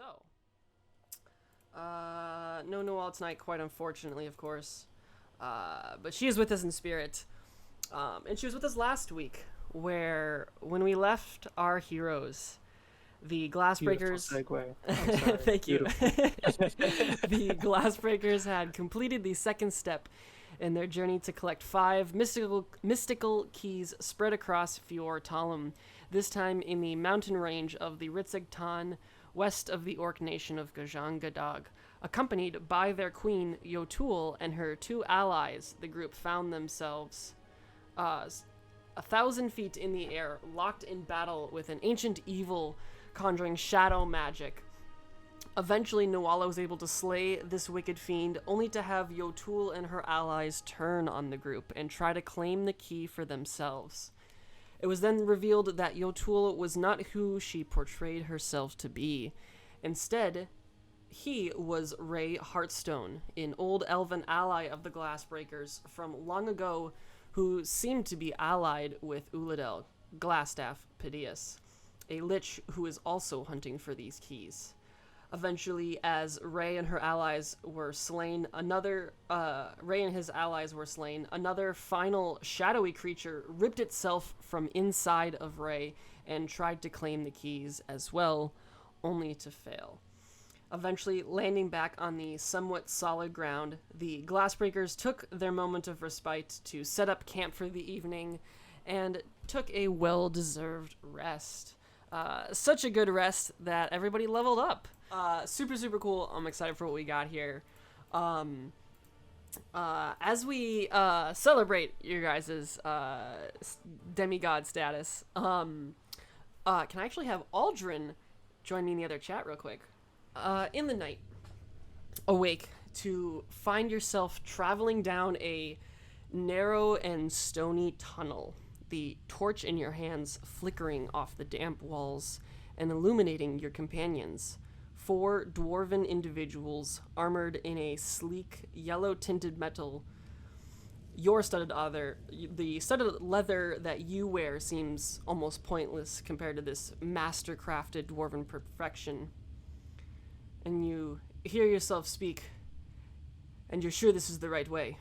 So, no Noelle tonight, quite unfortunately, of course. But she is with us in spirit. And she was with us last week, where when we left our heroes, the Beautiful Glassbreakers. segue. I'm sorry. Thank you. Beautiful. The Glassbreakers had completed the second step in their journey to collect five mystical keys spread across Fior Talum, this time in the mountain range of the Ritzag west of the Orc nation of Gajang Gadag. Accompanied by their queen, Yotul, and her two allies, the group found themselves 1,000 feet in the air, locked in battle with an ancient evil conjuring shadow magic. Eventually, Nawala was able to slay this wicked fiend, only to have Yotul and her allies turn on the group and try to claim the key for themselves. It was then revealed that Yotul was not who she portrayed herself to be. Instead, he was Ray Heartstone, an old elven ally of the Glassbreakers from long ago who seemed to be allied with Uladel, Glassstaff Pidius, a lich who is also hunting for these keys. Eventually, as Ray and his allies were slain, another final shadowy creature ripped itself from inside of Ray and tried to claim the keys as well, only to fail. Eventually, landing back on the somewhat solid ground, the Glassbreakers took their moment of respite to set up camp for the evening and took a well-deserved rest. Such a good rest that everybody leveled up. Super, super cool. I'm excited for what we got here. As we celebrate your guys' demigod status, can I actually have Aldrin join me in the other chat real quick? In the night, awake to find yourself traveling down a narrow and stony tunnel, the torch in your hands flickering off the damp walls and illuminating your companions. Four dwarven individuals armored in a sleek, yellow-tinted metal. The studded leather that you wear seems almost pointless compared to this master-crafted dwarven perfection. And you hear yourself speak, and you're sure this is the right way,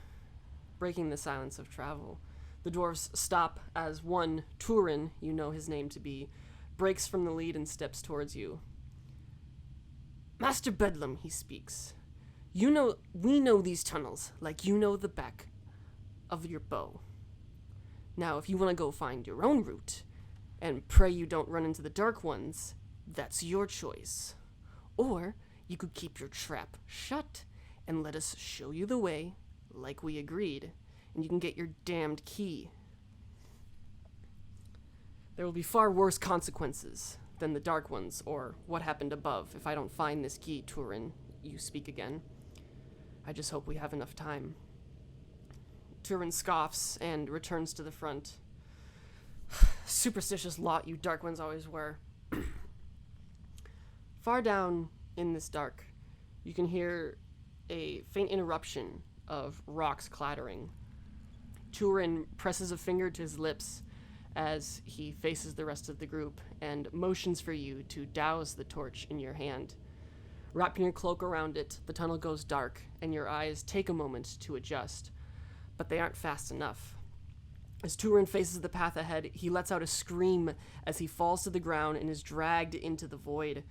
breaking the silence of travel. The dwarves stop as one, Turin, you know his name to be, breaks from the lead and steps towards you. Master Bedlam, he speaks. We know these tunnels like you know the back of your bow. Now, if you want to go find your own route, and pray you don't run into the Dark Ones, that's your choice. Or you could keep your trap shut and let us show you the way, like we agreed, and you can get your damned key. There will be far worse consequences than the Dark Ones, or what happened above. If I don't find this key, Turin, you speak again. I just hope we have enough time. Turin scoffs and returns to the front. Superstitious lot you Dark Ones always were. Far down in this dark, you can hear a faint interruption of rocks clattering. Turin presses a finger to his lips as he faces the rest of the group and motions for you to douse the torch in your hand. Wrapping your cloak around it, the tunnel goes dark, and your eyes take a moment to adjust. But they aren't fast enough. As Turin faces the path ahead, he lets out a scream as he falls to the ground and is dragged into the void.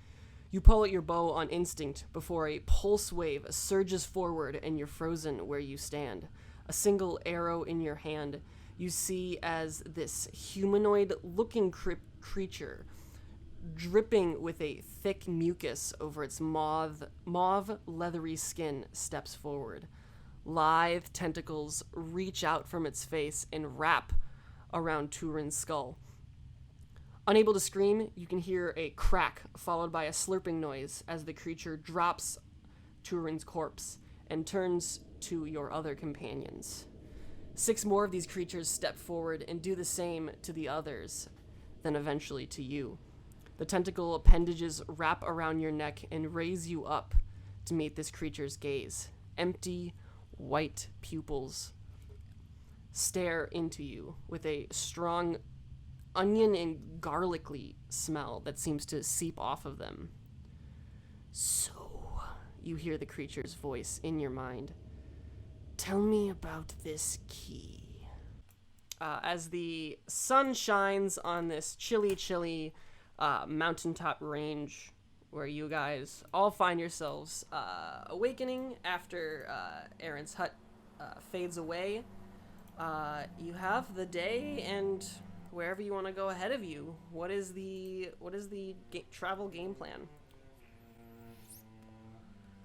You pull out your bow on instinct before a pulse wave surges forward and you're frozen where you stand. A single arrow in your hand, you see as this humanoid-looking creature, dripping with a thick mucus over its mauve leathery skin, steps forward. Lithe tentacles reach out from its face and wrap around Turin's skull. Unable to scream, you can hear a crack followed by a slurping noise as the creature drops Turin's corpse and turns to your other companions. 6 more of these creatures step forward and do the same to the others, then eventually to you. The tentacle appendages wrap around your neck and raise you up to meet this creature's gaze. Empty, white pupils stare into you with a strong onion and garlicky smell that seems to seep off of them. you hear the creature's voice in your mind. Tell me about this key. As the sun shines on this chilly mountaintop range where you guys all find yourselves awakening after Aaron's hut fades away, you have the day and wherever you want to go ahead of you. What is the travel game plan?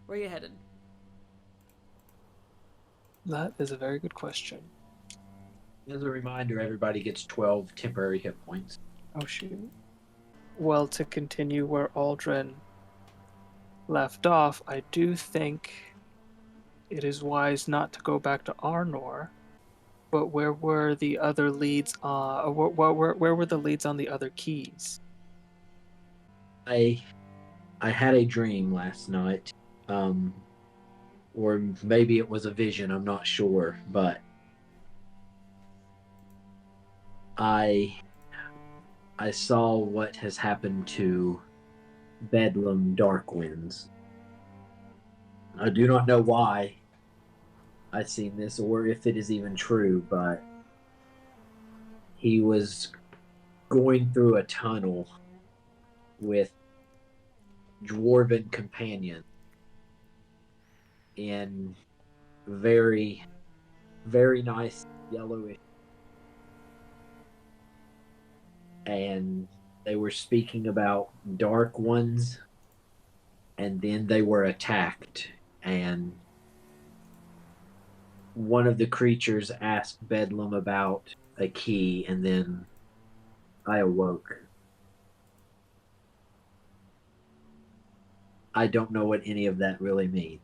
Where are you headed? That is a very good question. As a reminder, everybody gets 12 temporary hit points. Oh, shoot. Well, to continue where Aldrin left off, I do think it is wise not to go back to Arnor. But where were the other leads? Where were the leads on the other keys? I had a dream last night, or maybe it was a vision. I'm not sure, but I saw what has happened to Bedlam Darkwinds. I do not know why I've seen this or if it is even true, but he was going through a tunnel with dwarven companions in very, very nice yellowish, and they were speaking about dark ones, and then they were attacked, and one of the creatures asked Bedlam about a key, and then I awoke. I don't know what any of that really means.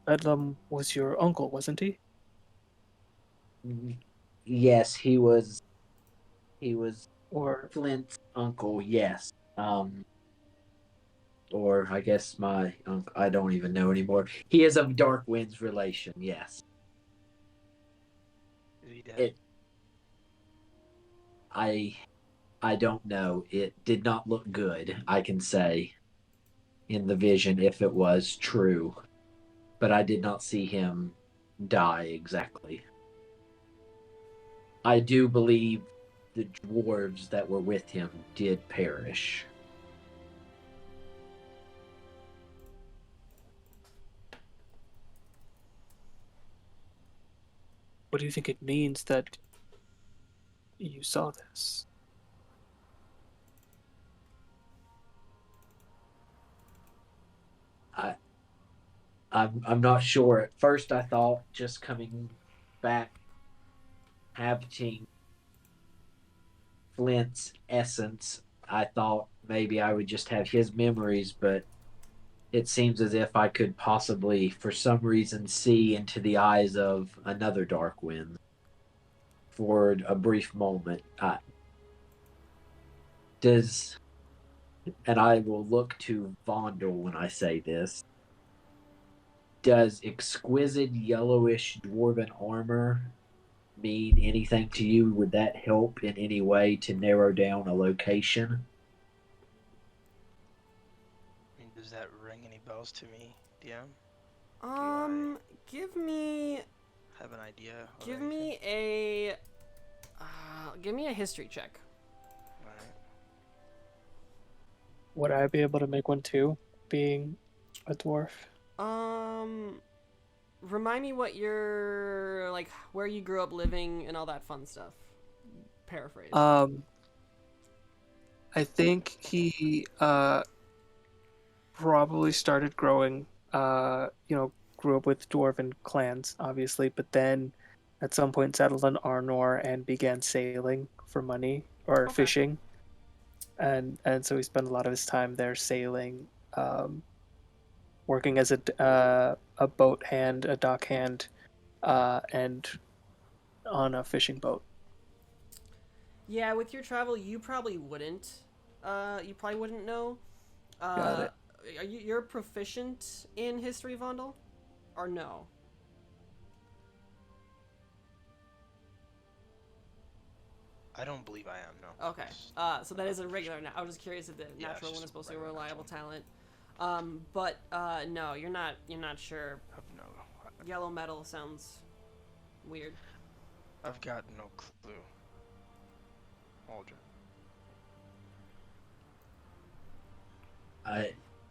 Bedlam was your uncle, wasn't he? Yes, he was Or Flint's uncle, yes. Or I guess my uncle, I don't even know anymore. He is of Darkwind's relation, yes. Is he dead? I don't know. It did not look good, I can say, in the vision if it was true. But I did not see him die exactly. I do believe the dwarves that were with him did perish. what do you think it means that you saw this? I'm not sure. At first, I thought just coming back, habiting Flint's essence, I thought maybe I would just have his memories, but it seems as if I could possibly, for some reason, see into the eyes of another Darkwind for a brief moment. Does, and I will look to Vondel when I say this, does exquisite yellowish dwarven armor mean anything to you? Would that help in any way to narrow down a location? I mean, does that ring any bells to me, DM? Give me Have an idea? Of give anything? me a give me a history check. Alright. Would I be able to make one too, being a dwarf? Remind me what you're like, where you grew up living and all that fun stuff. Paraphrase. I think he probably started growing, grew up with dwarven clans, obviously, but then at some point settled in Arnor and began sailing for money or Okay. fishing. And so he spent a lot of his time there sailing, working as a boat hand, a dock hand, and on a fishing boat. Yeah, with your travel, you probably wouldn't. You probably wouldn't know. Got it. You're proficient in history, Vondel, or no? I don't believe I am. No. Okay. So that is a regular. I was just curious if the Yeah, natural it's one is just supposed to be a regular reliable natural. talent. But no, you're not. You're not sure. No. Yellow metal sounds weird. I've got no clue. Aldrin.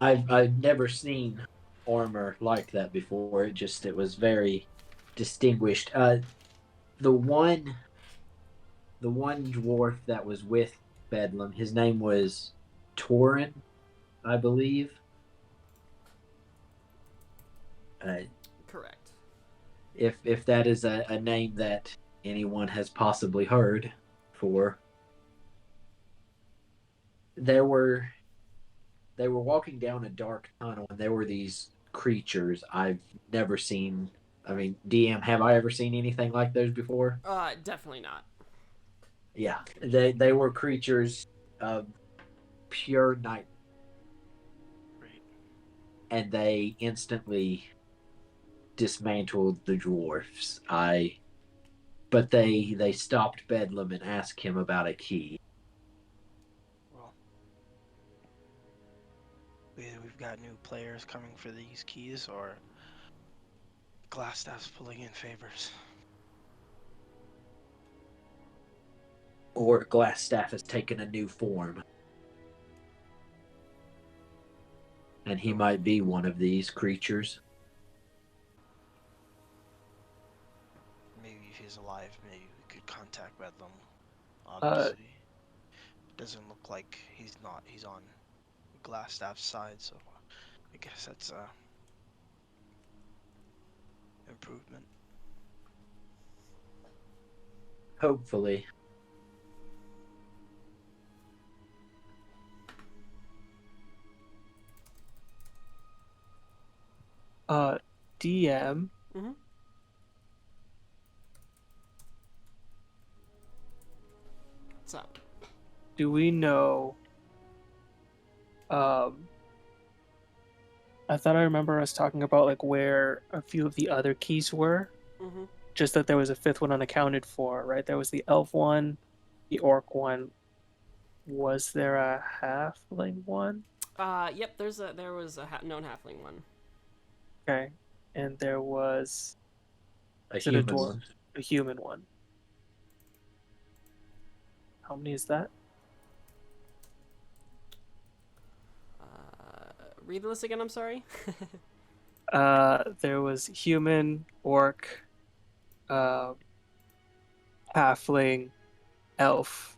I've never seen armor like that before. It was very distinguished. The one the one dwarf that was with Bedlam, his name was Torin, I believe. Uh, Correct. if that is a name that anyone has possibly heard for, there were they were walking down a dark tunnel and there were these creatures I've never seen. I mean, DM, have I ever seen anything like those before? Definitely not. Yeah, they were creatures of pure night, Great. and they instantly dismantled the dwarfs. But they stopped Bedlam and asked him about a key. Well, either we've got new players coming for these keys, or Glassstaff's pulling in favors. Or Glassstaff has taken a new form, and he might be one of these creatures. Maybe if he's alive, maybe we could contact Bedlam. Uh, Obviously, it doesn't look like he's not. He's on Glassstaff's side, so I guess that's a improvement. Hopefully. DM, Mm-hmm. What's up? do we know? Um, I thought I remember us talking about like where a few of the other keys were. Mm-hmm. Just that there was a fifth one unaccounted for, right? There was the elf one, the orc one. Was there a halfling one? Yep. There was a known halfling one. Okay, and there was A is it a human dwarf? one. A human one. How many is that? Read the list again. I'm sorry. There was human, orc, uh, halfling, elf.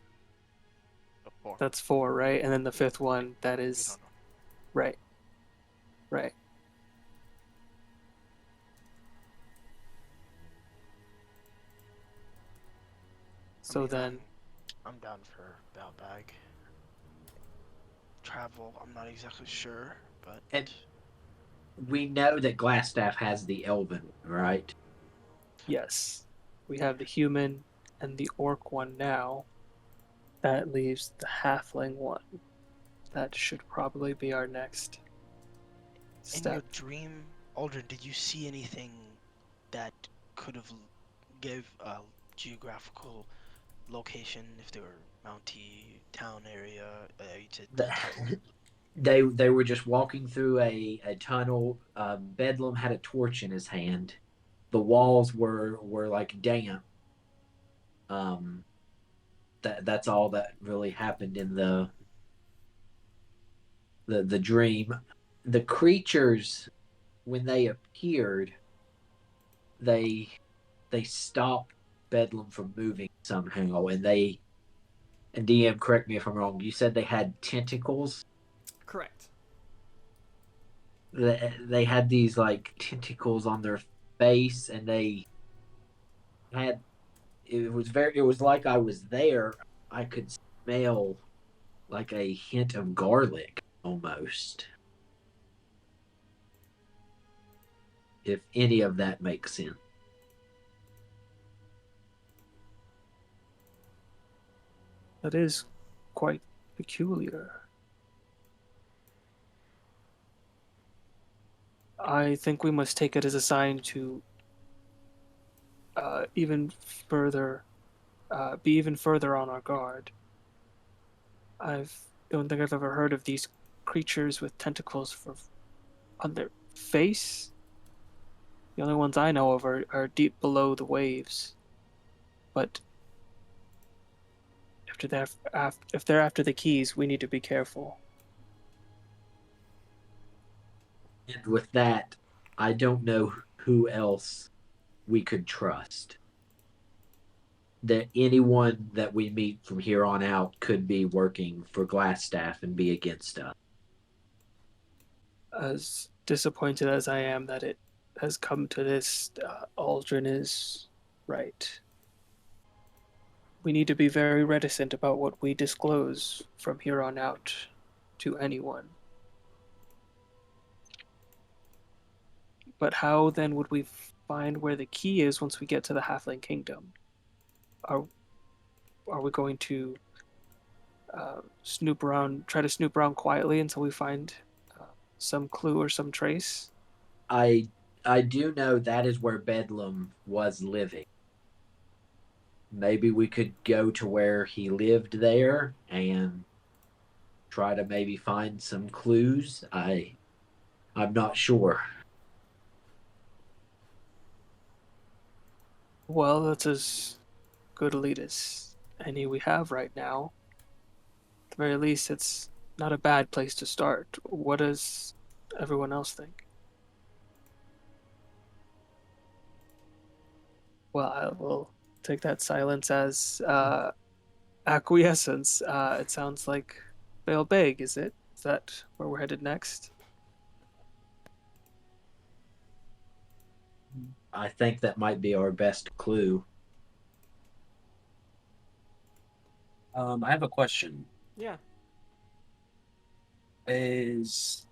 Or That's four, right? And then the fifth one, that we is don't know. right, right. So mean, then, I'm down for Balbag. Travel, I'm not exactly sure, but And we know that Glassstaff has the elven, right? yes, we have the human and the orc one now. That leaves the halfling one. That should probably be our next in your step. dream, Aldrin, did you see anything that could have gave a geographical location if they were Mountie town area to the temple? They were just walking through a tunnel. Bedlam had a torch in his hand. The walls were like damp. Um, that's all that really happened in the dream. The creatures, when they appeared, they they stopped Bedlam from moving somehow, and DM, correct me if I'm wrong. You said they had tentacles. Correct. They had these like tentacles on their face, and they had it was like I was there. I could smell like a hint of garlic almost. If any of that makes sense. That is quite peculiar. I think we must take it as a sign to even further be even further on our guard. Don't think I've ever heard of these creatures with tentacles on their face. The only ones I know of are deep below the waves. But if they're after the keys, we need to be careful. And with that, I don't know who else we could trust. That anyone that we meet from here on out could be working for Glassstaff and be against us. As disappointed as I am that it has come to this, Aldrin is right. We need to be very reticent about what we disclose from here on out to anyone. But how then would we find where the key is once we get to the Halfling Kingdom? Are we going to try to snoop around quietly until we find some clue or some trace? I do know that is where Bedlam was living. Maybe we could go to where he lived there and try to maybe find some clues. I'm not sure. Well, that's as good a lead as any we have right now. At the very least, it's not a bad place to start. What does everyone else think? Well, I will take that silence as acquiescence. It sounds like Bale Beg, is it? Is that where we're headed next? I think that might be our best clue. I have a question. Yeah. As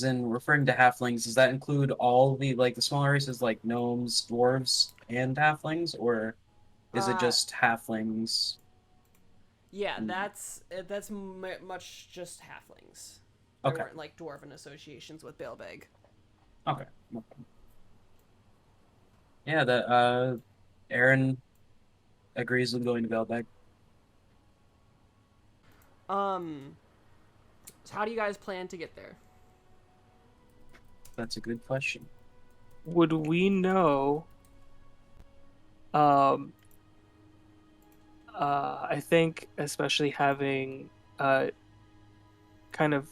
in referring to halflings, does that include all the smaller races like gnomes, dwarves, and halflings, or is it just halflings? Yeah, Hmm. that's much just halflings. Okay. There weren't like dwarven associations with Balebeg. Okay. Yeah, that Aaron agrees with going to Velbeg. So how do you guys plan to get there? That's a good question. Would we know? I think especially having kind of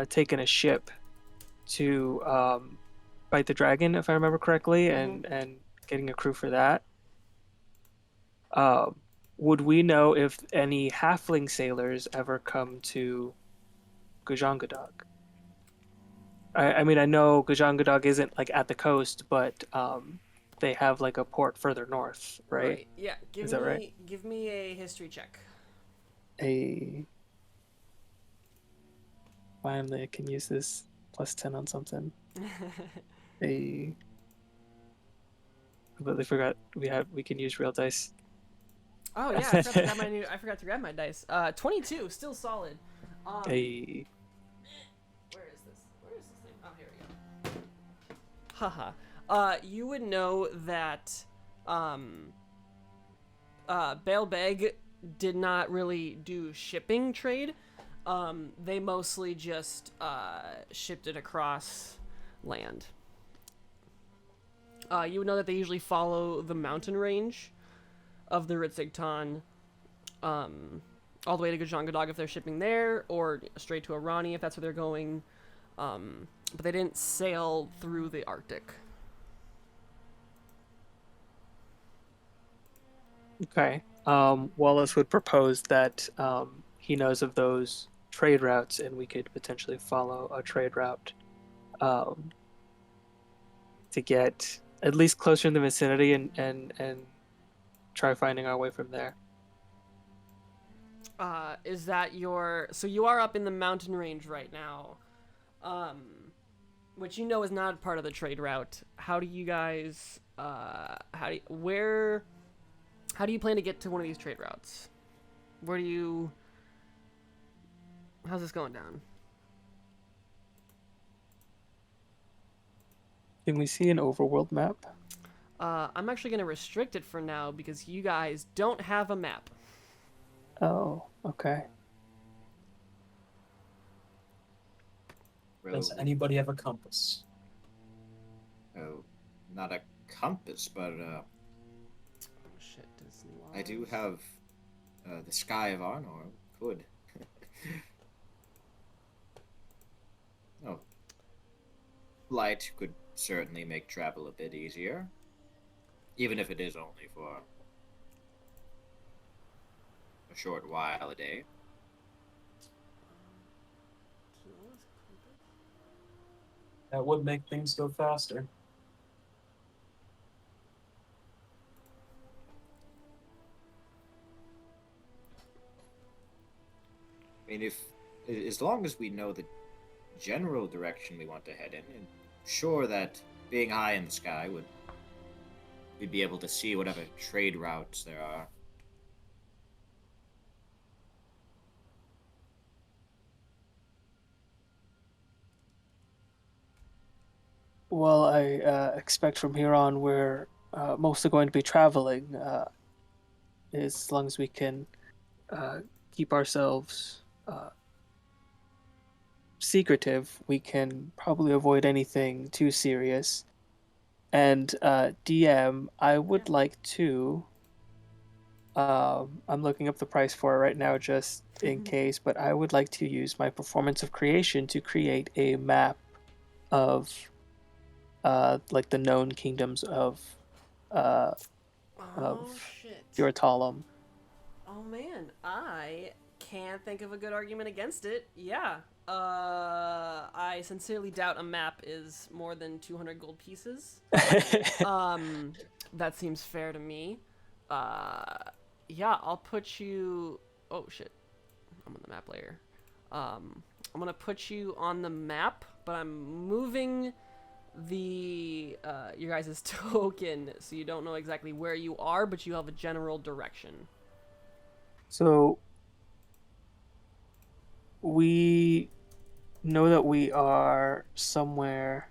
taken a ship to fight the dragon, if I remember correctly, and getting a crew for that. Would we know if any halfling sailors ever come to Gajangadog? I mean, I know Gajangadog isn't like at the coast, but they have like a port further north, right? Yeah. Is that right? Give me a history check. Finally, I can use this +10 on something. I completely forgot we can use real dice. Oh yeah, I forgot to grab my dice. 22, still solid. A Where is this? Where is this thing? Oh, here we go. Haha. You would know that Balebeg did not really do shipping trade. They mostly just shipped it across land. You would know that they usually follow the mountain range of the Ritzag, all the way to Gajangadog if they're shipping there, or straight to Arani if that's where they're going. But they didn't sail through the Arctic. Okay. Wallace would propose that he knows of those trade routes, and we could potentially follow a trade route to get at least closer in the vicinity and try finding our way from there. Is that so you are up in the mountain range right now, which you know is not part of the trade route. How do you guys how do you plan to get to one of these trade routes? How's this going down? Can we see an overworld map? I'm actually going to restrict it for now because you guys don't have a map. Oh, okay. Does Well, anybody have a compass? oh, not a compass, but Oh, shit, does I do laws- have the Sky of Arnor. Could. Oh, light could certainly make travel a bit easier, even if it is only for a short while a day. That would make things go faster. I mean, if as long as we know the general direction we want to head in, and sure that being high in the sky we'd be able to see whatever trade routes there are. Well, I expect from here on we're mostly going to be traveling, as long as we can keep ourselves secretive. We can probably avoid anything too serious. And DM, I would like to. I'm looking up the price for it right now just in case, but I would like to use my performance of creation to create a map of like the known kingdoms uh, Oh, of shit. Duratalum. Oh, man. I can't think of a good argument against it. Yeah. I sincerely doubt a map is more than 200 gold pieces. That seems fair to me. Yeah, I'll put you. Oh shit, I'm on the map layer. I'm gonna put you on the map, but I'm moving the your guys' token so you don't know exactly where you are, but you have a general direction. So we know that we are somewhere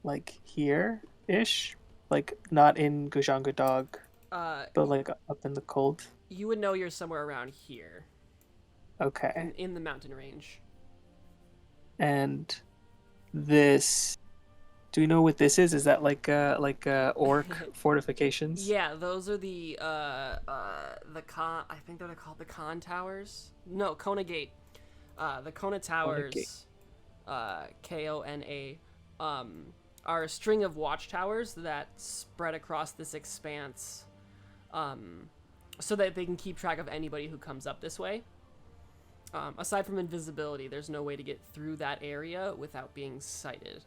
like here ish, like not in Gujangadog, Uh, but like up in the cold. you would know you're somewhere around here Okay. in the mountain range. And this, do we know what this is? Is that like orc fortifications? Yeah, those are the con. I think they're called the con towers. No, Kona Gate. The Kona Towers. Kona. Are a string of watchtowers that spread across this expanse, so that they can keep track of anybody who comes up this way. Aside from invisibility, there's no way to get through that area without being sighted.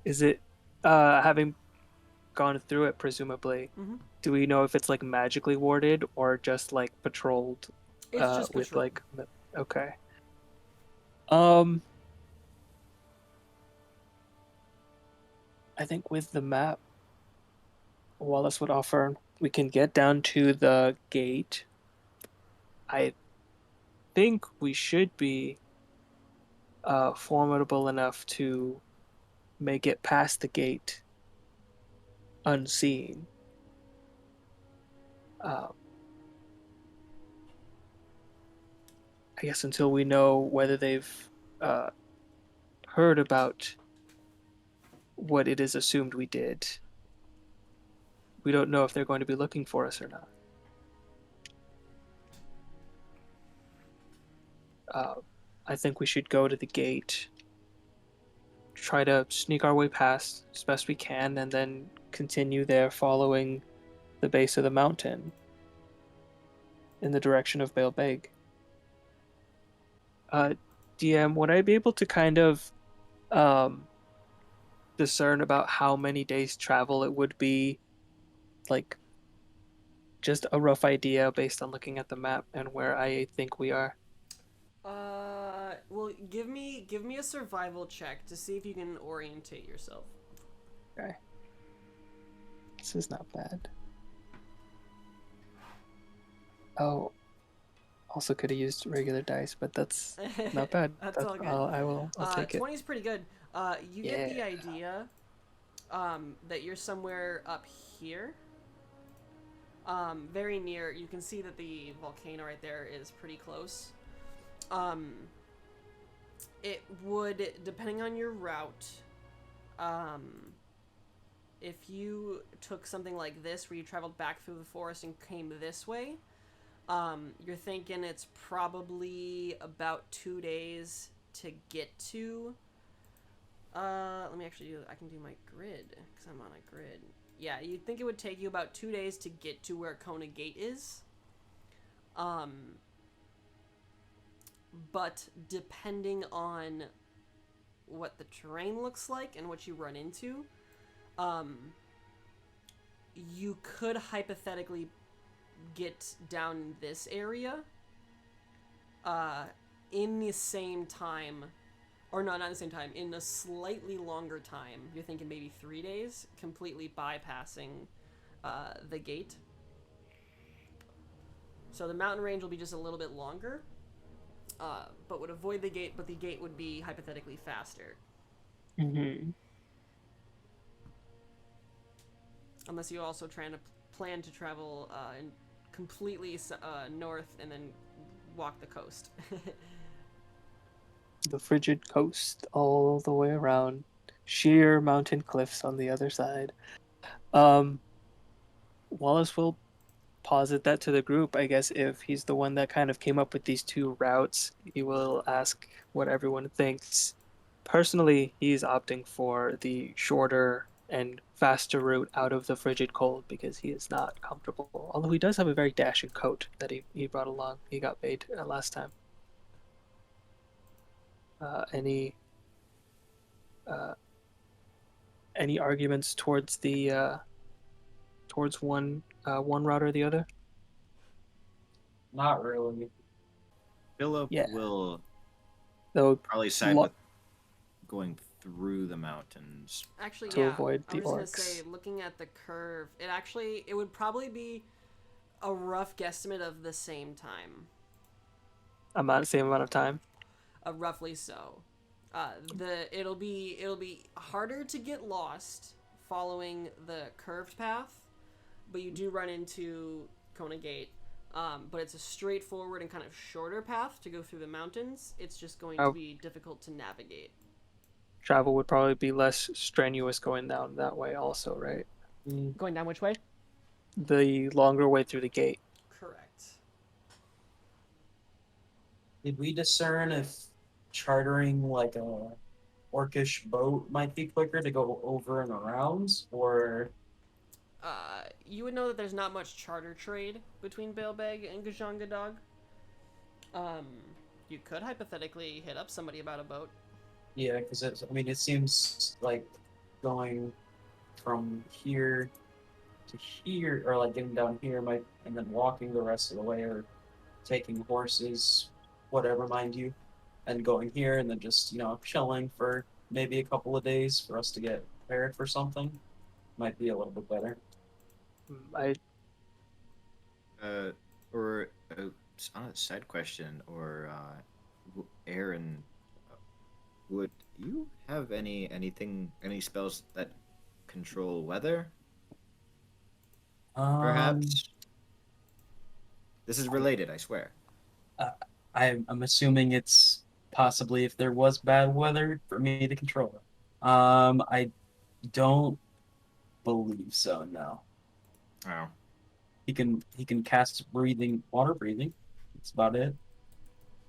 Is it having gone through it presumably? Mhm. Do we know if it's like magically warded or just like patrolled It's just with patrol. like okay. I think with the map, Wallace would offer we can get down to the gate. I think we should be formidable enough to make it past the gate unseen. I guess until we know whether they've uh, heard about what it is assumed we did. We don't know if they're going to be looking for us or not. I think we should go to the gate, try to sneak our way past as best we can, and then continue there following the base of the mountain in the direction of Baalbeg. DM, would I be able to kind of um, discern about how many days travel it would be, like just a rough idea based on looking at the map and where I think we are? Well, give me a survival check to see if you can orientate yourself. Okay. This is not bad. Oh, also could have used regular dice, but that's not bad. That's all good. I'll take it. 20 is pretty good. You get the Yeah. idea that you're somewhere up here. Very near. You can see that the volcano right there is pretty close. It would, depending on your route, if you took something like this where you traveled back through the forest and came this way, you're thinking it's probably about 2 days to get to. Let me actually I can do my grid because I'm on a grid. Yeah, you'd think it would take you about 2 days to get to where Kona Gate is. But depending on what the terrain looks like and what you run into, you could hypothetically get down this area in the same time, or no, not the same time, in a slightly longer time. You're thinking maybe 3 days, completely bypassing the gate. So the mountain range will be just a little bit longer, but would avoid the gate, but the gate would be hypothetically faster. Mm-hmm. Unless you also plan to travel completely north and then walk the coast. The frigid coast all the way around, sheer mountain cliffs on the other side. Wallace will posit that to the group. I guess if he's the one that kind of came up with these two routes, he will ask what everyone thinks. Personally, he's opting for the shorter and faster route out of the frigid cold because he is not comfortable. Although he does have a very dashing coat that he brought along. He got made last time. Any arguments towards the towards one route or the other? Not really. Philip Yeah. will Though probably side lo- with going through the mountains. Actually, To yeah. avoid I the was gonna orcs. say, looking at the curve, it would probably be a rough guesstimate of the same time. same amount of time. Roughly so. It'll be harder to get lost following the curved path, but you do run into Kona Gate. But it's a straightforward and kind of shorter path to go through the mountains. It's just going to be difficult to navigate. Travel would probably be less strenuous going down that way also, right? Going down which way? The longer way through the gate. Correct. Did we discern if chartering like a orcish boat might be quicker to go over and around, or You would know that there's not much charter trade between Bailbeg and Gajangadog. You could hypothetically hit up somebody about a boat. yeah, because it seems like going from here to here, or like getting down here, might, and then walking the rest of the way, or taking horses, whatever, mind you, and going here, and then just chilling for maybe a couple of days for us to get prepared for something, might be a little bit better. I Or on a side question, or Aaron, would you have any spells that control weather? Perhaps. This is related, I swear. I'm assuming it's possibly if there was bad weather for me to control it. I don't believe so. No. Oh. He can cast water breathing. That's about it.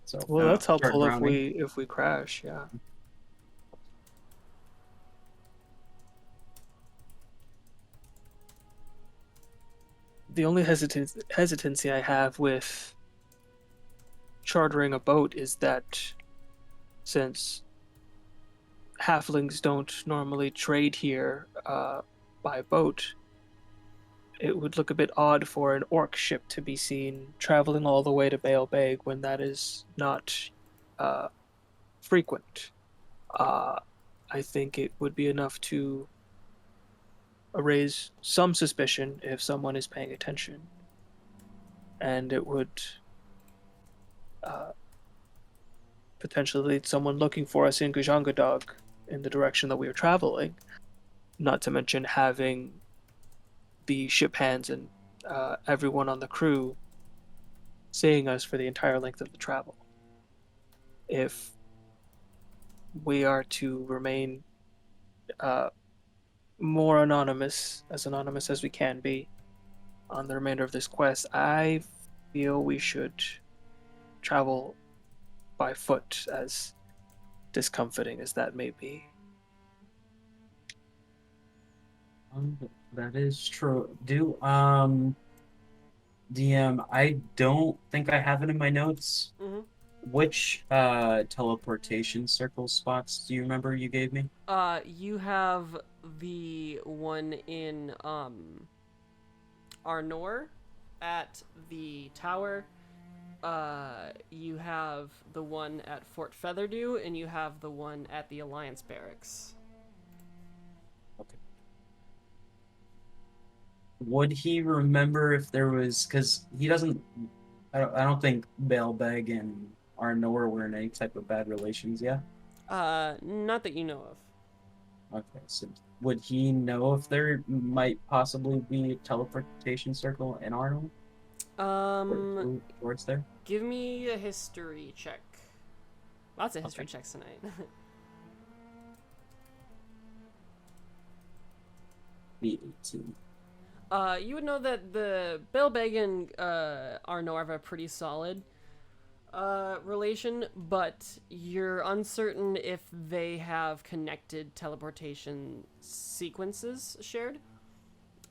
So well, that's start helpful grounding. if we crash, yeah. The only hesitancy I have with chartering a boat is that since halflings don't normally trade here by boat, it would look a bit odd for an orc ship to be seen traveling all the way to Bailbeg when that is not frequent. I think it would be enough to raise some suspicion if someone is paying attention. And it would potentially lead someone looking for us in Gajangadog in the direction that we are traveling not to mention having the ship hands and everyone on the crew seeing us for the entire length of the travel. If we are to remain more anonymous as we can be on the remainder of this quest, I feel we should travel by foot, as discomforting as that may be. That is true. DM, I don't think I have it in my notes. Mm-hmm. Which teleportation circle spots do you remember you gave me? You have the one in Arnor at the tower. You have the one at Fort Featherdew, and you have the one at the Alliance Barracks. Okay. Would he remember if there was? Because he doesn't. I don't think Bailbeg and Arnor were in any type of bad relations yet. Not that you know of. Okay, so would he know if there might possibly be a teleportation circle in Arnold? Towards there? Give me a history check. Lots of history checks tonight. The 18. You would know that the Bailbeg and Arnor have a pretty solid relation, but you're uncertain if they have connected teleportation sequences shared.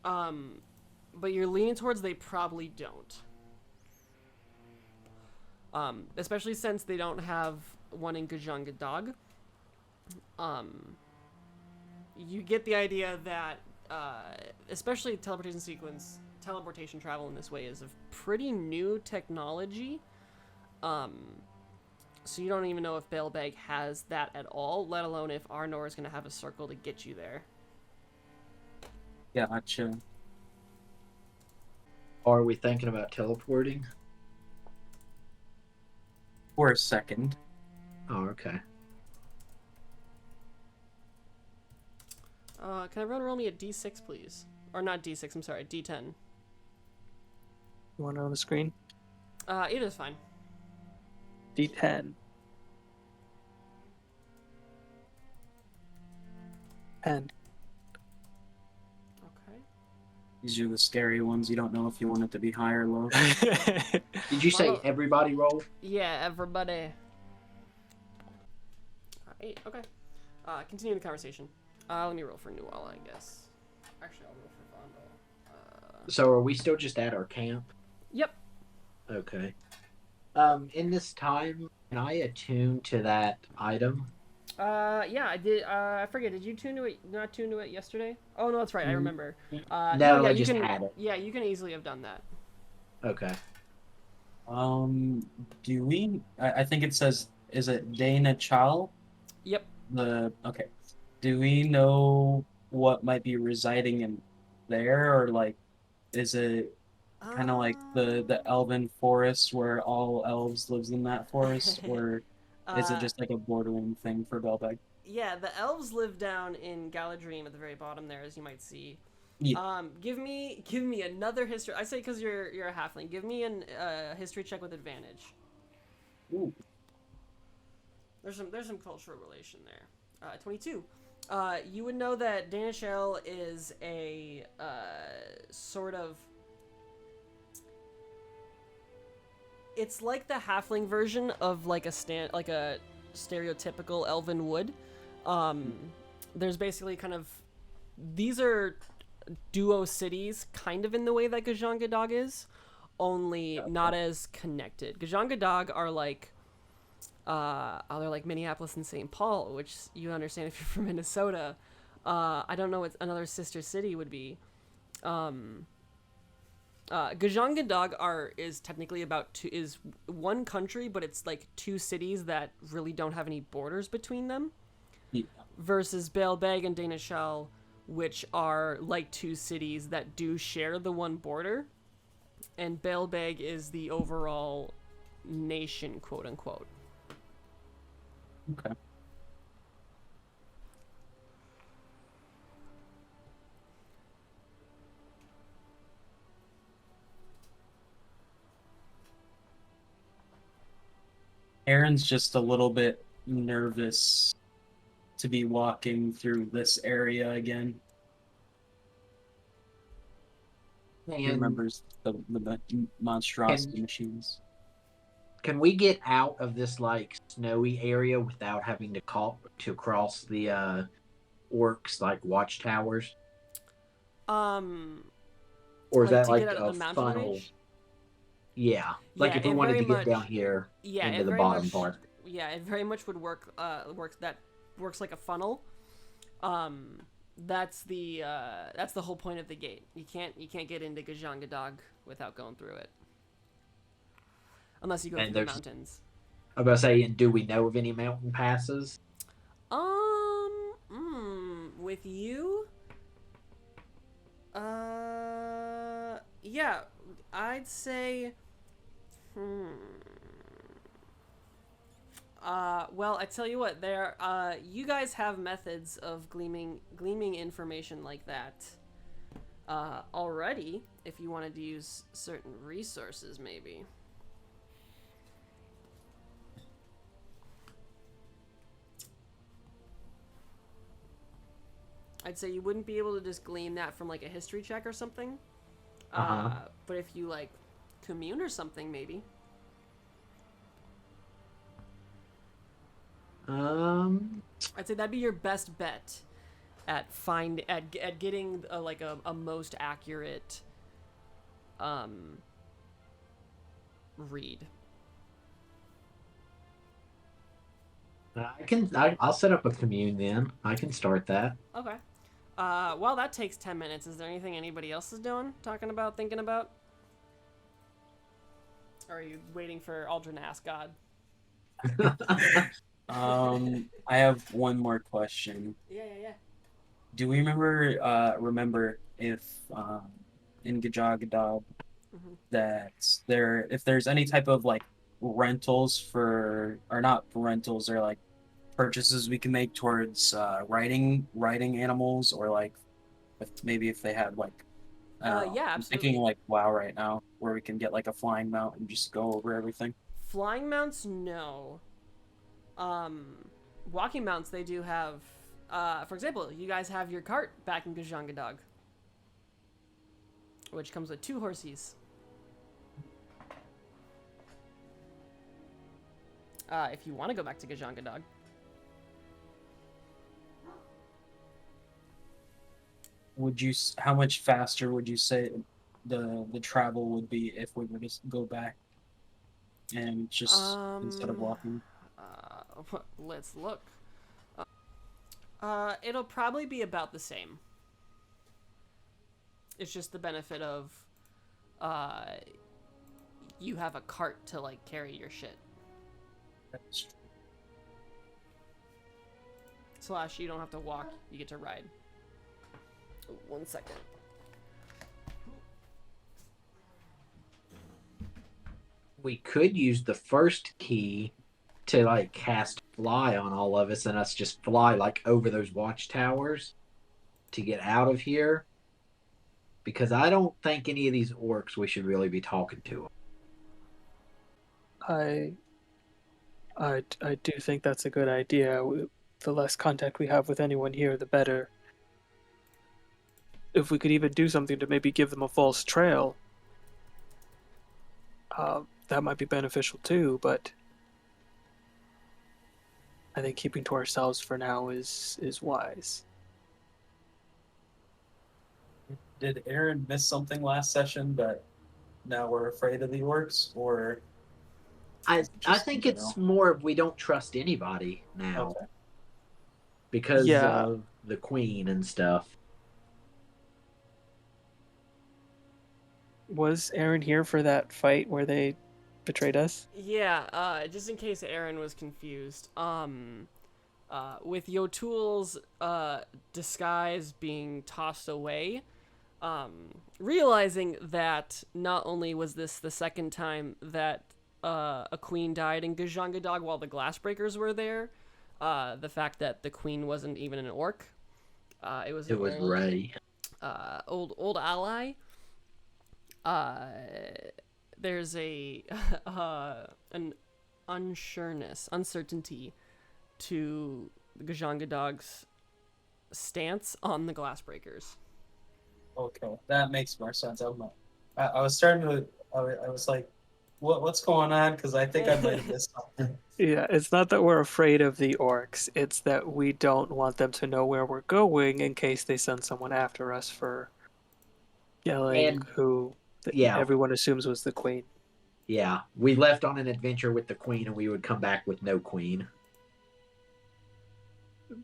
But you're leaning towards they probably don't. Especially since they don't have one in Gajangadog. You get the idea that especially teleportation travel in this way is a pretty new technology. So you don't even know if Bailbeg has that at all, let alone if Arnor is going to have a circle to get you there. Gotcha. Are we thinking about teleporting? For a second. Oh, okay. Can everyone roll me a d6, please? Or not d6, I'm sorry, d10. You want it on the screen? Either is fine. D10. 10. Okay. These are the scary ones. You don't know if you want it to be high or low. Did you say Well- everybody roll? Yeah, everybody. 8, okay. Continue the conversation. Let me roll for Newell, I guess. Actually, I'll roll for Vondel. So are we still just at our camp? Yep. Okay. In this time, can I attune to that item? Yeah, I did. I forget. Did you not tune to it yesterday? Oh no, that's right. I remember. No, yeah, I you just can. had it. Yeah, you can easily have done that. Okay. Do we? I think it says, is it Dana Chal? Yep. Okay. Do we know what might be residing in there, or like, is it kind of like the elven forest where all elves lives in that forest, or is it just like a bordering thing for Belbeg? Yeah, the elves live down in Galadrim at the very bottom there, as you might see. Yeah. Give me another history. I say because you're a halfling. Give me a history check with advantage. Ooh. There's some cultural relation there. 22. You would know that Danishel is a sort of. It's like the halfling version of like a stereotypical elven wood. There's basically kind of these are duo cities, kind of in the way that Gajangadog is, only not as connected. Gajangadog are like. They're like Minneapolis and St. Paul, which you understand if you're from Minnesota. I don't know what another sister city would be. Gajangadog is technically is one country, but it's like two cities that really don't have any borders between them. Yeah. Versus Bailbeg and Danishal, which are like two cities that do share the one border. And Bailbeg is the overall nation, quote unquote. Okay. Aaron's just a little bit nervous to be walking through this area again. He And remembers the monstrosity machines. can we get out of this like snowy area without having to cross the orcs like watchtowers? Or is Like that to get like out of a the mountain funnel? range. Yeah. Like Yeah, if we it wanted very to get much. down here Yeah, into it the very bottom much. part. Yeah, it very much would work. Works like a funnel. That's the whole point of the gate. You can't get into Gajangadog without going through it, unless you go And through the there's mountains. I'm about to say, and do we know of any mountain passes? With you, yeah, I'd say, well, I tell you what, you guys have methods of gleaming information like that, already, if you wanted to use certain resources, maybe. I'd say you wouldn't be able to just glean that from like a history check or something. But if you like commune or something, maybe. I'd say that'd be your best bet at getting a most accurate read. I'll set up a commune then. I can start that. Okay. Well, that takes 10 minutes. Is there anything anybody else is doing, talking about, thinking about? Or are you waiting for Aldrin to ask God? I have one more question. Yeah. Do we remember if in Gajagadab that if there's any type of like rentals or not rentals or like purchases we can make towards riding animals, or like if they had like Yeah, I'm absolutely. thinking like WoW right now, where we can get like a flying mount and just go over everything. Flying mounts, no. Walking mounts, they do have. For example, you guys have your cart back in Gajangadog, which comes with 2 horses. If you want to go back to Gajangadog. How much faster would you say the travel would be if we were to go back and just instead of walking? Let's look. It'll probably be about the same. It's just the benefit of you have a cart to like carry your shit. / you don't have to walk, you get to ride. Oh, 1 second. We could use the first key to like cast fly on all of us and us just fly like over those watchtowers to get out of here. Because I don't think any of these orcs we should really be talking to. I do think that's a good idea. The less contact we have with anyone here, the better. If we could even do something to maybe give them a false trail, that might be beneficial too, but I think keeping to ourselves for now is wise. Did Aaron miss something last session that now we're afraid of the orcs, or I think it's more we don't trust anybody now. Okay. Because Yeah. of the queen and stuff. Was Aaron here for that fight where they betrayed us? Yeah, just in case Aaron was confused. With Yotul's disguise being tossed away, realizing that not only was this the second time that a queen died in Gajangadog while the Glassbreakers were there, the fact that the queen wasn't even an orc, it was Ray. Old ally. There's a uncertainty to the Gajanga dog's stance on the Glassbreakers. Okay, that makes more sense. I was starting to. I was like, what's going on? Because I think I might have missed something. Yeah, it's not that we're afraid of the orcs, it's that we don't want them to know where we're going in case they send someone after us for yelling And who yeah, everyone assumes was the queen. yeah, we left on an adventure with the queen, and we would come back with no queen.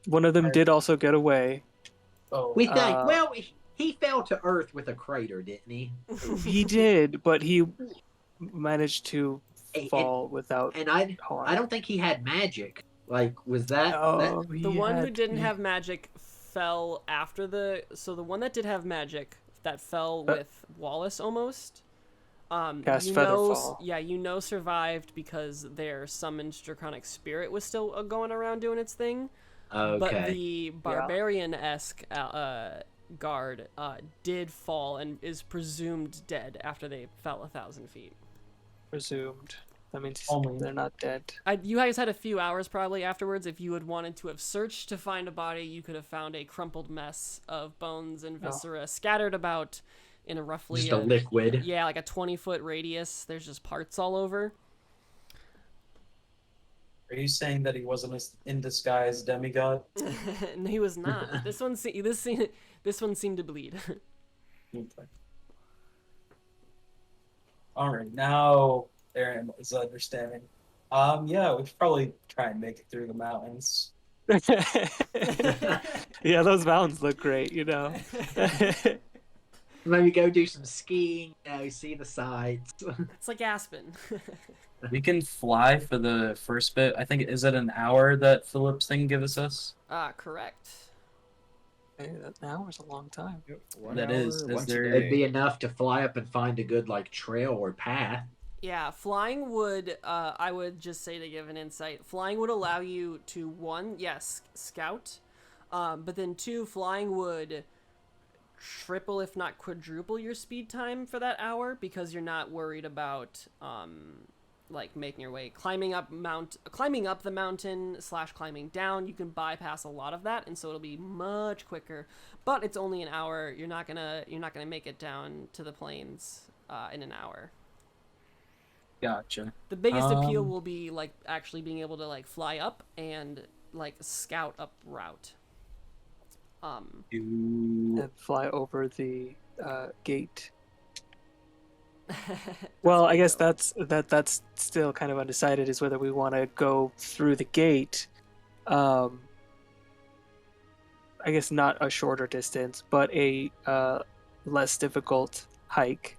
One of them did also get away. Oh, We think, Uh, well, he fell to Earth with a crater, didn't he? He did, but he managed to And, fall without and I harm. don't think he had magic. Like, was that Oh, The one who didn't have magic fell after so the one that did have magic that fell with Wallace almost. Cast Featherfall. Yeah, survived because their summoned draconic spirit was still going around doing its thing. okay? But the barbarian-esque guard did fall and is presumed dead after they fell 1,000 feet. Presumed. That means Only- they're not dead. You guys had a few hours probably afterwards. If you had wanted to have searched to find a body, you could have found a crumpled mess of bones and viscera scattered about in a roughly Just a liquid. Yeah, like a 20-foot radius. There's just parts all over. are you saying that he wasn't an in disguise demigod? No, he was not. This one seemed to bleed. Okay. All right, now Aaron is understanding. Yeah, we should probably try and make it through the mountains. Yeah, those mountains look great, you know. Maybe go do some skiing. See the sights. It's like Aspen. We can fly for the first bit. I think, is it an hour that Philip's thing gives us? Correct. Hey, that now is a long time. That is there- It'd be enough to fly up and find a good like trail or path. Yeah, flying would, I would just say to give an insight, flying would allow you to, one, yes, scout, but then two, flying would triple if not quadruple your speed time for that hour because you're not worried about, like making your way, climbing up the mountain / climbing down. You can bypass a lot of that, and so it'll be much quicker, but it's only an hour. You're not gonna make it down to the plains, in an hour. Gotcha. The biggest appeal will be like actually being able to like fly up and like scout up route. And fly over the gate. Well, I guess that's still kind of undecided is whether we want to go through the gate. I guess not a shorter distance, but a less difficult hike.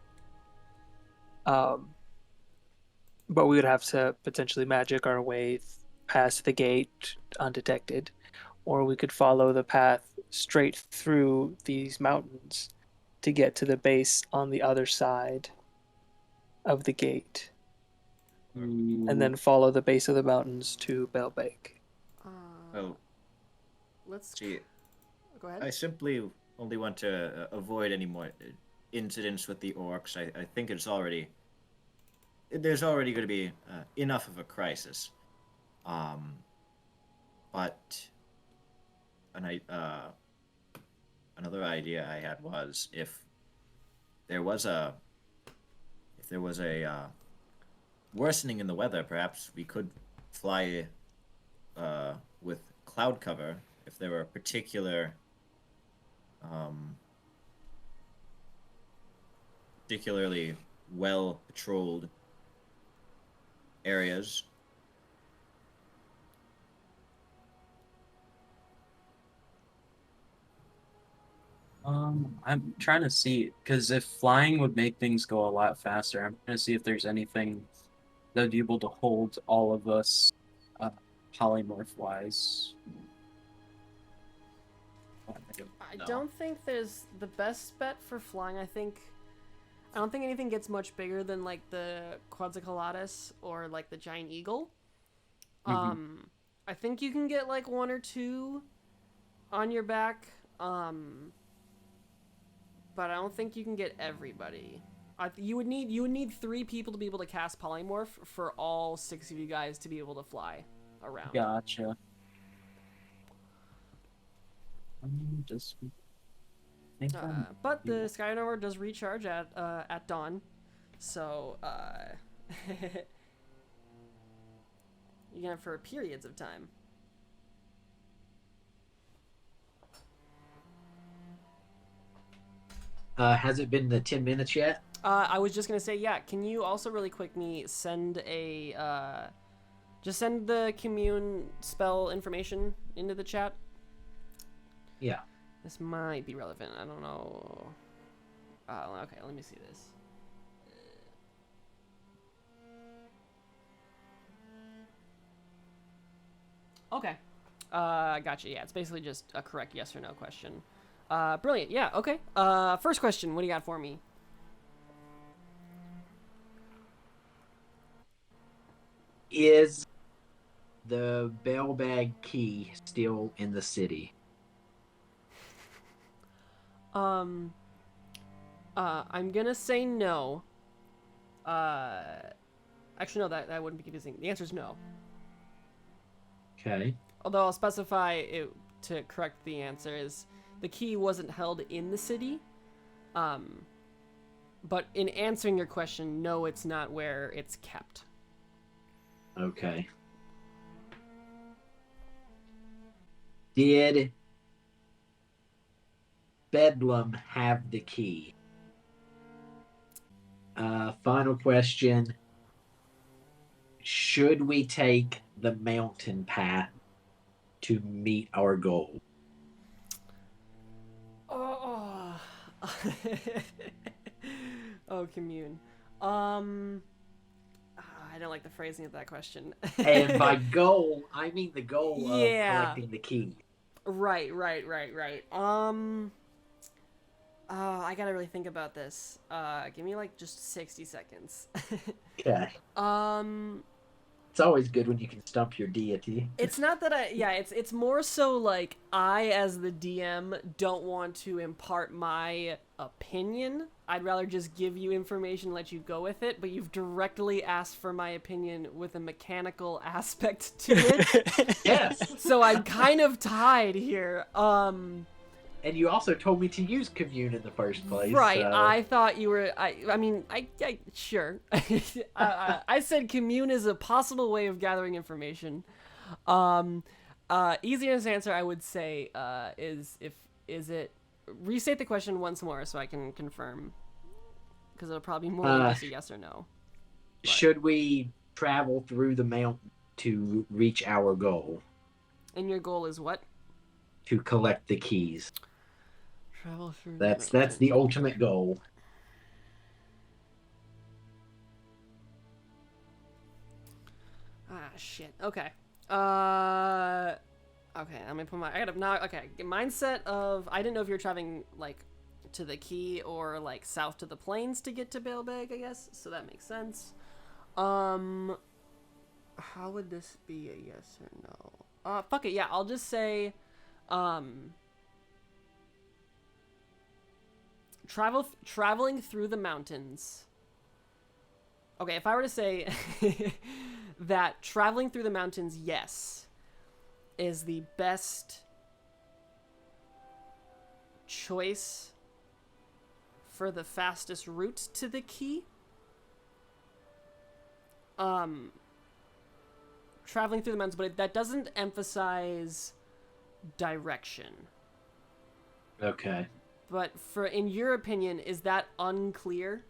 But we would have to potentially magic our way past the gate undetected, or we could follow the path straight through these mountains to get to the base on the other side of the gate, and then follow the base of the mountains to Belbake. Well, Let's see, go ahead. I simply only want to avoid any more incidents with the orcs. I think there's already going to be enough of a crisis. But another idea I had was if there was a worsening in the weather, perhaps we could fly with cloud cover if there were particularly well patrolled areas. I'm trying to see, because if flying would make things go a lot faster, I'm trying to see if there's anything that would be able to hold all of us polymorph-wise. I don't think there's the best bet for flying. I don't think anything gets much bigger than like the Quetzalcoatlus or like the giant eagle. I think you can get like one or two on your back. But I don't think you can get everybody. You would need 3 people to be able to cast polymorph for all 6 of you guys to be able to fly around. Gotcha. Just think But the Skynormer does recharge at dawn, so you can have for periods of time. Has it been the 10 minutes yet? I was just gonna say, yeah. Can you also really quick me send a just send the commune spell information into the chat? Yeah. This might be relevant. I don't know. Okay, let me see this. Okay. Gotcha. Yeah, it's basically just a correct yes or no question. Brilliant. Yeah, okay. First question, what do you got for me? Is the bell bag key still in the city? I'm gonna say no. Actually, no, that wouldn't be confusing. The answer is no. Okay. Although I'll specify it to correct the answer is the key wasn't held in the city. But in answering your question, no, it's not where it's kept. Okay. Did Bedlam have the key? Final question. Should we take the mountain path to meet our goal? Oh, oh, commune. I don't like the phrasing of that question. And by goal, I mean the goal Yeah. of collecting the key. Right. I gotta really think about this. Give me like just 60 seconds. Okay. It's always good when you can stump your deity. It's not that it's more so like I as the DM don't want to impart my opinion. I'd rather just give you information, let you go with it, but you've directly asked for my opinion with a mechanical aspect to it. Yes. So I'm kind of tied here. And you also told me to use commune in the first place. Right, so- I thought you were. I mean, sure. I said commune is a possible way of gathering information. Easiest answer I would say is it. Restate the question once more so I can confirm, because it'll probably be more than just a yes or no. Should we travel through the mountain to reach our goal? And your goal is what? To collect the keys. Travel through. That's the ultimate goal. Shit. Okay. Okay, I'm gonna put my. I gotta now. Okay, mindset of. I didn't know if you were traveling like to the key or like south to the plains to get to Balebag. I guess so. That makes sense. How would this be a yes or no? Fuck it. Yeah, I'll just say. Traveling through the mountains. Okay, if I were to say that traveling through the mountains, yes, is the best choice for the fastest route to the key. Traveling through the mountains, but that doesn't emphasize direction. Okay. But in your opinion, is that unclear?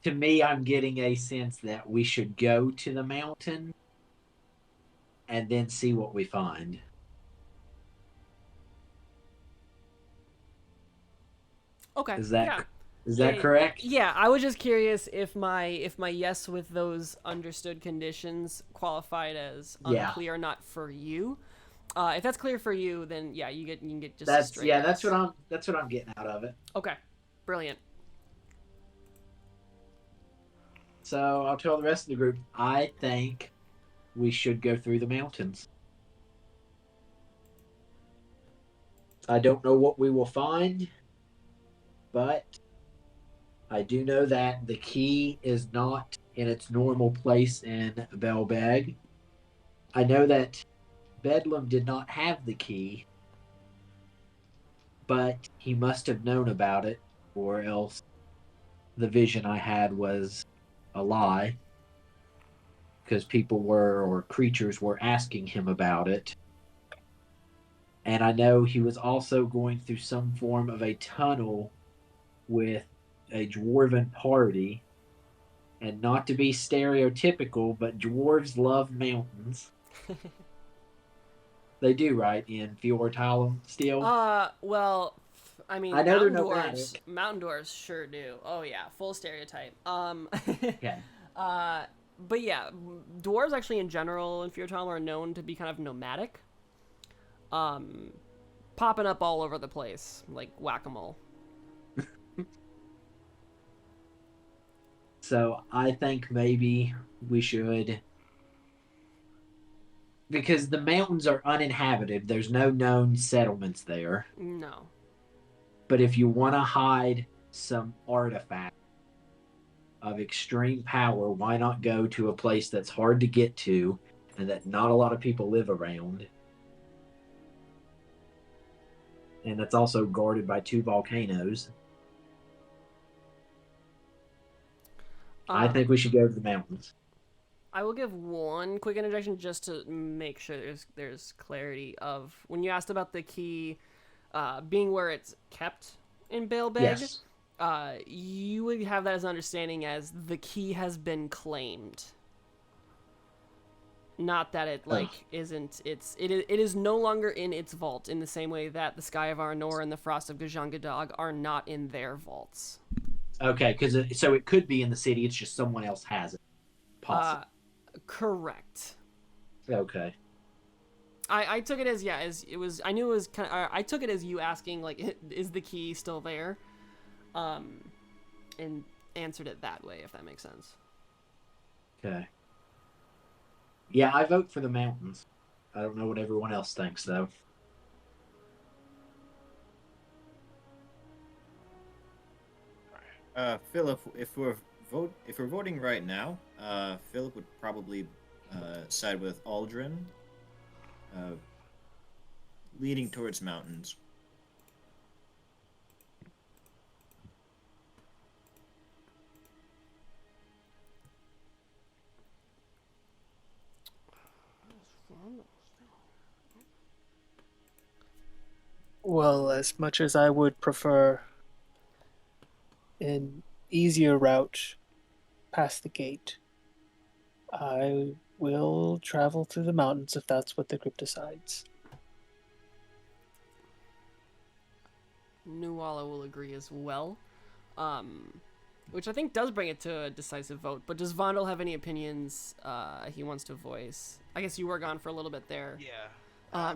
To me, I'm getting a sense that we should go to the mountain and then see what we find. Okay. Is that yeah. is that correct? Yeah, I was just curious if my yes with those understood conditions qualified as unclear or not for you. If that's clear for you, then yeah, you can get just a straight yes. That's what I'm getting out of it. Okay. Brilliant. So I'll tell the rest of the group, I think we should go through the mountains. I don't know what we will find, but I do know that the key is not in its normal place in Belbeg. I know that Bedlam did not have the key, but he must have known about it, or else the vision I had was a lie, because people were, or creatures were asking him about it. And I know he was also going through some form of a tunnel with a dwarven party. And not to be stereotypical, but dwarves love mountains. They do, right? In Fjordtalum still? Well, I mean, I know they're mountain dwarves. nomadic. Mountain dwarves sure do. Oh yeah, full stereotype. Okay. But yeah, dwarves actually in general in Fjordtalum are known to be kind of nomadic. Popping up all over the place like whack-a-mole. So I think maybe we should. Because the mountains are uninhabited, there's no known settlements there. No. But if you want to hide some artifact of extreme power, why not go to a place that's hard to get to and that not a lot of people live around? And that's also guarded by 2 volcanoes. I think we should go to the mountains. I will give one quick interjection just to make sure there's clarity of when you asked about the key being where it's kept in Balebeg. Yes. You would have that as an understanding as the key has been claimed. Not that it isn't. It is no longer in its vault in the same way that the Sky of Arnor and the Frost of Gajangadog are not in their vaults. Okay, so it could be in the city. It's just someone else has it. Possible. Correct. Okay. I took it as it was. I knew it was kind of. I took it as you asking like, is the key still there? And answered it that way, if that makes sense. Okay. Yeah, I vote for the mountains. I don't know what everyone else thinks, though. Phil, if we're voting right now, Philip would probably side with Aldrin, leading towards mountains. Well, as much as I would prefer an easier route past the gate, I will travel through the mountains if that's what the group decides. Nuala will agree as well. Which I think does bring it to a decisive vote. But does Vondel have any opinions he wants to voice? I guess you were gone for a little bit there. Yeah.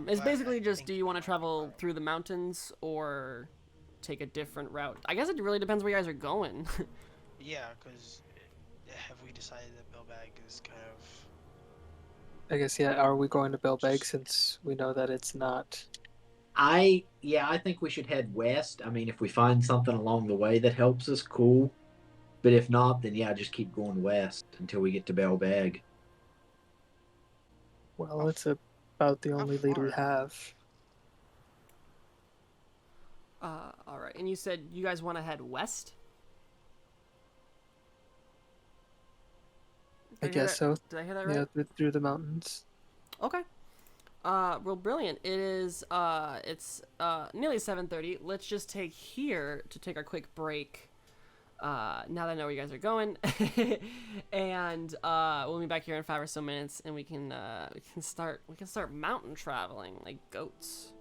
It's But basically I just, think do you want to travel through the mountains or take a different route? I guess it really depends where you guys are going. Yeah, because have we decided that Billbag is kind of... I guess, yeah, are we going to Belbeg since we know that it's not... I think we should head west. I mean, if we find something along the way that helps us, cool. But if not, then yeah, just keep going west until we get to Belbeg. Well, it's about the only lead we far? have. All right. And you said you guys want to head west? I guess so. Did I hear that right? Yeah, through the mountains. Okay. Well, brilliant. It's nearly 7:30. Let's just take here to take our quick break. Now that I know where you guys are going, and we'll be back here in 5 or so minutes, and we can start mountain traveling like goats.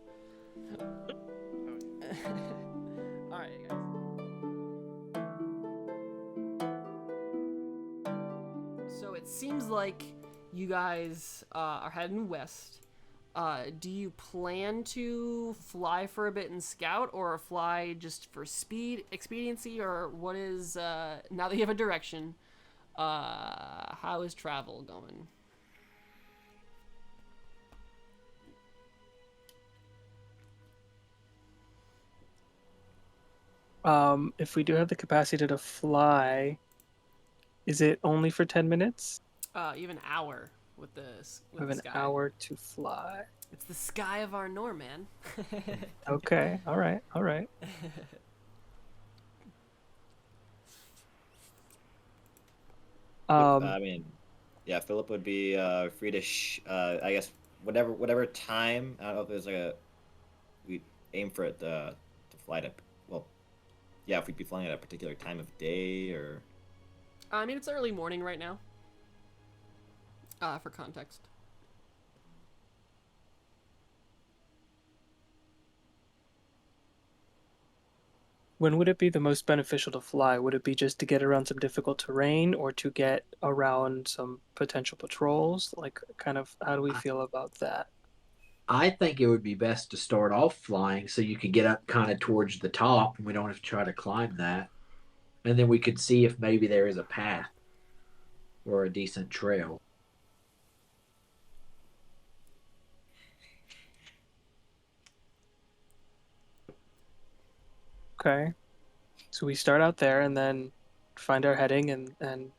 All right, guys. So it seems like you guys are heading west. Do you plan to fly for a bit and scout, or fly just for speed, expediency, or what is, now that you have a direction, how is travel going? If we do have the capacity to fly, is it only for 10 minutes? You have an hour with the We have the an sky. hour to fly. It's the sky of Arnor, man. Okay, all right, all right. I mean, yeah, Philip would be free to, I guess, whatever time. I don't know if there's like we aim for it to fly to. Well, yeah, if we'd be flying at a particular time of day or. I mean, it's early morning right now. For context. When would it be the most beneficial to fly? Would it be just to get around some difficult terrain or to get around some potential patrols? Like, kind of, how do we feel about that? I think it would be best to start off flying so you could get up kind of towards the top and we don't have to try to climb that. And then we could see if maybe there is a path or a decent trail. Okay. So we start out there and then find our heading and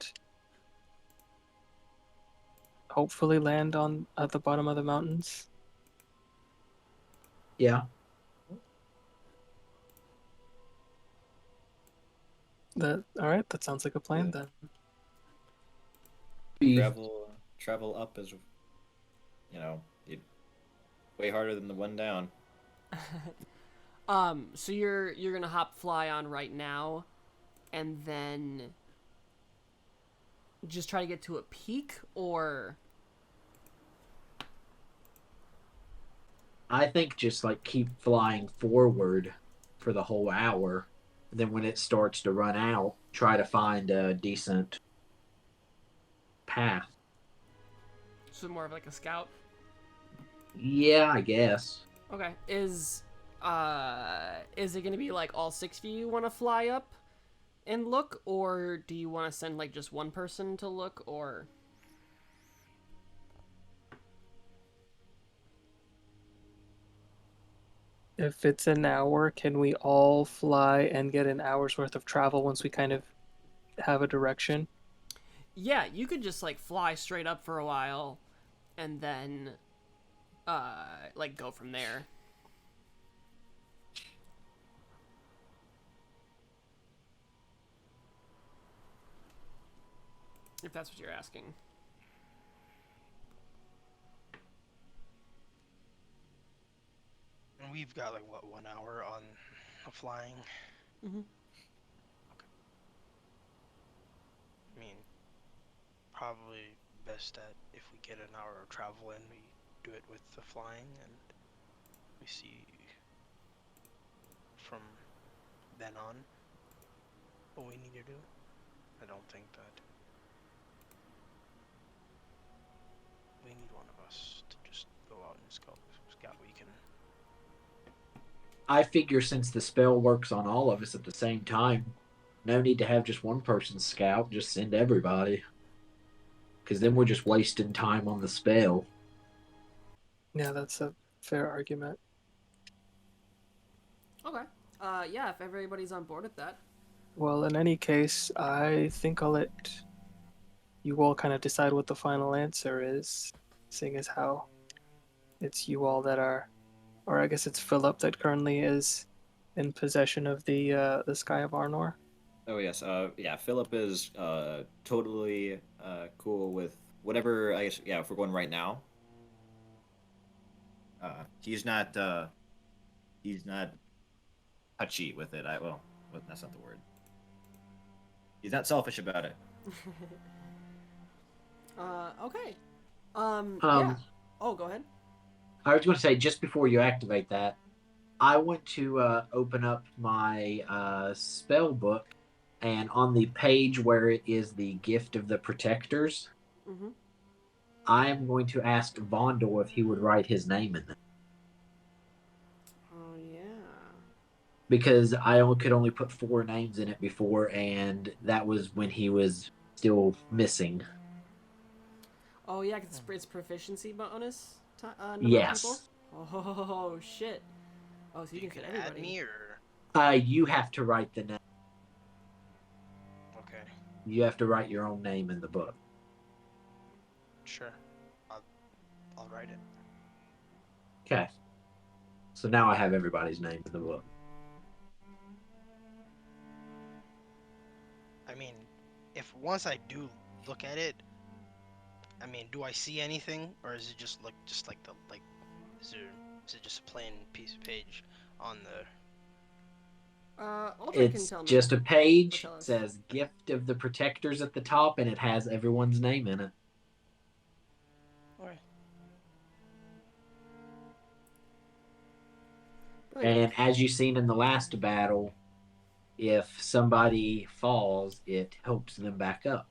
hopefully land on at the bottom of the mountains. Yeah. All right, that sounds like a plan then. Travel up is, way harder than the one down. So you're gonna hop fly on right now, and then just try to get to a peak, or I think just like keep flying forward for the whole hour. And then when it starts to run out, try to find a decent path. so more of like a scout. Yeah, I guess. Okay. Is it gonna be like all six of you want to fly up and look, or do you want to send like just one person to look, or? If it's an hour, can we all fly and get an hour's worth of travel once we kind of have a direction? Yeah, you could just like fly straight up for a while, and then, like go from there. If that's what you're asking. And we've got like what, 1 hour on flying. Mm-hmm. I mean, probably best that if we get an hour of travel in, we do it with the flying, and we see from then on what we need to do. I don't think that we need one of us to just go out and scout what you can. I figure since the spell works on all of us at the same time, no need to have just one person scout, just send everybody. Because then we're just wasting time on the spell. Yeah, that's a fair argument. Okay. Yeah, if everybody's on board with that. Well, in any case, I think I'll let you all kind of decide what the final answer is, seeing as how it's you all that are, or I guess it's Philip that currently is in possession of the Sky of Arnor. Oh yes, yeah. Philip is totally cool with whatever. I guess yeah. If we're going right now, he's not touchy with it. That's not the word. He's not selfish about it. Okay. Yeah. Oh, go ahead. I was going to say, just before you activate that, I want to open up my spell book, and on the page where it is the Gift of the Protectors, Mm-hmm. I am going to ask Vondor if he would write his name in there. Oh, yeah. Because could only put 4 names in it before, and that was when he was still missing. Oh, yeah, 'cause it's proficiency bonus number Yes. of people? Oh, shit. Oh, so you can fit add everybody. me or You have to write the name. Okay, You have to write your own name in the book. sure. I'll write it. Okay. So now I have everybody's name in the book. I mean, if once I do look at it, I mean, do I see anything, or is it just like is it just a plain piece of page on the? Aldrin can It's tell me. just a page, Tell us. says Gift of the Protectors at the top, and it has everyone's name in it. Okay. And as you've seen in the last battle, if somebody falls, it helps them back up.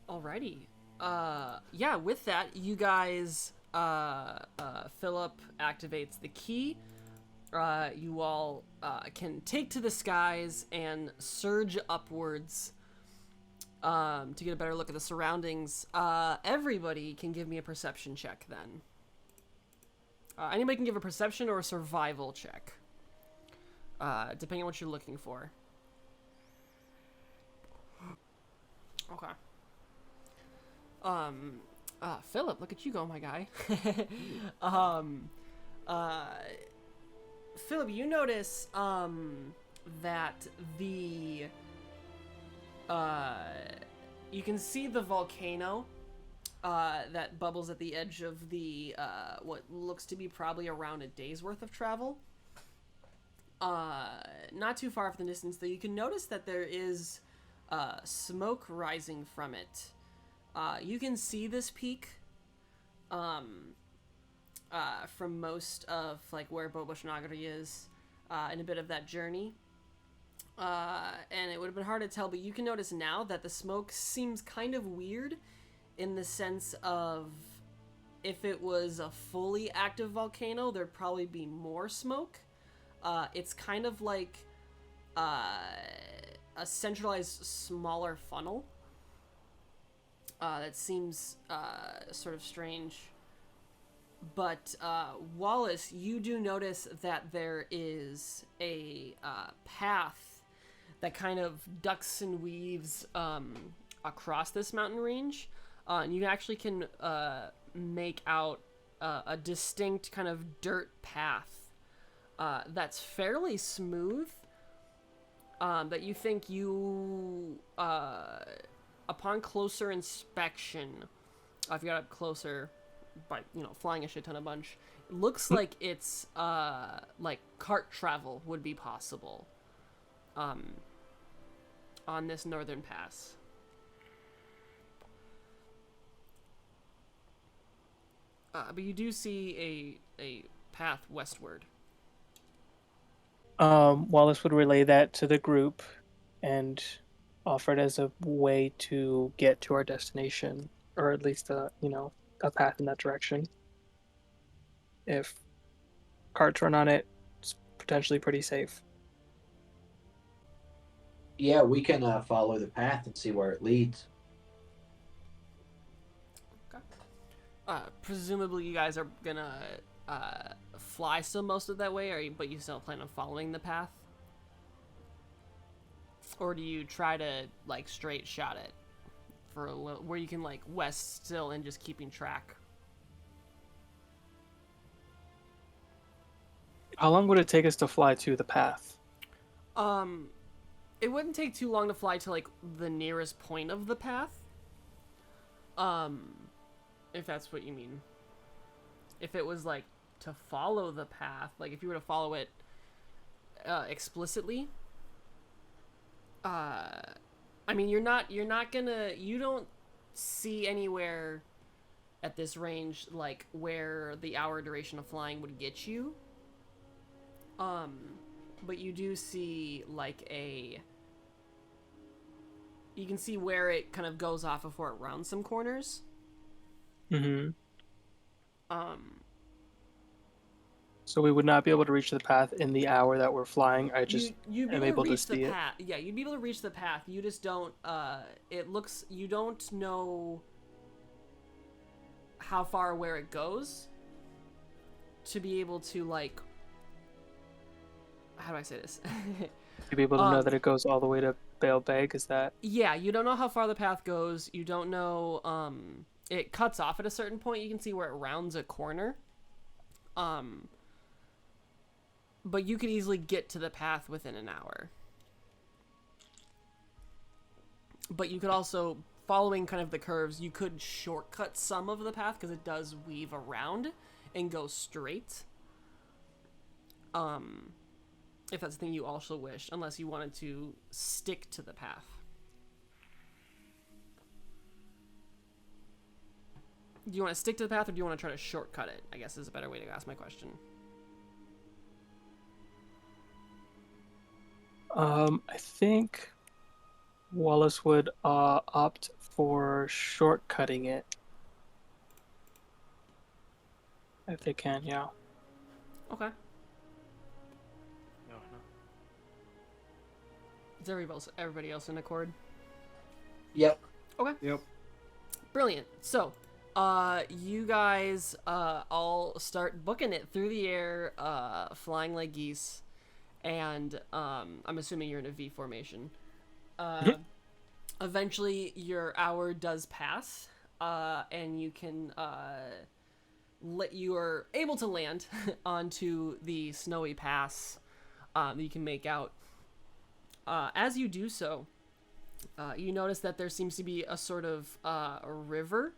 Alrighty. Yeah, with that, you guys, Philip activates the key. You all can take to the skies and surge upwards to get a better look at the surroundings. Everybody can give me a perception check then. Anybody can give a perception or a survival check, depending on what you're looking for. Okay. Philip, look at you go, my guy. Philip, you notice, that the, you can see the volcano, that bubbles at the edge of the, what looks to be probably around a day's worth of travel. Not too far off in the distance, though, you can notice that there is, smoke rising from it. You can see this peak from most of like where Bobush Nagari is in a bit of that journey. And it would have been hard to tell, but you can notice now that the smoke seems kind of weird in the sense of if it was a fully active volcano, there'd probably be more smoke. It's kind of like a centralized smaller funnel. That seems sort of strange. But Wallace, you do notice that there is a path that kind of ducks and weaves across this mountain range. And you actually can make out a distinct kind of dirt path that's fairly smooth. That you think you... upon closer inspection, if you got up closer by, flying a shit ton a bunch, it looks like it's, like cart travel would be possible, on this northern pass. But you do see a path westward. Wallace would relay that to the group and offer it as a way to get to our destination, or at least a path in that direction. If carts run on it, it's potentially pretty safe. Yeah, we can follow the path and see where it leads. Okay. Presumably you guys are gonna fly still most of that way, but you still plan on following the path? Or do you try to, like, straight shot it for a little, where you can, like, west still and just keeping track? How long would it take us to fly to the path? It wouldn't take too long to fly to, like, the nearest point of the path. If that's what you mean. If it was, like, to follow the path, like, if you were to follow it, explicitly... I mean, you don't see anywhere at this range, like, where the hour duration of flying would get you. But you do see, like, you can see where it kind of goes off before it rounds some corners. Mm-hmm. So we would not be able to reach the path in the hour that we're flying. I just am able to see it. Yeah, you'd be able to reach the path. You just don't. You don't know. how far where it goes to be able to, like, how do I say this? To be able to know Um, that it goes all the way to Bale Bag, is that? Yeah, you don't know how far the path goes. You don't know. It cuts off at a certain point. You can see where it rounds a corner. But you could easily get to the path within an hour. But you could also, following kind of the curves, you could shortcut some of the path because it does weave around and go straight. If that's the thing you also wish, unless you wanted to stick to the path. Do you want to stick to the path, or do you want to try to shortcut it? I guess is a better way to ask my question. I think Wallace would opt for shortcutting it. If they can, yeah. Okay. No, no. Is everybody else in accord? Yep. Okay. Yep. Brilliant. So, you guys all start booking it through the air, flying like geese, and I'm assuming you're in a V formation. Eventually, your hour does pass, and you can you are able to land onto the snowy pass that you can make out. As you do so, you notice that there seems to be a sort of a river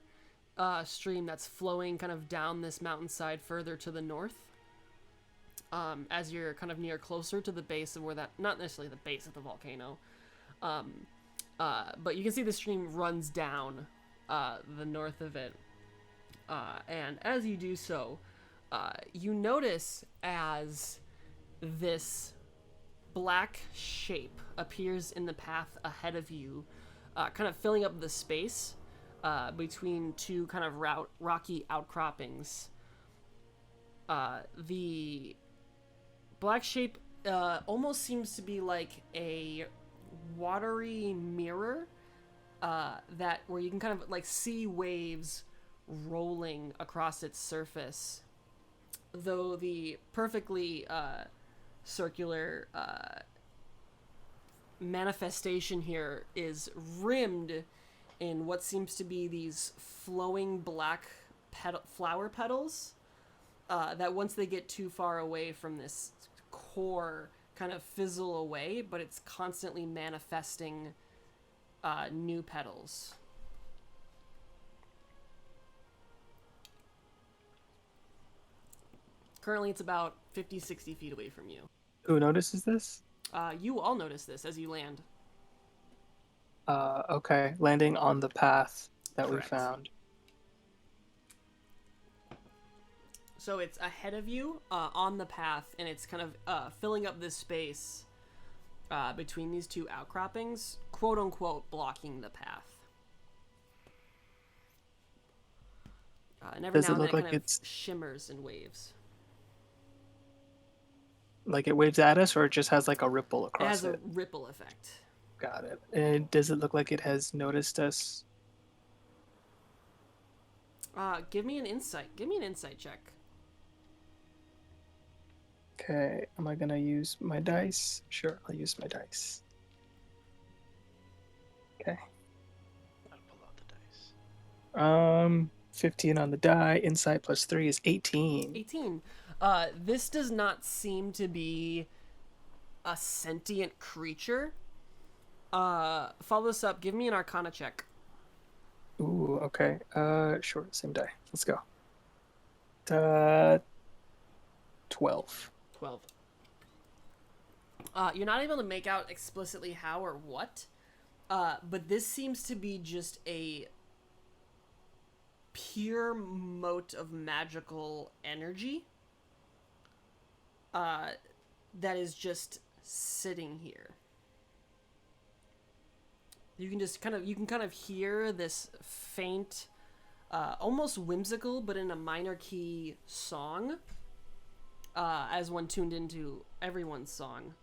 stream that's flowing kind of down this mountainside further to the north. As you're kind of closer to the base of where that, not necessarily the base of the volcano, but you can see the stream runs down the north of it. And as you do so, you notice as this black shape appears in the path ahead of you, kind of filling up the space between two kind of rocky outcroppings. The black shape almost seems to be like a watery mirror that where you can kind of like see waves rolling across its surface, though the perfectly circular manifestation here is rimmed in what seems to be these flowing black flower petals that once they get too far away from this core kind of fizzle away, but it's constantly manifesting new petals. Currently, it's about 50, 60 feet away from you. Who notices this? You all notice this as you land. Okay, landing on the path that Correct. we found. So it's ahead of you on the path, and it's kind of filling up this space between these two outcroppings, quote unquote, blocking the path. And every Does now it and then look it like kind of it's shimmers in waves. like it waves at us, or it just has like a ripple It across has a it? ripple effect. Got it. And does it look like it has noticed us? Give me an insight. Give me an insight check. Okay, am I gonna use my dice? Sure, I'll use my dice. Okay. I'll pull out the dice. 15 on the die. Insight plus 3 is 18. 18. This does not seem to be a sentient creature. Follow this up. Give me an Arcana check. Ooh, okay. Sure, same die. Let's go. 12. 12. You're not able to make out explicitly how or what, but this seems to be just a pure mote of magical energy that is just sitting here. You can kind of hear this faint, almost whimsical, but in a minor key song, as one tuned into everyone's song,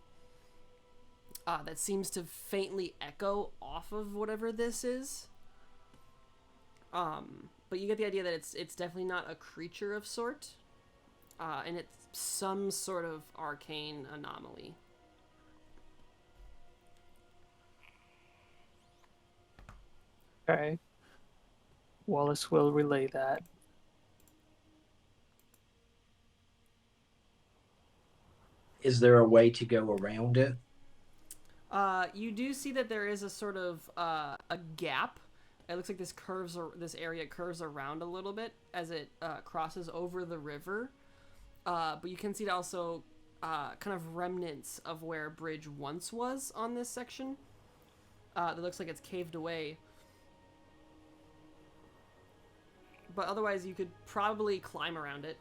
that seems to faintly echo off of whatever this is. but you get the idea that it's definitely not a creature of sort, and it's some sort of arcane anomaly. Okay. Wallace will relay that. Is there a way to go around it? You do see that there is a sort of a gap. It looks like this area curves around a little bit as it crosses over the river. But you can see also kind of remnants of where a bridge once was on this section. That looks like it's caved away. But otherwise, you could probably climb around it.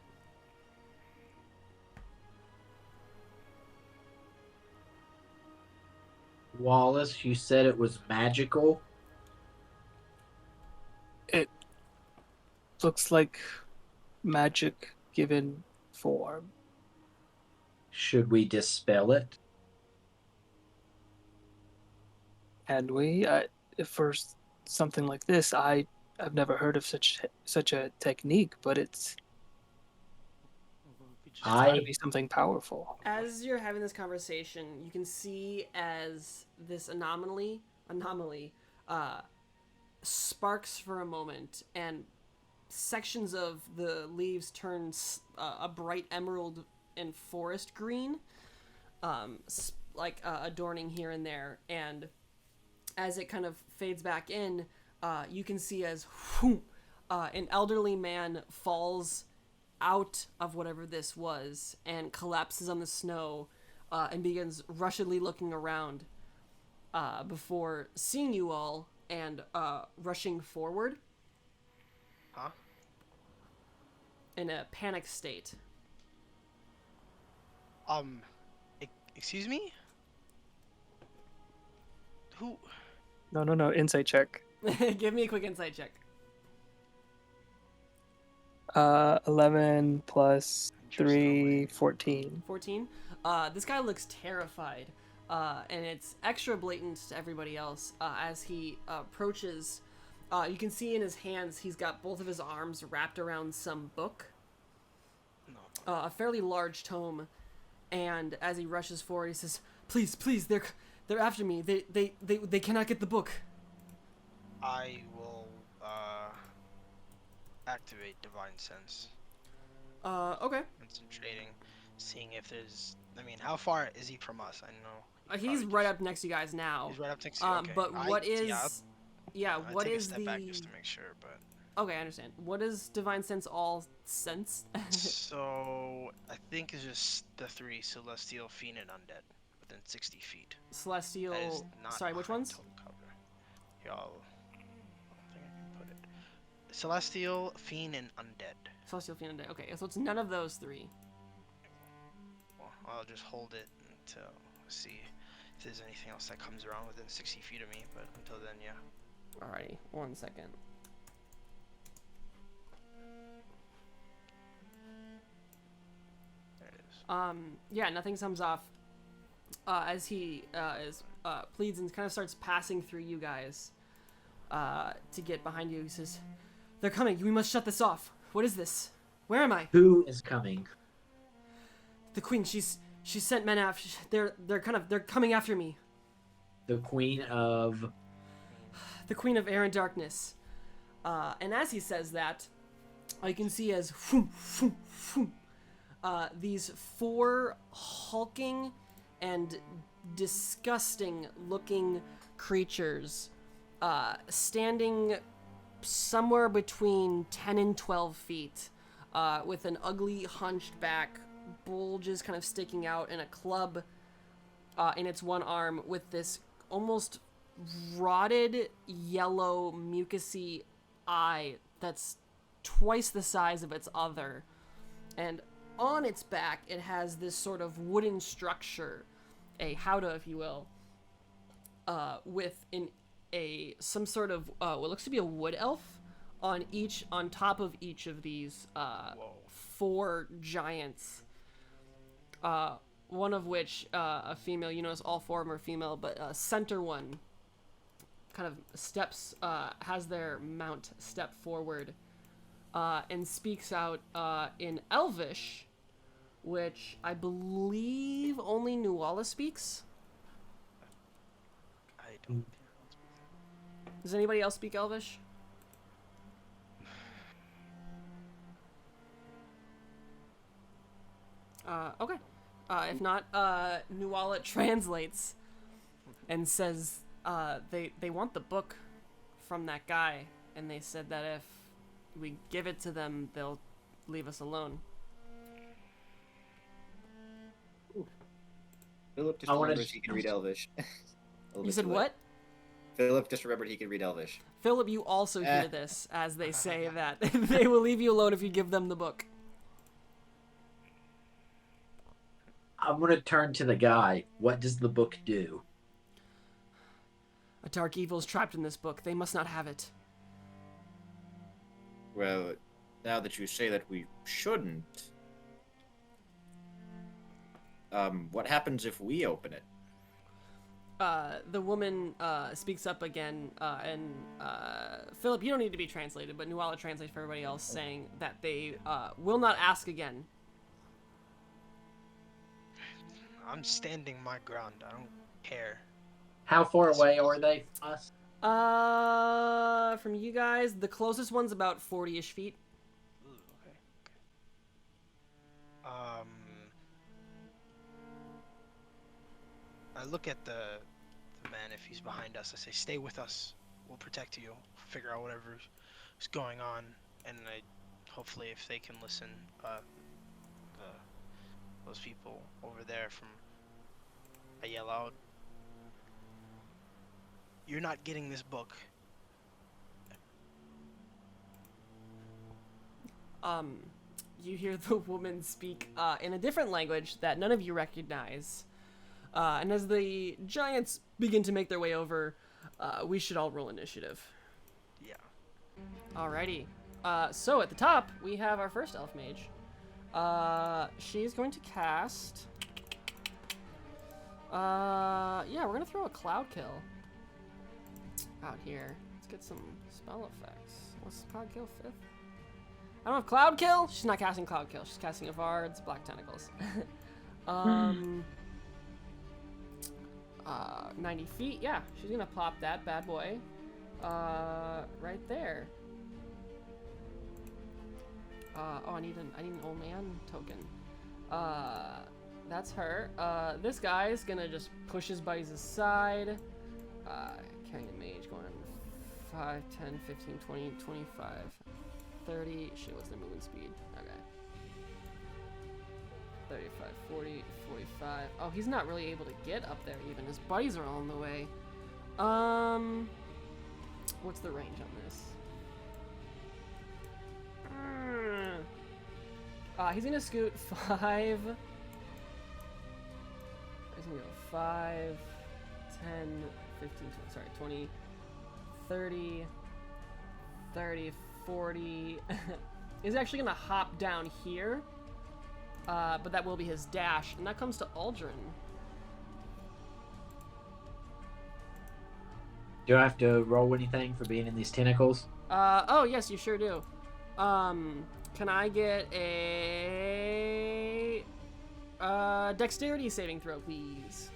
Wallace, you said it was magical. It looks like magic given form. Should we dispel it? And for something like this, I've never heard of such a technique, but it's gotta be something powerful. As you're having this conversation, you can see as this anomaly sparks for a moment, and sections of the leaves turn a bright emerald and forest green, adorning here and there. And as it kind of fades back in, you can see as an elderly man falls out of whatever this was and collapses on the snow, and begins rushedly looking around before seeing you all and rushing forward. Huh? In a panic state. Excuse me? Who? No. Insight check. Give me a quick insight check. 11 plus 3, 14. 14. This guy looks terrified, and it's extra blatant to everybody else. As he approaches, you can see in his hands he's got both of his arms wrapped around some book, a fairly large tome. And as he rushes forward, he says, "Please, they're after me. They cannot get the book." I will activate Divine Sense. Okay. Concentrating, seeing if there's. I mean, how far is he from us? I know. He's right up next to you guys now. He's right up next to you. Okay. But what is? What take is a step the? Back just to make sure, but. Okay, I understand. What does Divine Sense all sense? So I think it's just the 3: Celestial, Fiend, and Undead within 60 feet. Celestial. That is not Sorry, which behind ones? total cover. Here, I don't think I can put it. Celestial, Fiend, and Undead. Celestial, Fiend, Undead. Okay, so it's none of those 3. Well, I'll just hold it until see if there's anything else that comes around within 60 feet of me. But until then, yeah. Alrighty, 1 second. There it is. Yeah, nothing comes off. As he pleads and kind of starts passing through you guys to get behind you. He says, "They're coming. We must shut this off. What is this? Where am I?" Who is coming? The queen. She sent men after. They're coming after me. The queen of. The queen of air and darkness. And as he says that, I can see as these 4 hulking and disgusting looking creatures standing somewhere between 10 and 12 feet, with an ugly hunched back, bulges kind of sticking out, and a club in its one arm, with this almost rotted yellow mucousy eye that's twice the size of its other. And on its back, it has this sort of wooden structure, a howdah, if you will, with some sort of what looks to be a wood elf on top of each of these 4 giants. One of which a female. You notice all 4 of them are female, but center one kind of steps, has their mount step forward, and speaks out in Elvish, which I believe only Nuala speaks. I don't. Does anybody else speak Elvish? Okay. If not, Nuala translates and says they want the book from that guy, and they said that if we give it to them, they'll leave us alone. Philip just I wanna- remembers he can read Elvish. A little You bit said too late. what? Philip just remembered he can read Elvish. Philip, you also hear this as they say that they will leave you alone if you give them the book. I'm going to turn to the guy. What does the book do? A dark evil is trapped in this book. They must not have it. Well, now that you say that we shouldn't, what happens if we open it? The woman speaks up again, and Philip, you don't need to be translated, but Nuala translates for everybody else, saying that they will not ask again. I'm standing my ground. I don't care. How far away are they from us? From you guys, the closest one's about 40-ish feet. Ooh, okay. I look at the man. If he's behind us, I say, "Stay with us. We'll protect you. Figure out whatever's going on." And hopefully, if they can listen, those people over there I yell out, "You're not getting this book." You hear the woman speak in a different language that none of you recognize. And as the giants begin to make their way over, we should all roll initiative. Yeah. Alrighty. So at the top, we have our first elf mage. She's going to cast... yeah, we're gonna throw a cloud kill out here. Let's get some spell effects. What's cloud kill? 5th? I don't have cloud kill. She's not casting cloud kill. She's casting Avard's Black Tentacles. 90 feet. Yeah, she's gonna pop that bad boy. Right there. Oh, I need an old man token. That's her. This guy is gonna just push his buddies aside. Carrying a mage going 5, 10, 15, 20, 25, 30. Shit, what's their movement speed? Okay. 35, 40, 45. Oh, he's not really able to get up there even. His buddies are all in the way. What's the range on this? He's gonna scoot 5. He's gonna go 5, 10, 15, 20, 30, 30, 40. He's actually gonna hop down here, but that will be his dash, and that comes to Aldrin. Do I have to roll anything for being in these tentacles? Oh yes, you sure do. Can I get a dexterity saving throw, please?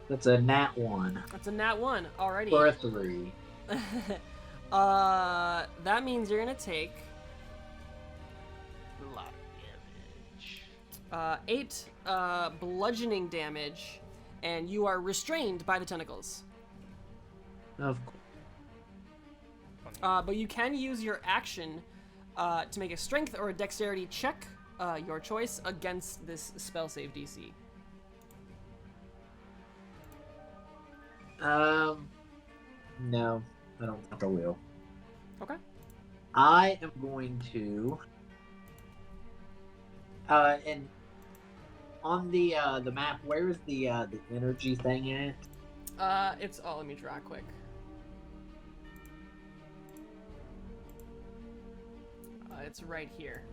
That's a nat 1 That's a nat 1. Alrighty. for a 3. That means you're gonna take A lot of damage. 8 bludgeoning damage, and you are restrained by the tentacles. Of course. But you can use your action to make a strength or a dexterity check, your choice, against this spell save DC. No, I don't think I will. Okay. I am going to. And on the map, where is the energy thing at? It's let me draw quick. It's right here.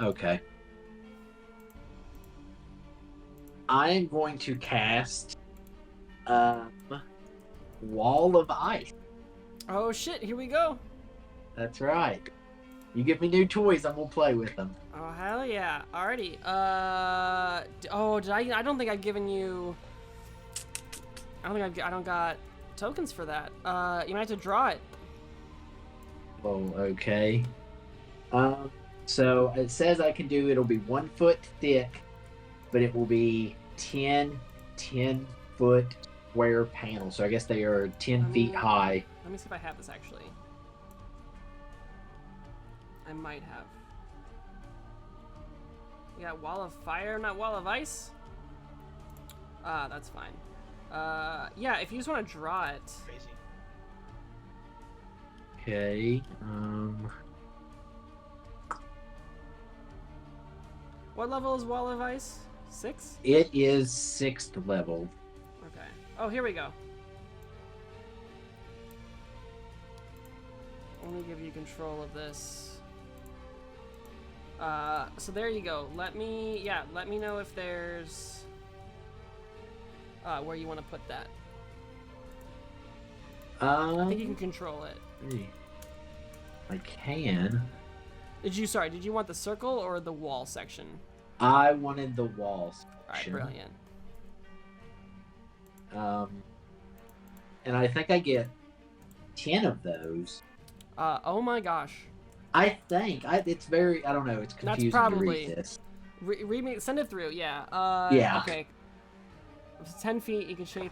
Okay. I am going to cast Wall of Ice. Oh shit! Here we go. That's right. You give me new toys, I'm gonna play with them. Oh hell yeah! Alrighty. Oh, did I? I don't think I've given you. I don't got tokens for that. You might have to draw it. Oh, okay. So it says I can do. It'll be 1 foot thick, but it will be 10 foot square panels. So I guess they are 10 feet high. Let me see if I have this actually. I might have. You got wall of fire, not wall of ice? That's fine. Yeah, if you just want to draw it. Crazy. Okay. What level is wall of ice? 6? It is 6th level. Okay. Oh, here we go. Only give you control of this. So there you go. Let me know if there's where you want to put that. I think you can control it. I can. Did you want the circle or the wall section? I wanted the walls. Alright, brilliant. And I think I get 10 of those. Oh my gosh. I think it's very. I don't know. It's confusing probably- to read this. Read me, send it through, yeah. Yeah. Okay. 10 feet, you can shape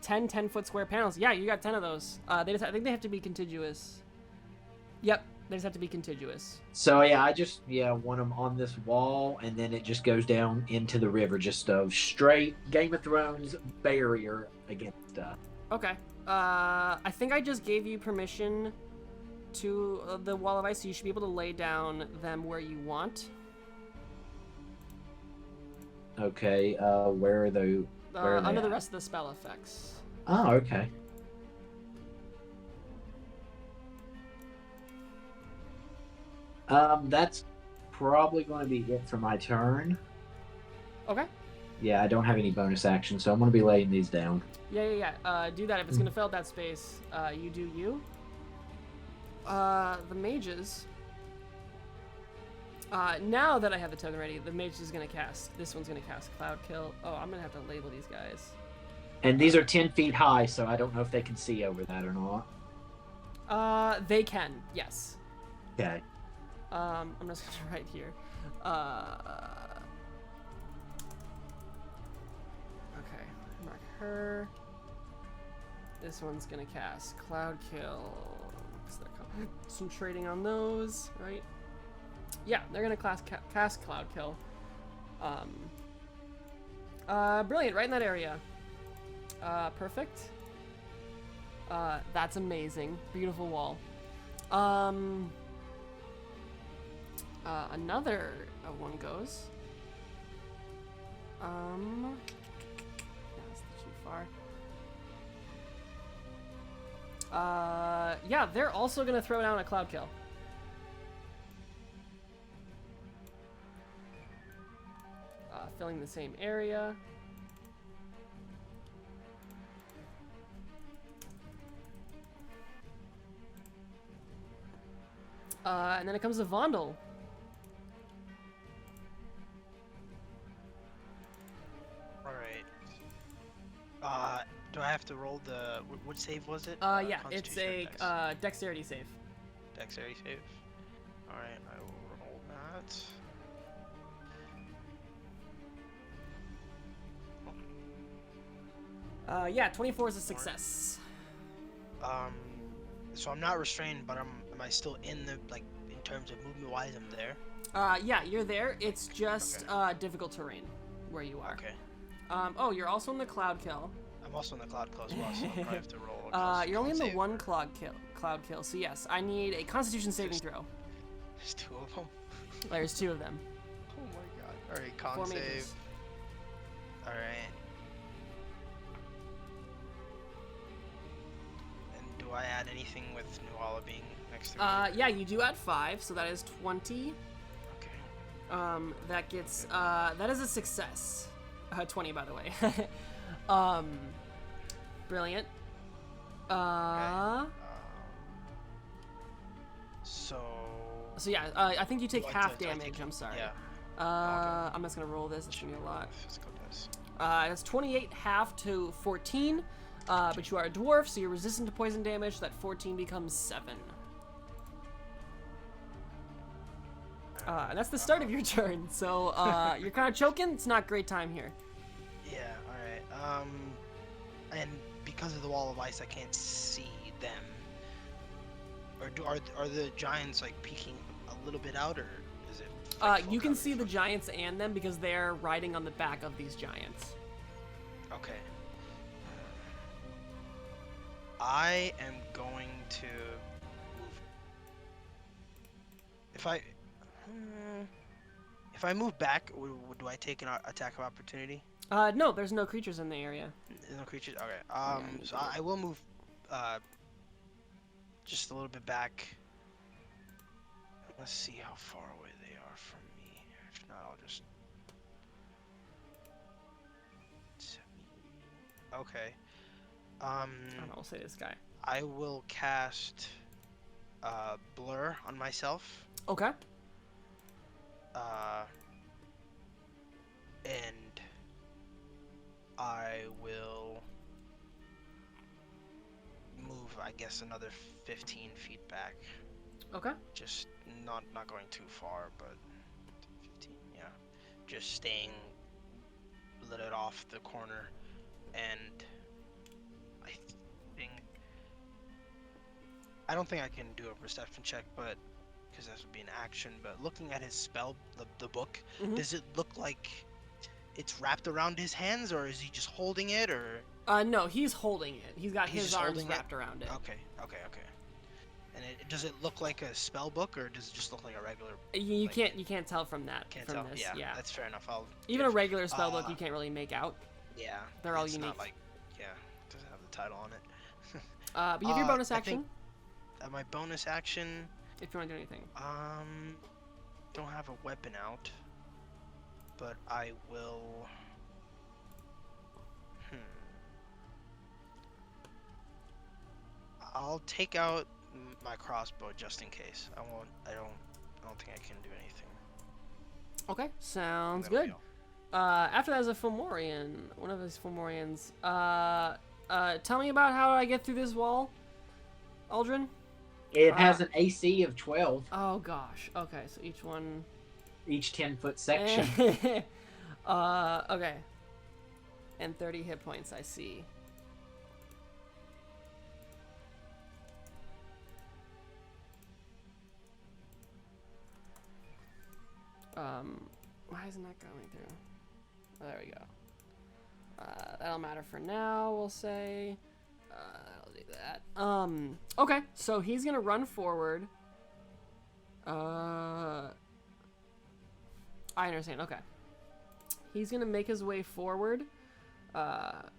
10 10-foot square panels. Yeah, you got 10 of those. I think they have to be contiguous. Yep, they just have to be contiguous. So yeah, I just want them on this wall, and then it just goes down into the river, just a straight Game of Thrones barrier against stuff. Okay. I think I just gave you permission to the wall of ice, so you should be able to lay down them where you want. Okay. Where are they? Where are they Under the at? rest of the spell effects. Oh, okay. That's probably going to be it for my turn. Okay. Yeah, I don't have any bonus action, so I'm going to be laying these down. Yeah. Do that. If it's gonna fill out that space, you do you. The mages. Now that I have the token ready, the mage is gonna cast. This one's gonna cast Cloud Kill. Oh, I'm gonna have to label these guys. And these are 10 feet high, so I don't know if they can see over that or not. They can, yes. Okay. I'm just gonna write here. Okay, mark her. This one's gonna cast Cloud Kill. Because they're concentrating on those, right? Yeah, they're gonna cast Cloud Kill. Brilliant, right in that area. Perfect. That's amazing. Beautiful wall. Another one goes. That's too far. Yeah, they're also gonna throw down a Cloud Kill. Filling the same area. And then it comes to Vondel. Alright. Do I have to roll the... What save was it? Yeah, it's Constitution a or Dex? dexterity save. Dexterity save. Alright, I will roll that. Yeah, 24 is a success. So I'm not restrained, but am I still in the, like, in terms of movement wise, I'm there? Yeah, you're there. It's just difficult terrain where you are. Okay. Oh, you're also in the Cloud Kill. I'm also in the Cloud Kill as well, so I'll probably have to roll. a You're only in the save. one Cloud Kill. So yes, I need a Constitution saving throw. There's two of them. There's two of them. Oh my god. Alright, con Four save. mages. Alright. And do I add anything with Nuala being next to me? Yeah, you do add 5, so that is 20. Okay. That gets that is a success. 20, by the way. Brilliant. So Yeah, I think you take Do I- half do I damage. take- I'm sorry. Yeah. I'm just gonna roll this. It's gonna be a lot. Physical dice. That's 28 half to 14. But you are a dwarf, so you're resistant to poison damage. So that 14 becomes 7. And that's the start of your turn. So you're kind of choking. It's not a great time here. Yeah. All right. And because of the wall of ice, I can't see them. Or are the giants like peeking a little bit out, or is it? Like, You full can see the coverage? giants and them because they're riding on the back of these giants. Okay. I am going to move. If I move back, do I take an attack of opportunity? No, there's no creatures in the area. No creatures. Okay. I need So to- I will move. Just a little bit back. Let's see how far away they are from me. If not, I'll just. Okay. I don't know, we'll say this guy. I will cast blur on myself. Okay. And I will move, I guess, another 15 feet back. Okay. Just not going too far, but 15, yeah. Just staying a little off the corner, and I don't think I can do a perception check, but because that would be an action. But looking at his spell, the book, Mhm. does it look like it's wrapped around his hands, or is he just holding it, or? No, he's holding it. He's got He's his just arms holding it? wrapped around it. Okay. And does it look like a spell book, or does it just look like a regular? You like- you can't tell from that. Can't from tell. This. Yeah, that's fair enough. I'll Even a give- regular spell book uh, you can't really make out. Yeah, they're all it's unique. Not like, yeah, it doesn't have the title on it. But you have your bonus I action think- my bonus action. if you want to do anything. Don't have a weapon out, but I will. I'll take out my crossbow just in case. I don't think I can do anything. Okay, sounds That'll good. be all. After that is a Fomorian. One of his Fomorians. Tell me about how I get through this wall, Aldrin. It has an AC of 12, Oh gosh. Okay, so each one. each 10-foot section. Okay. And 30 hit points, I see. Why isn't that going through? Oh, there we go. That'll matter for now, we'll say. I'll do that. Okay, so he's gonna run forward. I understand, okay. He's gonna make his way forward.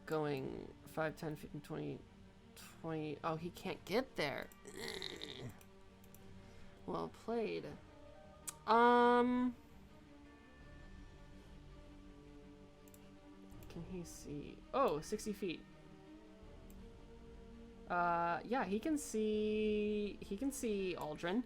Going 5, 10, 15, 20, 20. Oh, he can't get there. Well played. Can he see? Oh, 60 feet. Yeah, he can see Aldrin.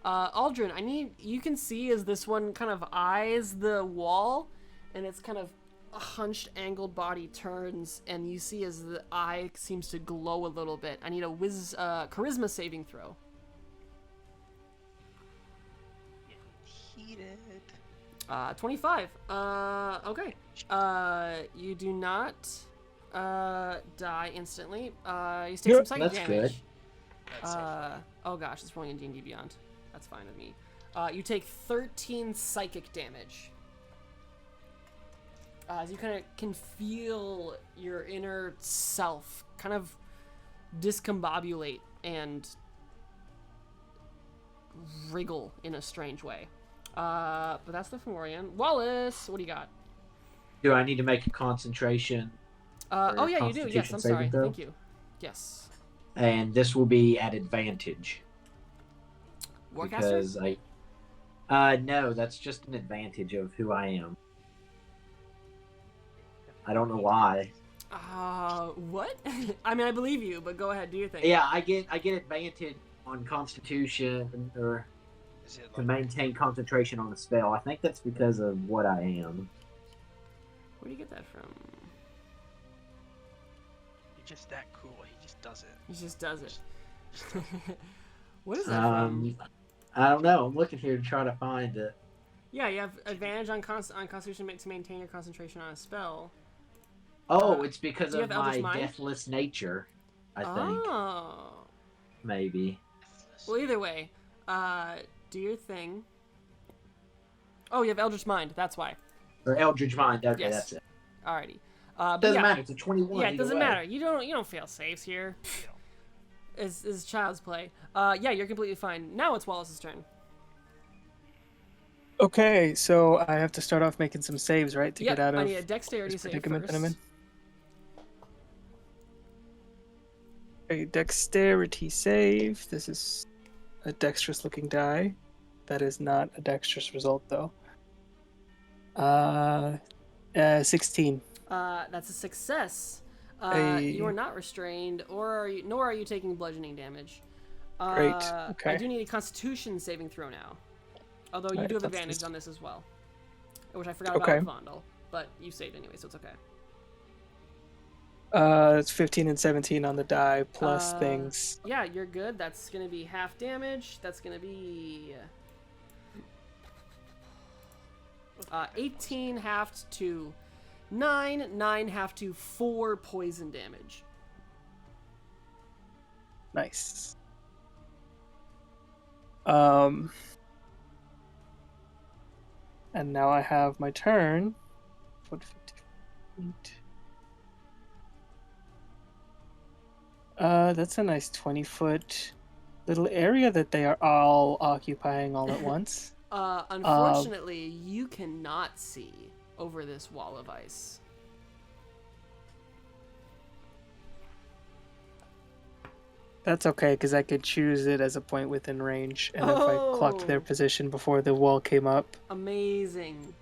Aldrin, you can see as this one kind of eyes the wall, and it's kind of a hunched, angled body turns, and you see as the eye seems to glow a little bit. I need a charisma saving throw. Heated. 25. Okay. You do not die instantly. You take some psychic That's damage. good. That's Oh gosh, it's rolling in D&D Beyond. That's fine with me. You take 13 psychic damage. As you kind of can feel your inner self kind of discombobulate and wriggle in a strange way. But that's the Fomorian. Wallace, what do you got? Do I need to make a concentration? Oh Or yeah, you do. Yes, Constitution I'm saving sorry. throw? Thank you. Yes. And this will be at advantage. Warcaster? Because no, that's just an advantage of who I am. I don't know why. What? I mean, I believe you, but go ahead, do your thing. Yeah, I get advantage on Constitution or Is it to like maintain concentration on a spell. I think that's because of what I am. Where do you get that from? you're just that cool? He just does it. He just does it. Just does it. What is that from? I don't know. I'm looking here to try to find it. Yeah, you have advantage on Constitution to maintain your concentration on a spell. Oh, it's because do you of have Eldritch my Mind? deathless nature. I think Oh. maybe. Well, either way, do your thing. Oh, you have Eldritch Mind. That's why. Or Eldritch Mind. Okay, Yes. that's it. Alrighty. But Doesn't yeah. matter. It's a 21. Yeah, it either doesn't way. matter. You don't fail saves here. It's child's play. Yeah, you're completely fine. Now it's Wallace's turn. Okay, so I have to start off making some saves, right, to Yep, get out I of need a dexterity this save predicament first. that I'm in. A dexterity save. This is a dexterous-looking die. That is not a dexterous result, though. 16. That's a success. Hey. You are not restrained, nor are you taking bludgeoning damage. Great, okay. I do need a Constitution saving throw now. Although you Right, do have that's advantage this. on this as well. Which I forgot Okay. about with Vondel. But you saved anyway, so it's okay. It's 15 and 17 on the die, plus things. Yeah, you're good. That's going to be half damage. That's going to be 18 halved to 9, 9 halved to 4 poison damage. Nice. And now I have my turn. What, 50 feet? That's a nice 20-foot little area that they are all occupying all at once. Unfortunately, you cannot see over this wall of ice. That's okay, because I could choose it as a point within range, and if I clocked their Oh. position before the wall came up, Amazing.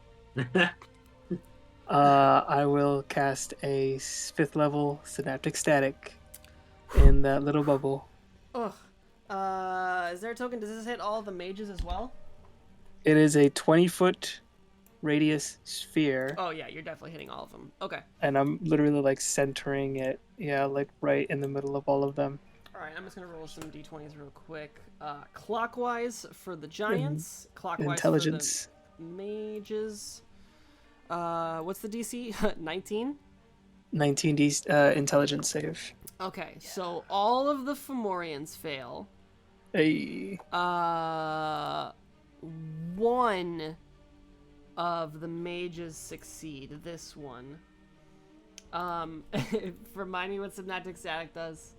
I will cast a 5th level Synaptic Static in that little bubble. Ugh. Is there a token? Does this hit all the mages as well? It is a 20-foot radius sphere, Oh yeah, you're definitely hitting all of them. Okay. and I'm literally like centering it, like right in the middle of all of them. All right, I'm just gonna roll some d20s real quick. Clockwise for the giants. Clockwise Intelligence. for the mages. What's the DC? 19. 19d intelligence save. Okay, so all of the Fomorians fail. Hey. One of the mages succeed. This one. Remind me what Synaptic Static does.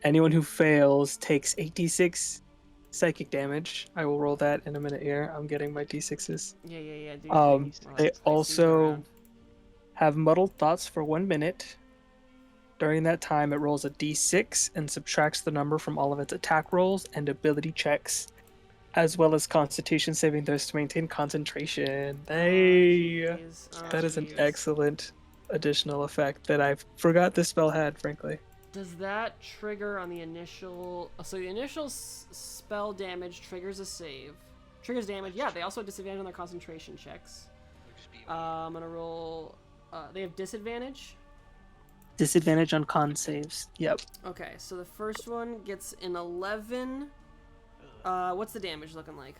Anyone who fails takes 8d6 psychic damage. I will roll that in a minute here. I'm getting my d6s. Yeah. Do They also have muddled thoughts for 1 minute. During that time, it rolls a d6 and subtracts the number from all of its attack rolls and ability checks, as well as Constitution saving throws to maintain concentration. That is an excellent additional effect that I forgot this spell had, frankly. Does that trigger on the initial... So the initial spell damage triggers a save. Triggers damage. Yeah, they also have disadvantage on their concentration checks. I'm going to roll... they have disadvantage? Disadvantage on con saves. Yep. Okay, so the first one gets an 11. What's the damage looking like?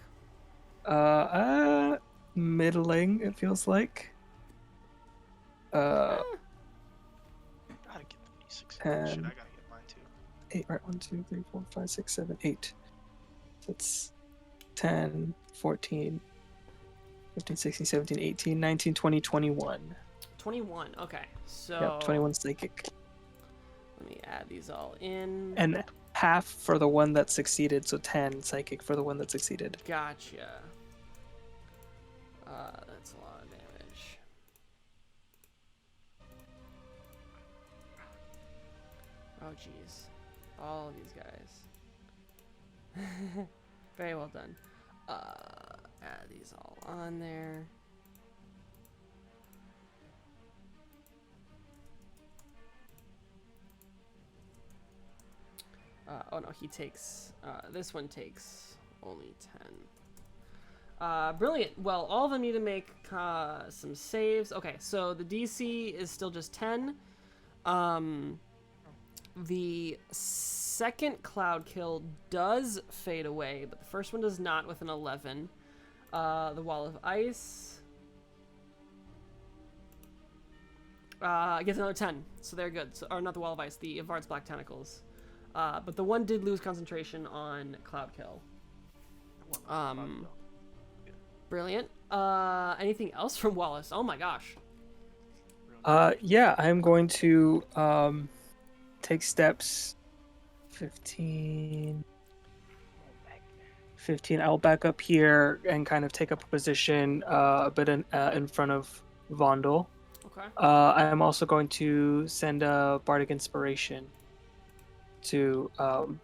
Middling, it feels like. Gotta get the d6. Shit, I And- gotta get mine too. 8, right? 1, 2, 3, 4, 5, 6, 7, 8. That's 10, 14, 15, 16, 17, 18, 19, 20, 21. 21. Okay, so... Yep, 21 psychic. Let me add these all in. And half for the one that succeeded, so 10 psychic for the one that succeeded. Gotcha. That's a lot of damage. Oh, jeez. All of these guys. Very well done. Add these all on there. Oh no, he takes. This one takes only 10. Brilliant. Well, all of them need to make some saves. Okay, so the DC is still just 10. The second cloud kill does fade away, but the first one does not with an 11. The wall of ice gets another 10, so they're good. So, or not the wall of ice, the Avard's Black Tentacles. But the one did lose concentration on cloud kill. Brilliant. Anything else from Wallace? Oh my gosh. Yeah, I'm going to take steps. 15. I'll back up here and kind of take up a position a bit in front of Vondel. Okay. I am also going to send a Bardic Inspiration to I'll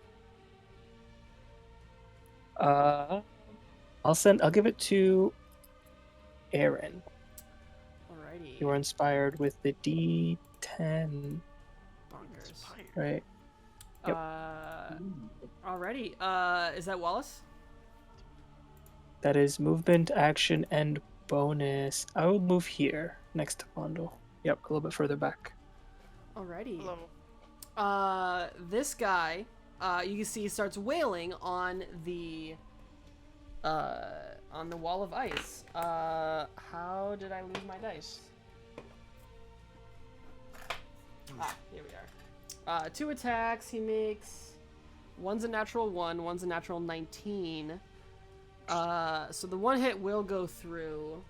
give it to Aaron. Alrighty. You are inspired with the D10, Bonkers. right? Yep. Alrighty. Is that Wallace? That is movement, action, and bonus. I will move here next to Vondel. Yep, a little bit further back. Alrighty. Hello. This guy, you can see starts wailing on the wall of ice. How did I lose my dice? Here we are. 2 attacks. He makes. One's a natural 1. One's a natural 19. So the one hit will go through.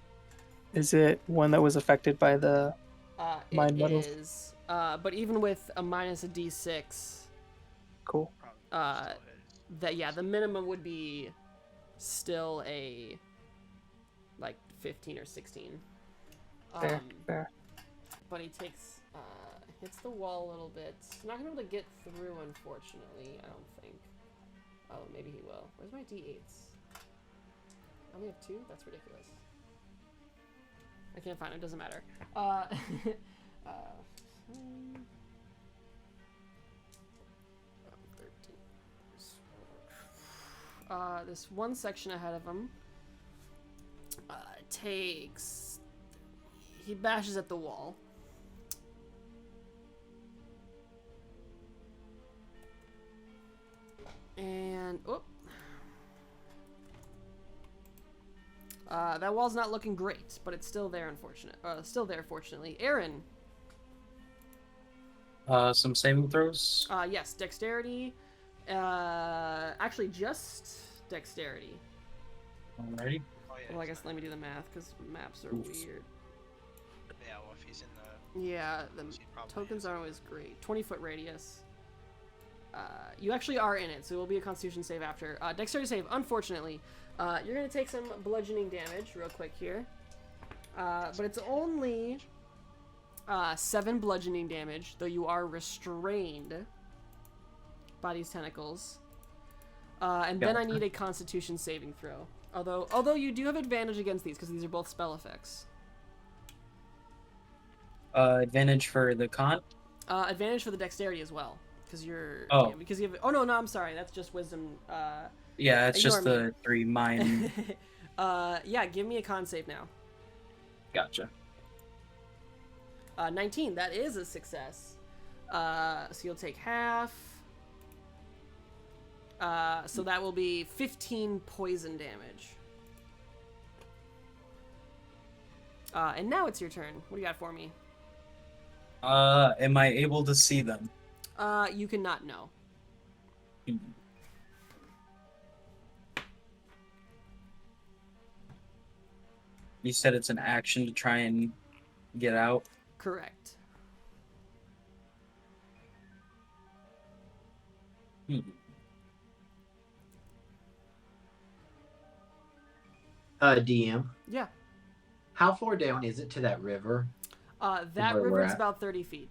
Is it one that was affected by the mind It muddle? is. But even with a minus a d6, Cool. the minimum would be still a like 15 or 16. Fair. But he takes hits the wall a little bit. Not gonna be able to get through, unfortunately. I don't think. Oh, maybe he will. Where's my d8s? I only have 2. That's ridiculous. I can't find it. Doesn't matter. 13. This one section ahead of him takes. He bashes at the wall. And that wall's not looking great, but it's still there. Fortunately. Aaron. Some saving throws. Yes, dexterity. Actually, just dexterity. Alrighty. Oh, yeah, Well, I guess let me do the math because maps are weird. Yeah, well, if he's in the. Yeah, the he probably tokens is. aren't always great. 20-foot radius. You actually are in it, so it will be a Constitution save after. Dexterity save. Unfortunately, you're gonna take some bludgeoning damage real quick here, but it's only 7 bludgeoning damage, though you are restrained by these tentacles. And then I need a Constitution saving throw. Although you do have advantage against these because these are both spell effects. Advantage for the con. Advantage for the dexterity as well. Because you're. Oh. Yeah, because you have. Oh no, I'm sorry. That's just wisdom. Yeah, it's just ignore the 3 mine. Yeah, give me a con save now. Gotcha. 19. That is a success. So you'll take half. So that will be 15 poison damage. And now it's your turn. What do you got for me? Am I able to see them? You cannot know. You said it's an action to try and get out. Correct. DM, Yeah. how far down is it to that river? That where we're river is at. about 30 feet.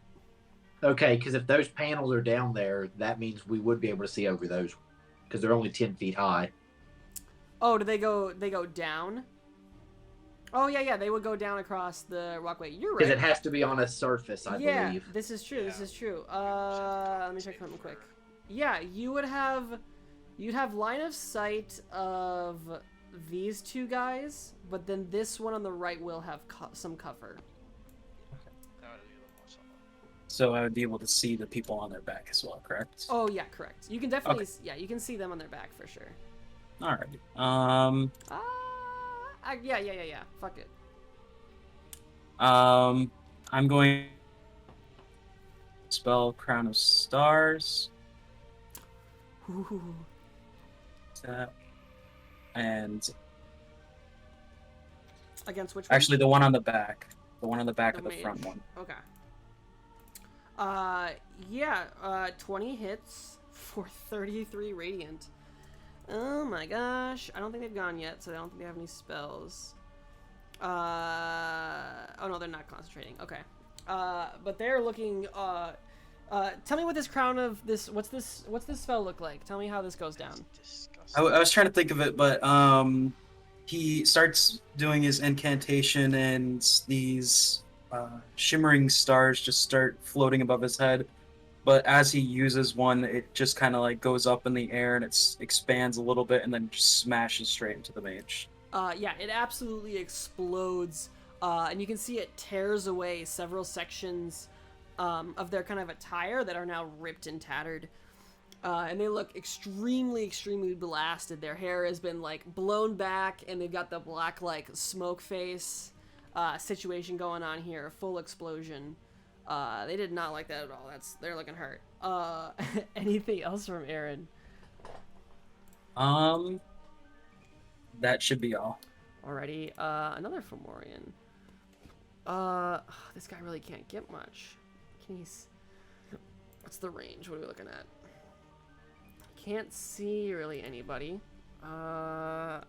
Okay, because if those panels are down there, that means we would be able to see over those, because they're only 10 feet high. Oh, do they go down? Oh, yeah, they would go down across the walkway. You're right. Because it has to be on a surface, I yeah, believe. this is true. This Yeah. is true. Let me check something quick. Yeah, you'd have line of sight of these two guys, but then this one on the right will have some cover. That would be a little more solid. So I would be able to see the people on their back as well, correct? Oh yeah, correct. You can definitely, Okay. yeah, you can see them on their back for sure. Alright. Yeah. Fuck it. I'm going to spell Crown of Stars. Ooh. That. And Against which one? actually, the one on the back. The one on the back The of the mage. front one. Okay. 20 hits for 33 radiant. Oh my gosh. I don't think they've gone yet, so I don't think they have any spells. Oh no, they're not concentrating. Okay. But they're looking, tell me what this crown of this, what's this spell look like? Tell me how this goes down. Disgusting. I was trying to think of it, but he starts doing his incantation, and these shimmering stars just start floating above his head. But as he uses one, it just kind of like goes up in the air and it expands a little bit, and then just smashes straight into the mage. Yeah, it absolutely explodes, and you can see it tears away several sections of their kind of attire that are now ripped and tattered. And they look extremely, extremely blasted. Their hair has been, like, blown back, and they've got the black, like, smoke face situation going on here. Full explosion. They did not like that at all. They're looking hurt. Anything else from Aaron? That should be all. Alrighty, another Fomorian. This guy really can't get much. What's the range? What are we looking at? Can't see really anybody. Oh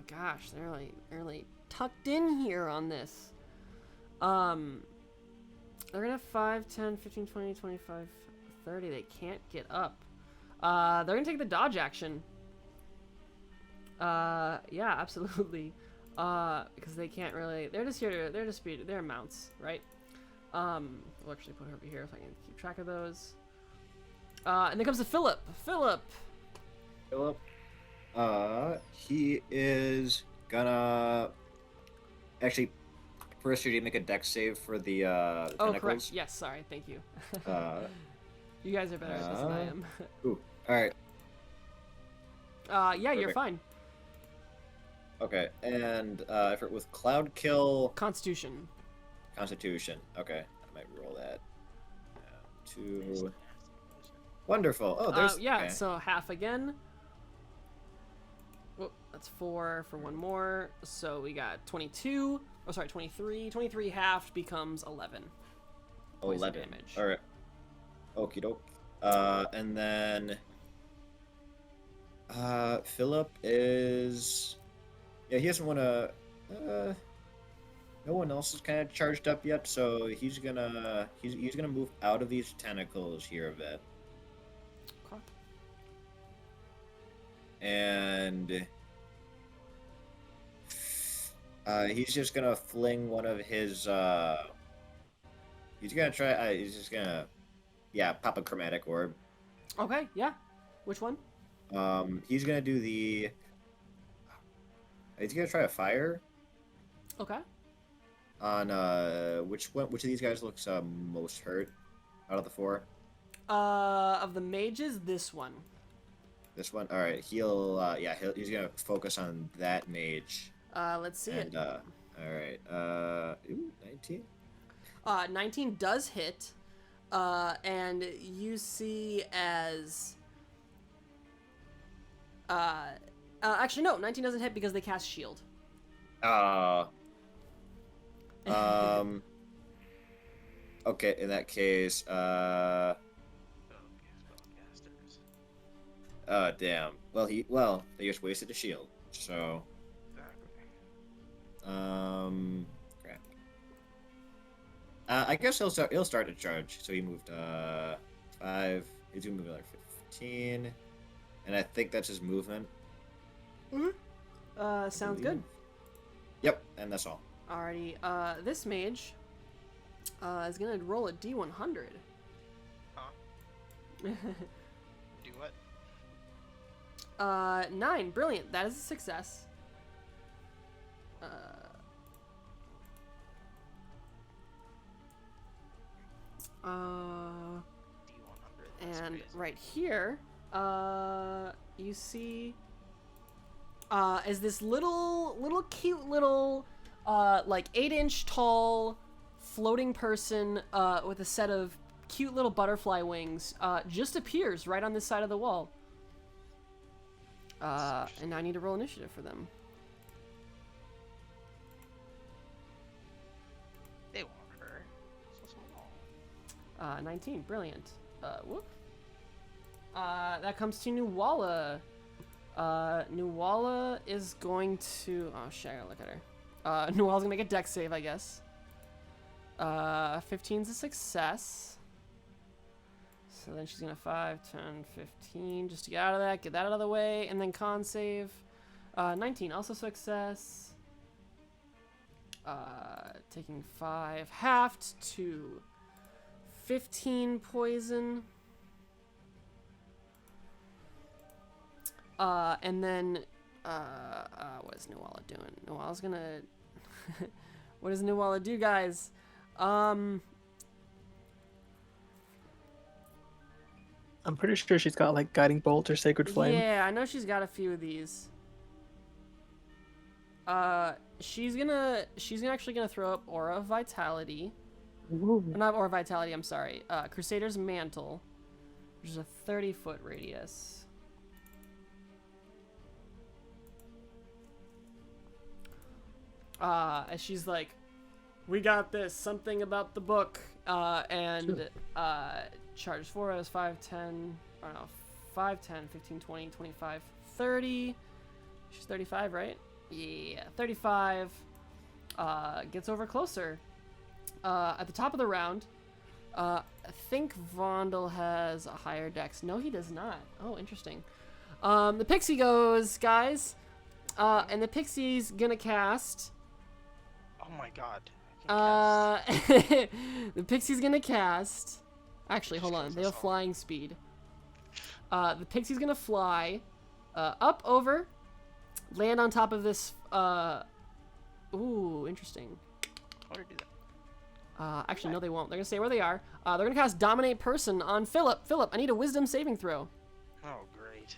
gosh, they're really tucked in here on this. They're gonna have 5, 10, 15, 20, 25, 30. They can't get up. They're gonna take the dodge action. Yeah, absolutely. Because they can't really. They're just here to. They're mounts, right? We'll actually put her over here if I can keep track of those. And then comes to Philip. Philip. He is gonna actually first you make a dex save for the Oh, tentacles. correct. Yes, sorry. Thank you. You guys are better at this than I am. Ooh, all right. Yeah, you're Perfect. fine. Okay, and with Cloud Kill Constitution. Constitution. Okay, I might roll that. 2. Wonderful. Oh, there's Yeah, okay. so half again. Whoop, that's 4 for one more. So we got 22. Oh, sorry, 23. 23 halved becomes 11. Poison 11 damage. All right. Okie doke. And then Philip is he doesn't want to. No one else is kind of charged up yet, so he's gonna move out of these tentacles here a bit. Okay. And he's just gonna fling one of his. He's gonna try. He's just gonna, pop a chromatic orb. Okay, yeah. Which one? He's gonna do the. He's gonna try a fire Okay. on which of these guys looks most hurt out of the 4? Of the mages, this one. This one. All right. He's gonna focus on that mage. Let's see And it. all right. 19. 19 does hit. And you see as. Actually, no, 19 doesn't hit because they cast shield. Okay, in that case, damn. Well, they just wasted a shield. So, crap. I guess he'll start to charge. So he moved 5. He's gonna move like 15, and I think that's his movement. Sounds good. Yep, and that's all. Alrighty, this mage is gonna roll a D100. Huh? D100. what? 9. Brilliant. That is a success. D100. That's And crazy. right here, you see, is this little cute little, like 8-inch tall, floating person, with a set of cute little butterfly wings, just appears right on this side of the wall. And I need to roll initiative for them. They want her. So small. 19. Brilliant. Whoop. That comes to Nuwala. Nuwala is going to... Oh, shit, I gotta look at her. Nuwala's gonna make a dex save, I guess. 15's a success. So then she's gonna 5, 10, 15, just to get out of that, get that out of the way, and then con save. 19, also success. Taking 5, halved to 15 poison. And then, what is Nuwala doing? Nuwala's gonna... What does Nuwala do, guys? I'm pretty sure she's got like Guiding Bolt or Sacred Flame. Yeah, I know she's got a few of these. She's actually gonna throw up Aura of Vitality. Ooh. Not Aura of Vitality, I'm sorry. Crusader's Mantle, which is a 30-foot radius. As she's like, we got this, something about the book, and charges 4 as 5, 10, I don't know, 5, 10, 15, 20, 25, 30. She's 35, right? Yeah, 35. Gets over closer. At the top of the round, I think Vondel has a higher dex. No, he does not. Oh, interesting. The pixie goes, guys. And the pixie's gonna cast... Oh my god. I can cast. The pixie's gonna cast... Actually, hold on. Just They cast have us all. flying speed. The pixie's gonna fly up over, land on top of this... Ooh, interesting. How do I do that? Actually, no, they won't. They're gonna stay where they are. They're gonna cast Dominate Person on Philip. Philip, I need a Wisdom saving throw. Oh, great.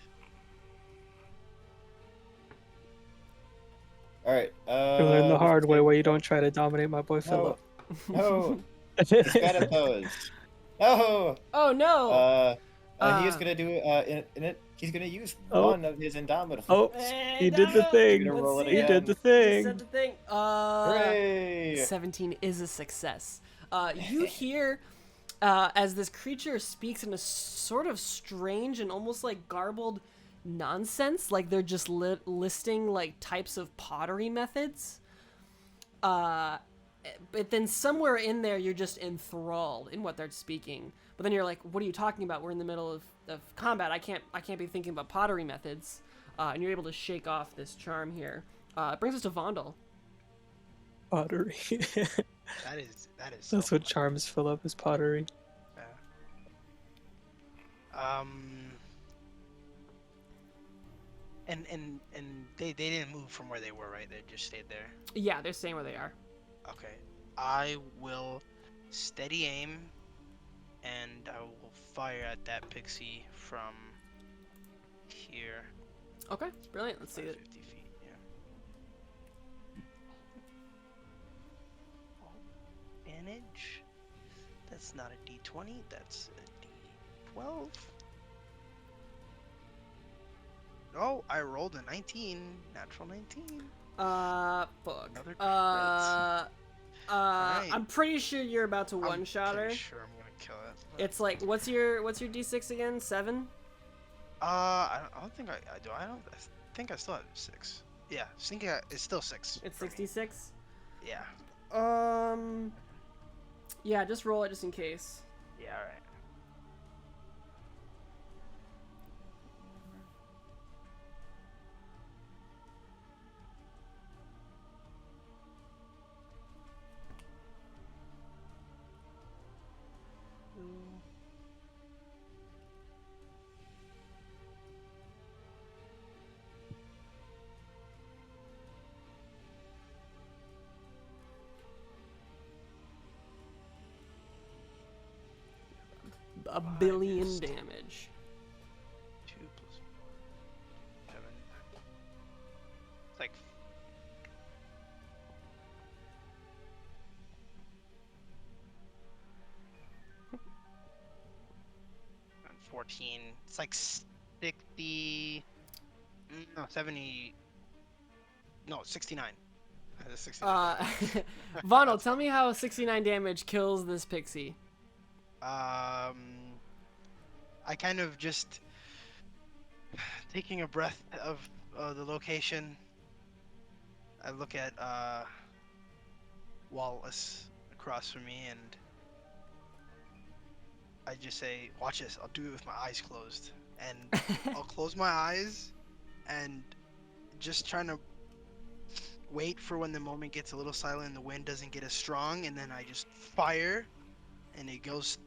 All right. You learn the hard way where you don't try to dominate my boy Philip. No, he's bad at those. No. Oh no! He's gonna do he's gonna use Oh. one of his Indomitable. Oh, he did the thing. Gonna roll it He again. did the He thing. said the thing. Hooray! 17 is a success. You hear as this creature speaks in a sort of strange and almost like garbled nonsense, like they're just listing like types of pottery methods. But then somewhere in there, you're just enthralled in what they're speaking. But then you're like, "What are you talking about? We're in the middle of combat. I can't be thinking about pottery methods." And you're able to shake off this charm here. It brings us to Vondel. Pottery. That is so That's what funny. charms Philip is pottery. Yeah. And they didn't move from where they were, right? They just stayed there. Yeah, they're staying where they are. Okay. I will steady aim, and I will fire at that pixie from here. Okay, brilliant. Let's see it. 50 feet. Yeah. Advantage. That's not a D20. That's a D12. Oh, I rolled a 19. Natural 19. Fuck. Another crit. I'm pretty sure you're about to one-shot her. Pretty sure I'm gonna kill it. but- It's like, what's your D6 again? 7? I don't think I do. I think I still have 6. Yeah, it's still 6. It's for me. 66. Yeah. Yeah, just roll it just in case. Yeah. All right. a billion damage. 2 plus 7. It's like 14. It's like 60. No, 70. No, 69. That's 69. Vondel, tell me how 69 damage kills this pixie. I kind of just taking a breath of the location. I look at Wallace across from me, and I just say, "Watch this. I'll do it with my eyes closed." And I'll close my eyes, and just trying to wait for when the moment gets a little silent and the wind doesn't get as strong, and then I just fire, and it goes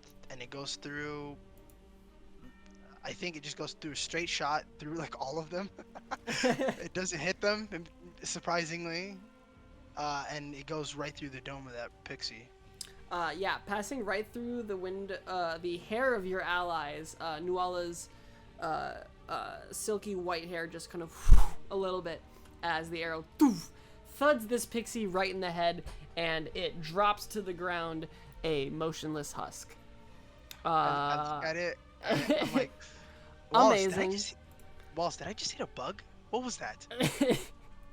through. I think it just goes through a straight shot through like all of them. It doesn't hit them, surprisingly, and it goes right through the dome of that pixie. Yeah, passing right through the wind, the hair of your allies, Nuala's silky white hair just kind of a little bit as the arrow thuds this pixie right in the head, and it drops to the ground a motionless husk. I look at it, and I'm like, Wallace, amazing. Wallace, did I just hit a bug? What was that? It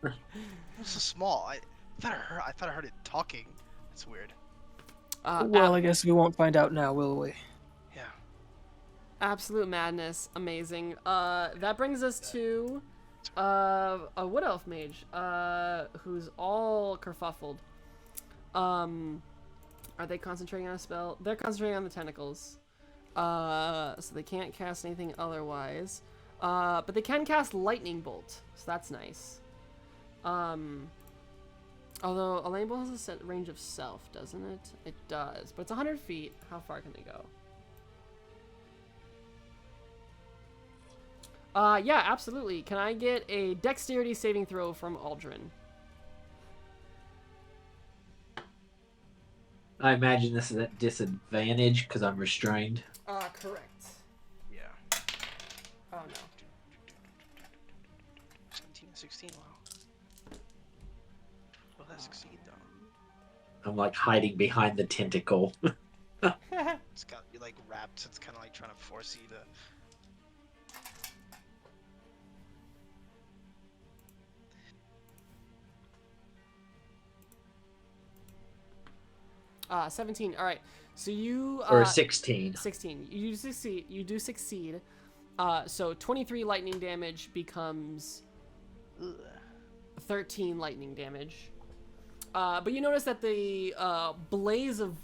was so small. I thought I heard it talking. That's weird. Well, I guess we won't find out now, will we? Yeah. Absolute madness. Amazing. That brings us to a wood elf mage, who's all kerfuffled. Are they concentrating on a spell? They're concentrating on the tentacles. So they can't cast anything otherwise. But they can cast lightning bolt, so that's nice. Although a lightning bolt has a set range of self, doesn't it? It does, but it's 100 feet. How far can they go? Yeah, absolutely. Can I get a dexterity saving throw from Aldrin? I imagine this is at disadvantage because I'm restrained. Correct. Yeah. Oh no. 17 and 16. Wow. Will that succeed though? I'm like hiding behind the tentacle. It's got you like wrapped. So it's kind of like trying to force you to. 17. All right. So you Or 16. 16. You succeed. You do succeed. So 23 lightning damage becomes 13 lightning damage. But you notice that the blaze of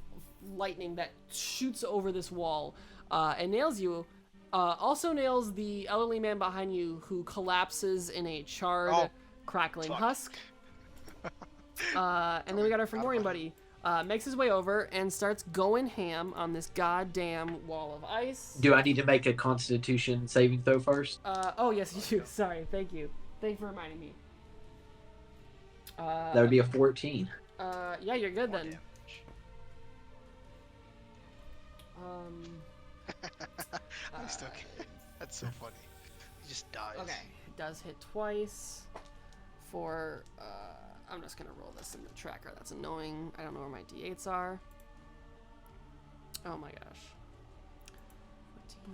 lightning that shoots over this wall and nails you also nails the elderly man behind you, who collapses in a charred, crackling husk. And then we got our Fomorian buddy. Makes his way over and starts going ham on this goddamn wall of ice. Do I need to make a Constitution saving throw first? Oh, yes, you do. Sorry. Thank you. Thank you for reminding me. That would be a 14. Yeah, you're good More then. I still can't. That's so funny. He just dies. Okay. It does hit twice for, I'm just gonna roll this in the tracker. That's annoying. I don't know where my d8s are. Oh my gosh. 14.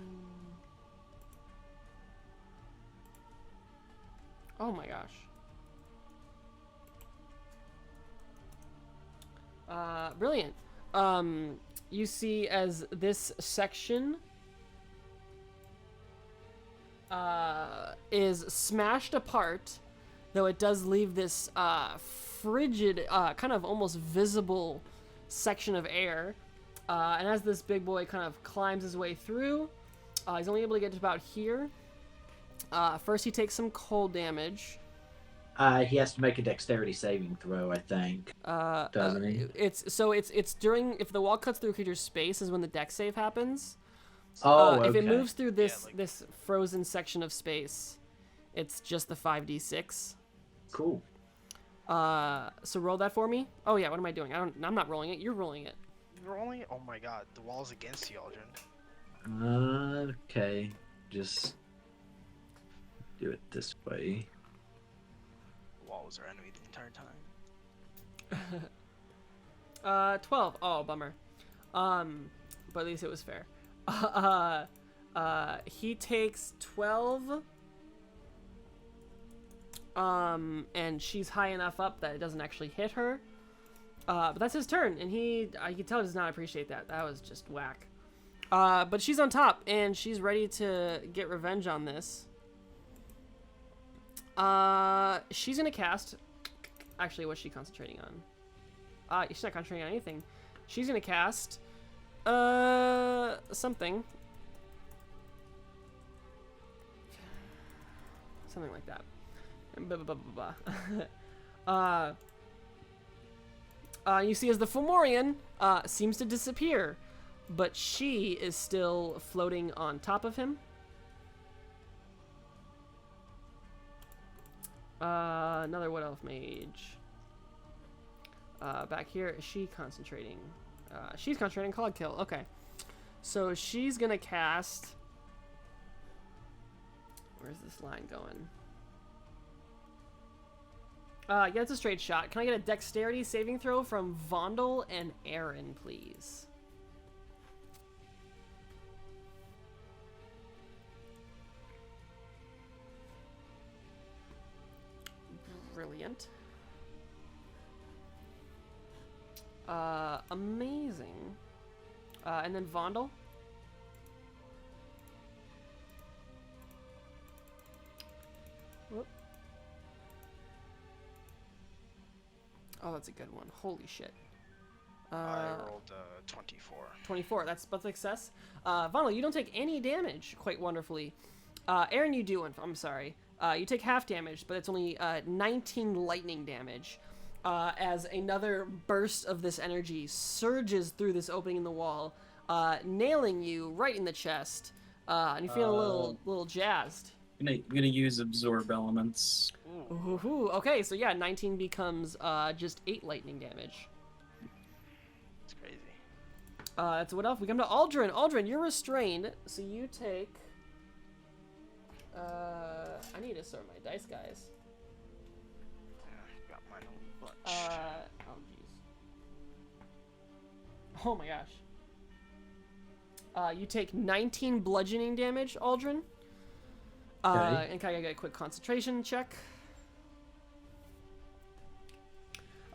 Oh my gosh. Brilliant. You see as this section is smashed apart, though it does leave this frigid, kind of almost visible section of air. And as this big boy kind of climbs his way through, he's only able to get to about here. First, he takes some cold damage. He has to make a dexterity saving throw, I think. Doesn't he? It's during, if the wall cuts through a creature's space is when the dex save happens. Okay. If it moves through this like- this frozen section of space, it's just the 5d6. Cool. So roll that for me. Oh yeah, what am I doing? I'm not rolling it. You're rolling it. You're only. Oh my god, the wall's against you, Aldrin. Okay. Just do it this way. The wall was our enemy the entire time. 12. Oh, bummer. But at least it was fair. He takes 12. And she's high enough up that it doesn't actually hit her. But that's his turn, and I can tell, does not appreciate that. That was just whack. But she's on top, and she's ready to get revenge on this. She's gonna cast. Actually, what's she concentrating on? She's not concentrating on anything. She's gonna cast. Something. Something like that. You see as the Fomorian seems to disappear, but she is still floating on top of him. Another Wood Elf Mage. Back here, is she concentrating? She's concentrating Clog Kill. Okay. So she's gonna cast. Where's this line going? Yeah, it's a straight shot. Can I get a dexterity saving throw from Vondel and Aaron, please? Brilliant. Amazing. And then Vondel. Whoop. Oh, that's a good one. Holy shit. I rolled 24. 24. That's both success. Vondel, you don't take any damage quite wonderfully. Aaron, you do. I'm sorry. You take half damage, but it's only 19 lightning damage. As another burst of this energy surges through this opening in the wall, nailing you right in the chest. And you feel a little jazzed. I'm gonna use absorb elements. Ooh, okay, so yeah, 19 becomes just 8 lightning damage. It's crazy. That's what else? We come to Aldrin. Aldrin, you're restrained, so you take. I need to sort my dice, guys. Got mine a bunch. Oh jeez. Oh my gosh. You take 19 bludgeoning damage, Aldrin. Okay. And can I get a quick concentration check?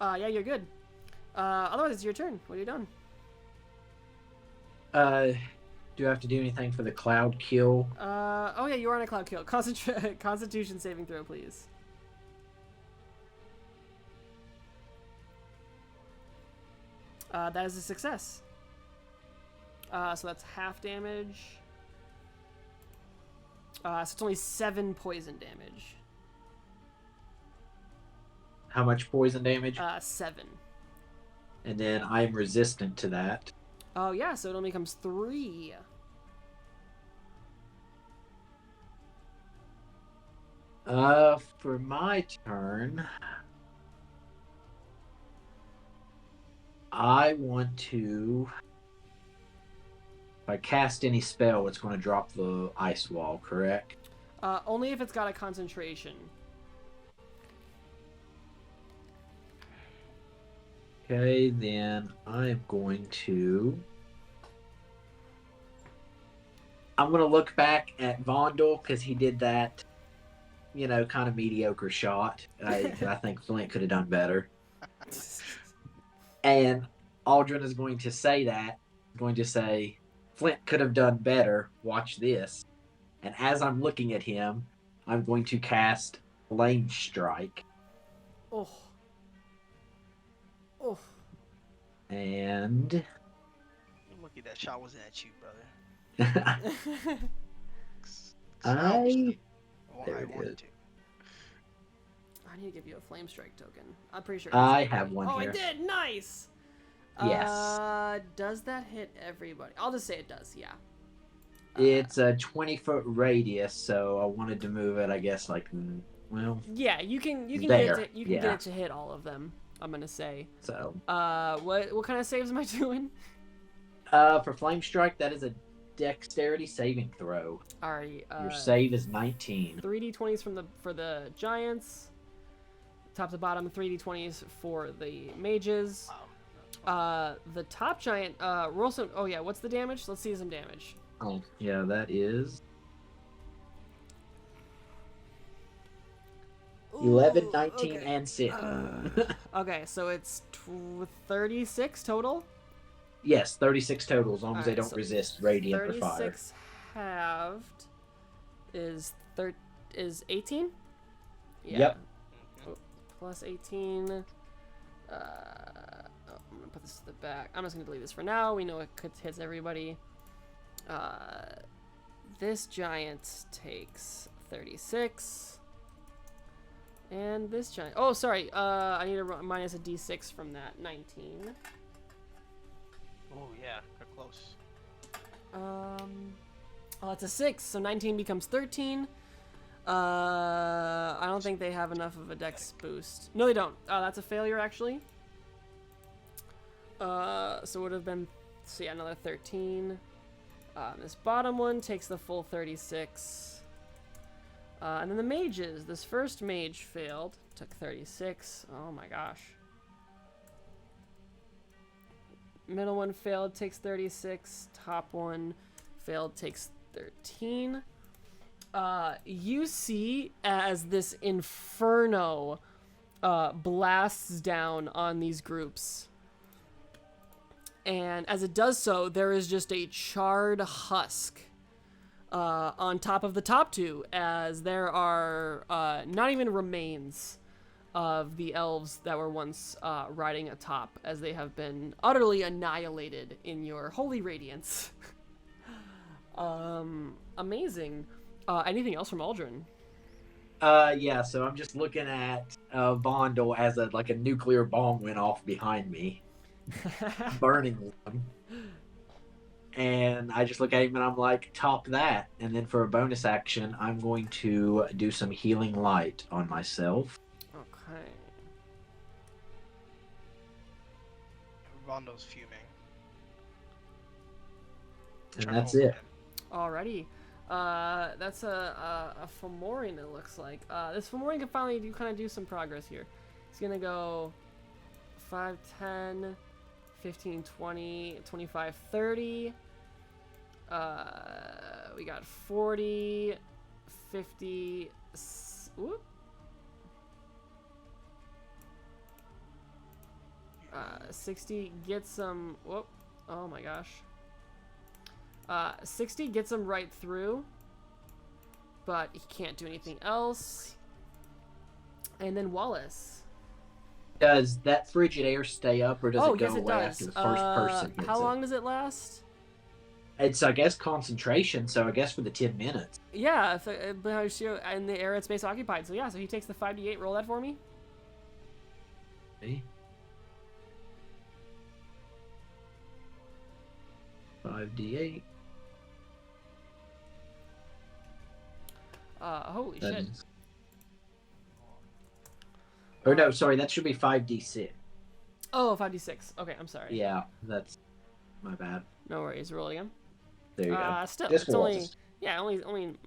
Yeah, you're good. Otherwise, it's your turn. What have you done? Do I have to do anything for the cloud kill? Oh yeah, you are on a cloud kill. Constitution saving throw, please. That is a success. So that's half damage. So it's only 7 poison damage. How much poison damage? 7. And then I'm resistant to that. Oh yeah, so it only becomes 3. For my turn, I want to. If I cast any spell, it's going to drop the ice wall, correct? Only if it's got a concentration. Okay, then I'm going to. I'm going to look back at Vondel because he did that, kind of mediocre shot. I think Flint could have done better. And Aldrin is going to say that, going to say, Flint could have done better. Watch this. And as I'm looking at him, I'm going to cast Flame Strike. Oh. Oh. And You're lucky that shot wasn't at you, brother. I wanted to. I need to give you a flame strike token. I'm pretty sure. I have one Oh, here. I did. Nice. Yes. Does that hit everybody? I'll just say it does. Yeah. It's a 20-foot radius, so I wanted to move it. I guess Yeah, you can there, get it to hit all of them. I'm gonna say. So. What kind of saves am I doing? For Flame Strike, that is a dexterity saving throw. Alrighty. Your save is 19. 3d20s for the giants. Top to bottom, 3d20s for the mages. The top giant, roll some. Oh yeah, what's the damage? Let's see some damage. Oh, yeah, that is 11, 19, okay. and 6. Okay, so it's 36 total. Yes, 36 total, as long as they Alright, don't so resist radiant or fire. 36 halved is 18. Yeah. Yep. Oh, plus 18. I'm gonna put this to the back. I'm just gonna delete this for now. We know it hits everybody. This giant takes 36. And this giant. Oh, sorry. I need to minus a d6 from that. 19. Oh yeah, they're close. Oh, it's a 6, so 19 becomes 13. I don't think they have enough of a dex boost. No, they don't. That's a failure, actually. So it would have been, so yeah, another 13. This bottom one takes the full 36. And then the mages. This first mage failed. Took 36. Oh my gosh. Middle one failed, takes 36. Top one failed, takes 13. You see as this inferno blasts down on these groups. And as it does so, there is just a charred husk on top of the top two, as there are not even remains of the elves that were once riding atop, as they have been utterly annihilated in your holy radiance. Amazing. Anything else from Aldrin? Yeah, so I'm just looking at Vondel as a nuclear bomb went off behind me, burning them. And I just look at him and I'm like, top that. And then for a bonus action, I'm going to do some healing light on myself. Okay. Rondo's fuming. And Turn that's over it. him. Alrighty. That's a Fomorian, it looks like. This Fomorian can finally do some progress here. He's gonna go 5, 10, 15, 20, 25, 30. We got 40, 50, whoop. 60, get some, whoop, oh my gosh. 60 gets him right through, but he can't do anything else. And then Wallace. Does that frigid air stay up, or does it go yes, it away does. after the first person hits How it? long does it last? It's, I guess, concentration, so I guess for the 10 minutes. Yeah, if in the area it's space occupied. So yeah, so he takes the 5d8. Roll that for me. Okay. 5d8. Holy That shit. is- Or no, sorry, that should be 5d6. Oh, 5d6. Okay, I'm sorry. Yeah, that's my bad. No worries. Roll it again. There you go. Still, This it's only was. only 9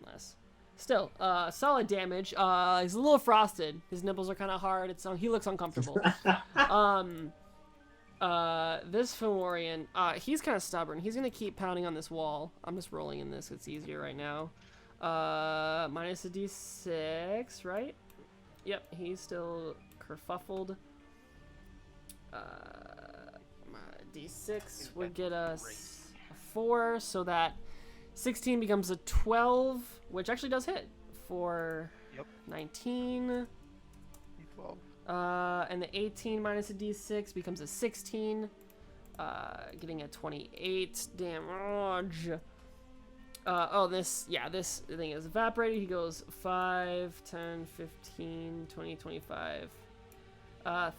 less. Still, solid damage. He's a little frosted. His nipples are kind of hard. He looks uncomfortable. This Fomorian, he's kind of stubborn. He's gonna keep pounding on this wall. I'm just rolling in this. It's easier right now. Minus a d6, right? Yep, he's still kerfuffled. D6 would get us a 4, so that 16 becomes a 12, which actually does hit for 19. 12. And the 18 minus a d6 becomes a 16, getting a 28 damage. This thing is evaporated. He goes 5, 10, 15, 20, 25,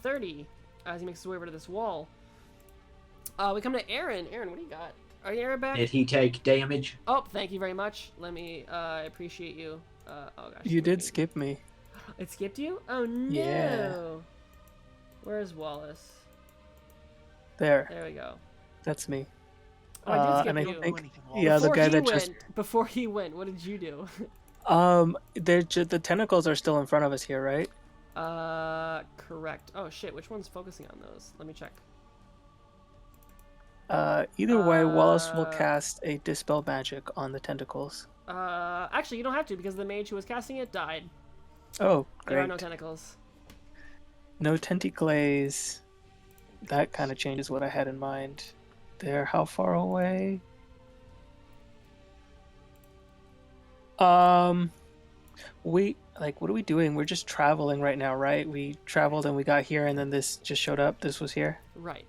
30 as he makes his way over to this wall. We come to Aaron. Aaron, what do you got? Are you Aaron back? Did he take damage? Oh, thank you very much. I appreciate you. Oh gosh. You did skip me. It skipped you? Oh no. Yeah. Where's Wallace? There. There we go. That's me. Oh, I did skip And I you. think yeah, the Before guy he that went, just before he went, what did you do? the tentacles are still in front of us here, right? Correct. Oh shit, which one's focusing on those? Let me check. Either way, Wallace will Uh, cast a dispel magic on the tentacles. Actually, you don't have to because the mage who was casting it died. Oh, There are great. no tentacles. No tentacles. That kind of changes what I had in mind. They're how far away? We like what are we doing? We're just traveling right now, right? We traveled and we got here and then this just showed up. This was here. Right.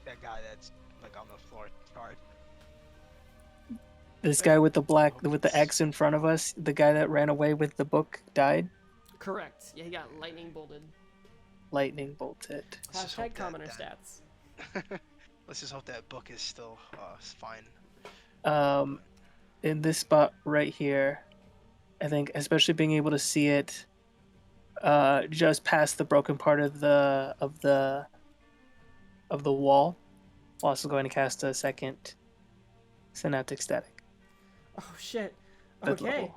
That guy that's like on the floor. Sorry. This guy with the X in front of us, the guy that ran away with the book died. Correct. Yeah, he got lightning bolted. Lightning bolted. Let's just hope Hashtag that- commoner that- stats. Let's just hope that book is still fine. In this spot right here, I think, especially being able to see it, just past the broken part of the wall. Also going to cast a second synaptic static. Oh shit. Fifth Okay.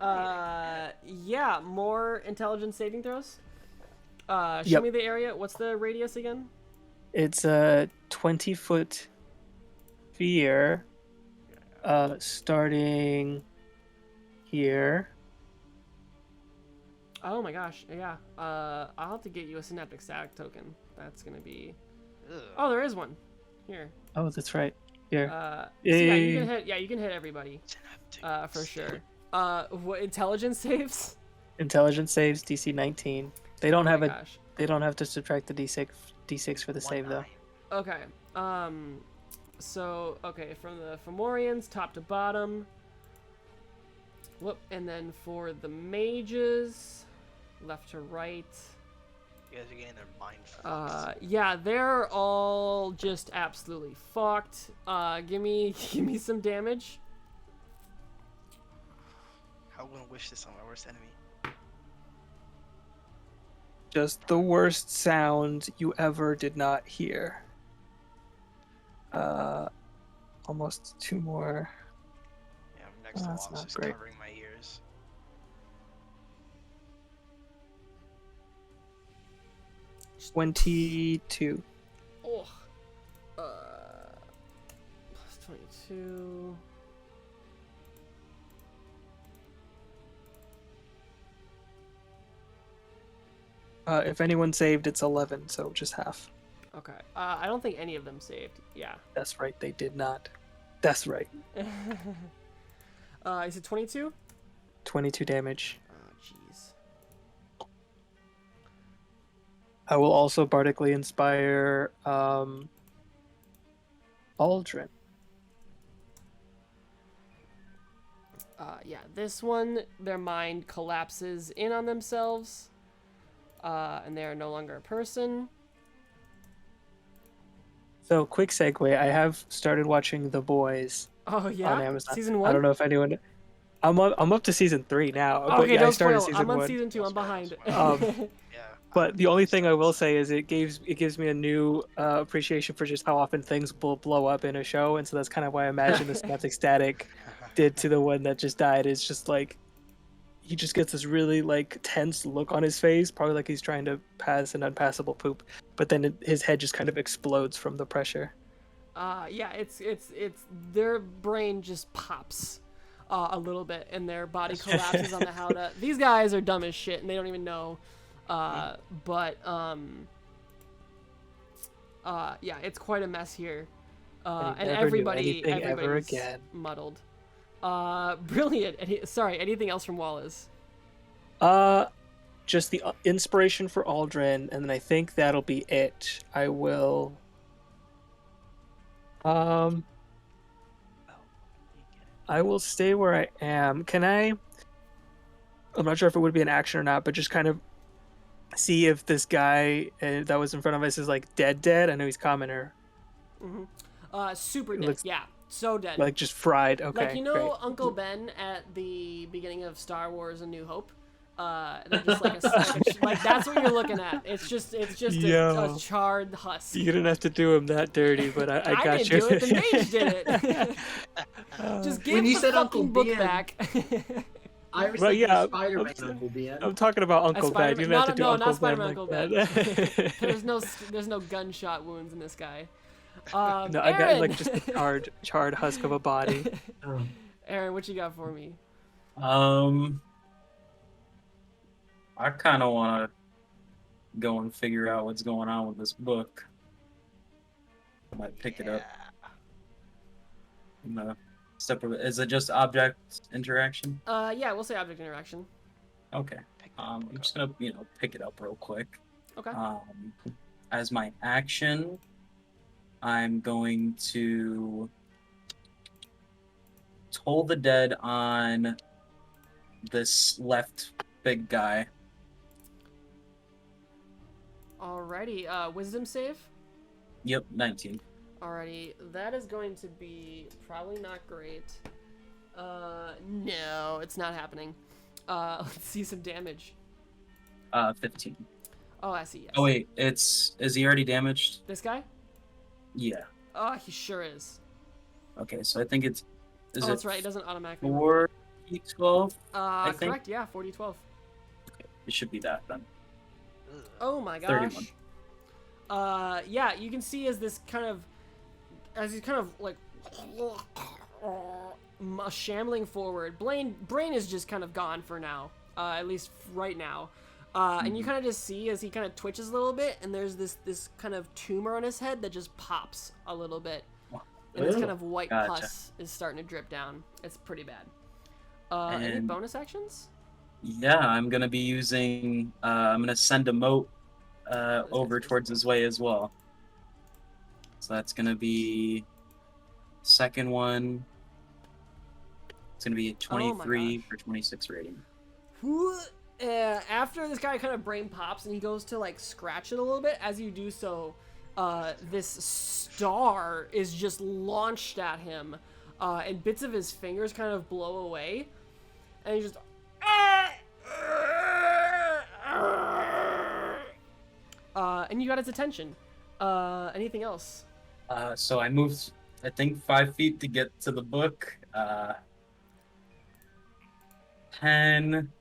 level. Yeah, more intelligence saving throws. Show Yep. me the area. What's the radius again? It's a 20-foot sphere, starting here. Oh my gosh. Yeah. I'll have to get you a synaptic static token. That's gonna be. Ugh. Oh, there is one. Here. Oh, that's right. Here. So Yeah, yeah, yeah, you yeah. can hit. Yeah, you can hit everybody. Synaptic For sure. static. What intelligence saves? Intelligence saves DC 19. They don't Oh have my a. gosh. They don't have to subtract the D6 for the save though. 1-9. Okay. So okay, from the Fomorians, top to bottom. Whoop, and then for the mages, left to right. You guys are getting their mind fucked. Yeah, they're all just absolutely fucked. Give me some damage. How gonna wish this on my worst enemy? Just the worst sound you ever did not hear. Almost 2 more. Yeah, I'm next to That's Wallace, not just great. covering my ears. 22. Oh. Plus 22. If anyone saved, it's 11, so just half. Okay. I don't think any of them saved. Yeah. That's right, they did not. That's right. Is it 22? 22 damage. Oh, jeez. I will also bardically inspire Aldrin. Yeah, this one, their mind collapses in on themselves, and they are no longer a person. So, quick segue. I have started watching The Boys Oh yeah, on Amazon. season 1. I don't know if anyone. I'm up to season 3 now. But Okay, yeah, I don't started spoil. season I'm on 1. season 2. I'm Don't behind. spoil, Yeah. But the only thing I will say is it gives me a new appreciation for just how often things will blow up in a show, and so that's kind of why I imagine the synaptic static did to the one that just died. Is just like he just gets this really like tense look on his face, probably like he's trying to pass an unpassable poop, but then his head just kind of explodes from the pressure. Yeah, it's their brain just pops a little bit, and their body collapses on the howdah. These guys are dumb as shit, and they don't even know. But yeah, it's quite a mess here, And he and never knew everybody anything ever everybody's again. muddled. Brilliant. Sorry, anything else from Wallace? Just the inspiration for Aldrin, and then I think that'll be it. I will. I will stay where I am. Can I? I'm not sure if it would be an action or not, but just kind of see if this guy that was in front of us is like dead. I know he's commoner, Super dead. looks- Yeah, so dead. like just fried. Okay, Like, you know, great. Uncle Ben at the beginning of Star Wars: A New Hope. They're just like that's what you're looking at. It's just Yo. a charred husk. You didn't have to do him that dirty, but I got didn't you. do it. The mage did it. Just give When you the said fucking Uncle book Ben, back. I was Well, thinking yeah, Spider-Man, I'm- Uncle Ben. I'm talking about Uncle Ben. You didn't have to do no, Uncle not Spider-Man, Ben Uncle like Ben. that. There's no gunshot wounds in this guy. No, I got Aaron! like just a charred husk of a body. Oh. Aaron, what you got for me? I kind of want to go and figure out what's going on with this book. I might pick it up. I'm gonna step over. Is it just object interaction? Yeah, we'll say object interaction. Okay. I'm just gonna, pick it up real quick. Okay. As my action, I'm going to toll the dead on this left big guy. Alrighty, wisdom save. Yep, 19. Alrighty, that is going to be probably not great. No, it's not happening. Let's see some damage. 15. Oh, I see, yes. Oh wait, is he already damaged? This guy? Yeah. Oh, he sure is. Okay, so I think is that's right, it doesn't automatically. 4d12? I think. Correct, yeah, 4d12. It should be that then. Oh my gosh. 31. Yeah, you can see as he's kind of like shambling forward. Brain is just kind of gone for now, at least right now. And you kind of just see as he kind of twitches a little bit, and there's this kind of tumor on his head that just pops a little bit, and this kind of white pus is starting to drip down. It's pretty bad. Any And- bonus actions? Yeah, I'm gonna be using. I'm gonna send a mote over towards his way as well. So that's gonna be second one. It's gonna be a 23 for 26 rating. After this guy kind of brain pops and he goes to like scratch it a little bit, as you do so, this star is just launched at him, and bits of his fingers kind of blow away, and he just. And you got his attention. Anything else? So I moved, I think, 5 feet to get to the book. 10,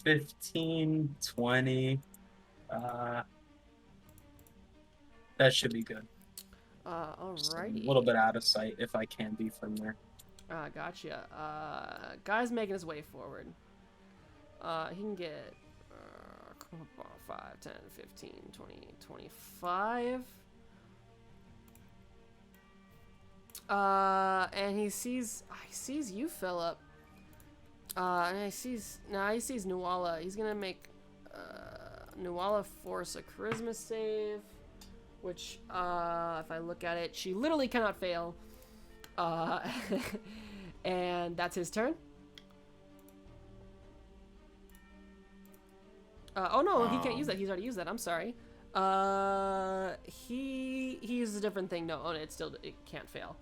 15, 20. That should be good. Just Alrighty. a little bit out of sight if I can be from there. Gotcha. Guy's making his way forward. He can get 5, 10, 15, 20, 25. And he sees you, Philip. And he sees Nuala. He's gonna make Nuala force a charisma save, which if I look at it, she literally cannot fail. And that's his turn. Oh no, he can't use that. He's already used that. I'm sorry. He uses a different thing. No, it can't fail.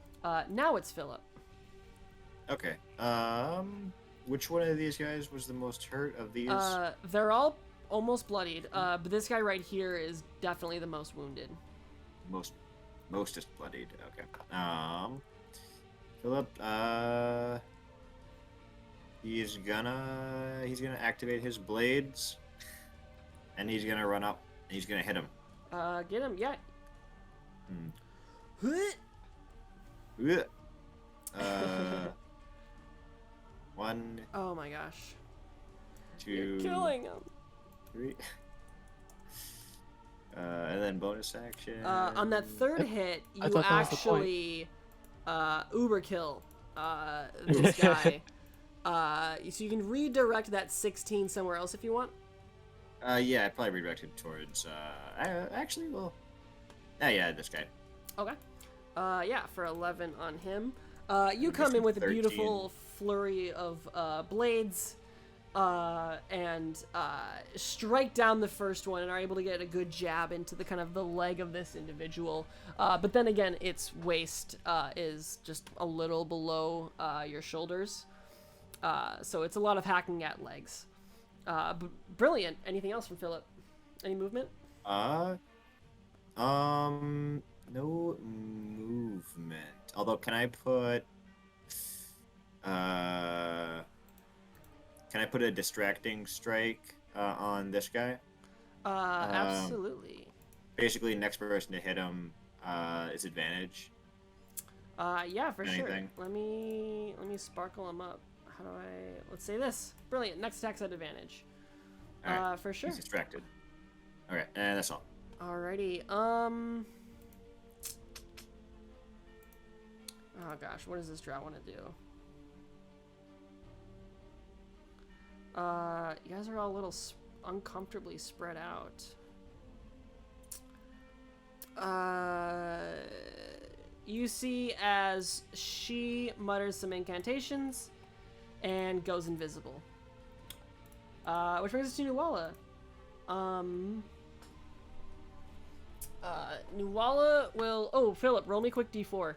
Now it's Philip. Okay. Which one of these guys was the most hurt of these? They're all almost bloodied. But this guy right here is definitely the most wounded. Most is bloodied. Okay. Philip. He's gonna activate his blades, and he's gonna run up. And he's gonna hit him. Get him, yeah. One, Oh my gosh. 2, You're killing him. 3. And then bonus action. On that third hit, I you thought that was the point. actually uber kill this guy. So you can redirect that 16 somewhere else if you want. Yeah, I'd probably redirect it towards. Actually, well. Yeah, this guy. Okay. Yeah, for 11 on him. You I'm come in guessing with a 13. beautiful flurry of blades, and strike down the first one and are able to get a good jab into the kind of the leg of this individual. But then again, its waist is just a little below your shoulders, so it's a lot of hacking at legs. Brilliant. Anything else from Philip? Any movement? No movement. Although, can I put a distracting strike on this guy? Absolutely. Basically, next person to hit him is advantage. Yeah, for Anything? sure. Let me sparkle him up. How do I? Let's say this. Brilliant. Next attack's at advantage. All right. For sure. He's distracted. Okay, and that's all. Alrighty. Oh gosh, what does this drow want to do? You guys are all a little uncomfortably spread out. You see as she mutters some incantations and goes invisible. Which brings us to Nuala. Nuala will... Oh, Philip, roll me quick d4.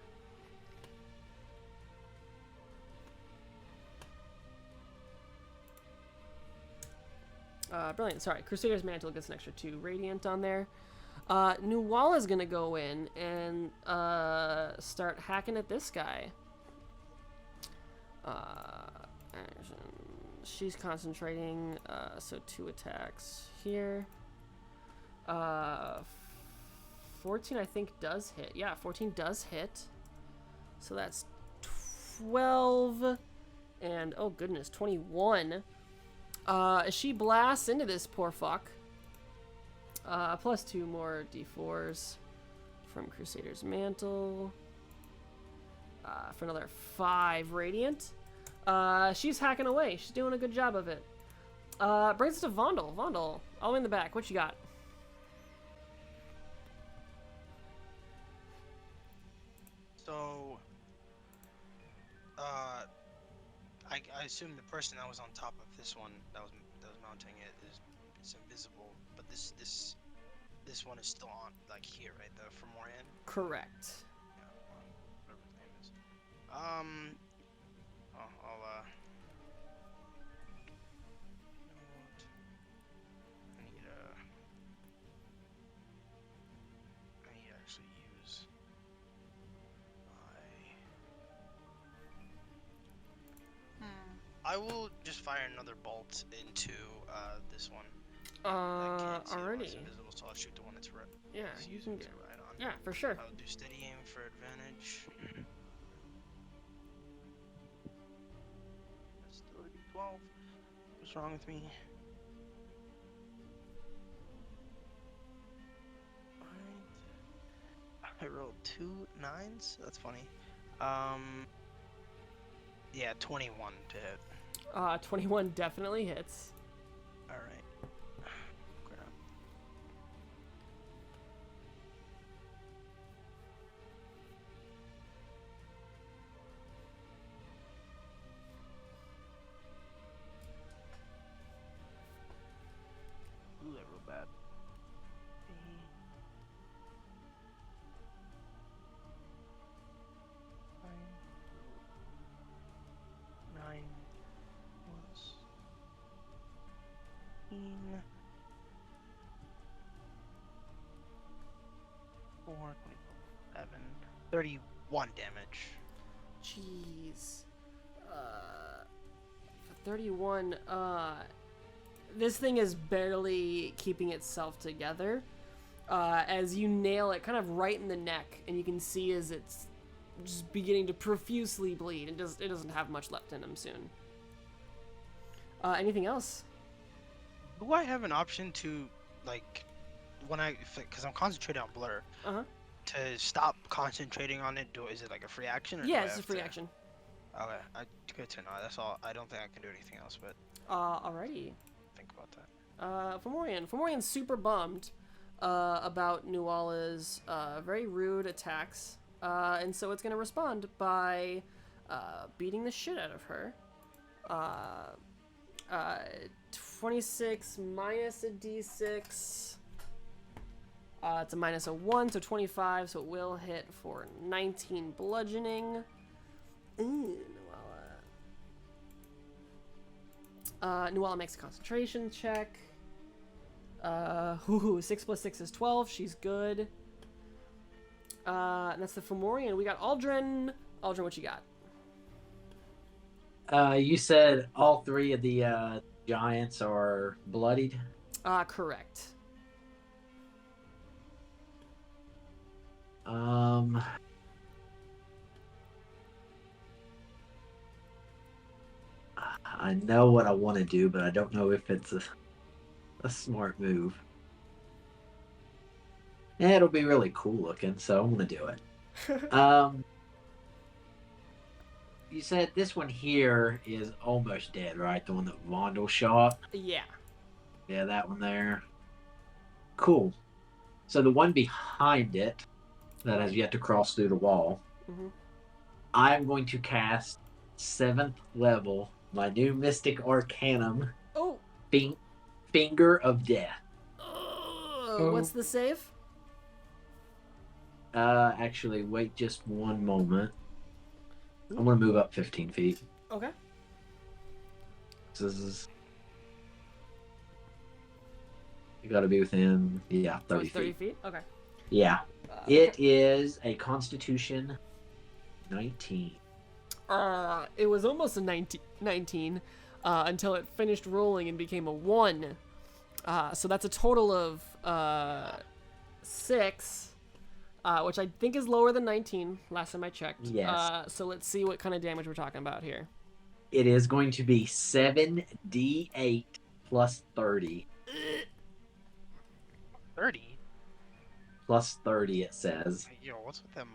Brilliant. Sorry, Crusader's Mantle gets an extra 2 radiant on there. Nuala's gonna go in and start hacking at this guy. She's concentrating, so 2 attacks here. 14 I think does hit. Yeah, 14 does hit. So that's 12 and oh goodness, 21. She blasts into this poor fuck. Plus 2 more d4s from Crusader's Mantle. For another 5 radiant. She's hacking away. She's doing a good job of it. Brings us to Vondel. Vondel, all the way in the back. What you got? So, I assume the person that was on top of this one that was mounting it is invisible, but this one is still on, like here, right? The Fomorian. Correct. Yeah, whatever his name is. I'll I need to actually use I will just fire another bolt into this one. Alrighty. It's invisible, so I'll shoot the one that's right. Yeah, you can get. Right on. Yeah, for sure. I'll do steady aim for advantage. That's still a D12. What's wrong with me? I rolled 2 9s. That's funny. Yeah, 21 to hit. 21 definitely hits. All right. Crap. Ooh, that real bad. 9 plus 4, 7, 31 damage. Jeez. For 31, this thing is barely keeping itself together. As you nail it kind of right in the neck, and you can see as it's just beginning to profusely bleed, and it doesn't have much left in him soon. Anything else? Do I have an option to, like, because I'm concentrating on blur, to stop concentrating on it? Is it like a free action? Or Yeah, it's a free action. Okay, good to know. That's all. I don't think I can do anything else, but Alrighty. think about that. Fomorian's super bummed about Nuala's very rude attacks, and so it's gonna respond by beating the shit out of her. 26 minus a d6. It's a minus a 1, so 25, so it will hit for 19 bludgeoning. Ooh, Nuala makes a concentration check. 6 plus 6 is 12. She's good. And that's the Fomorian. We got Aldrin. Aldrin, what you got? You said all three of the giants are bloodied. Correct. I know what I want to do, but I don't know if it's a smart move. It'll be really cool looking, so I'm gonna do it. You said this one here is almost dead, right? The one that Vondel shot? Yeah. Yeah, that one there. Cool. So the one behind it that has yet to cross through the wall, Mm-hmm. I'm going to cast 7th level, my new Mystic Arcanum, Oh. Finger of Death. What's the save? Actually, wait just one moment. I'm going to move up 15 feet. Okay. This is... You got to be within, 30 30 feet. feet? Okay. Yeah. It is a Constitution 19. It was almost a 19 until it finished rolling and became a 1. So that's a total of 6, which I think is lower than 19, last time I checked. Yes. So let's see what kind of damage we're talking about here. It is going to be 7d8 plus 30. 30? Plus 30, it says. Yo, what's with that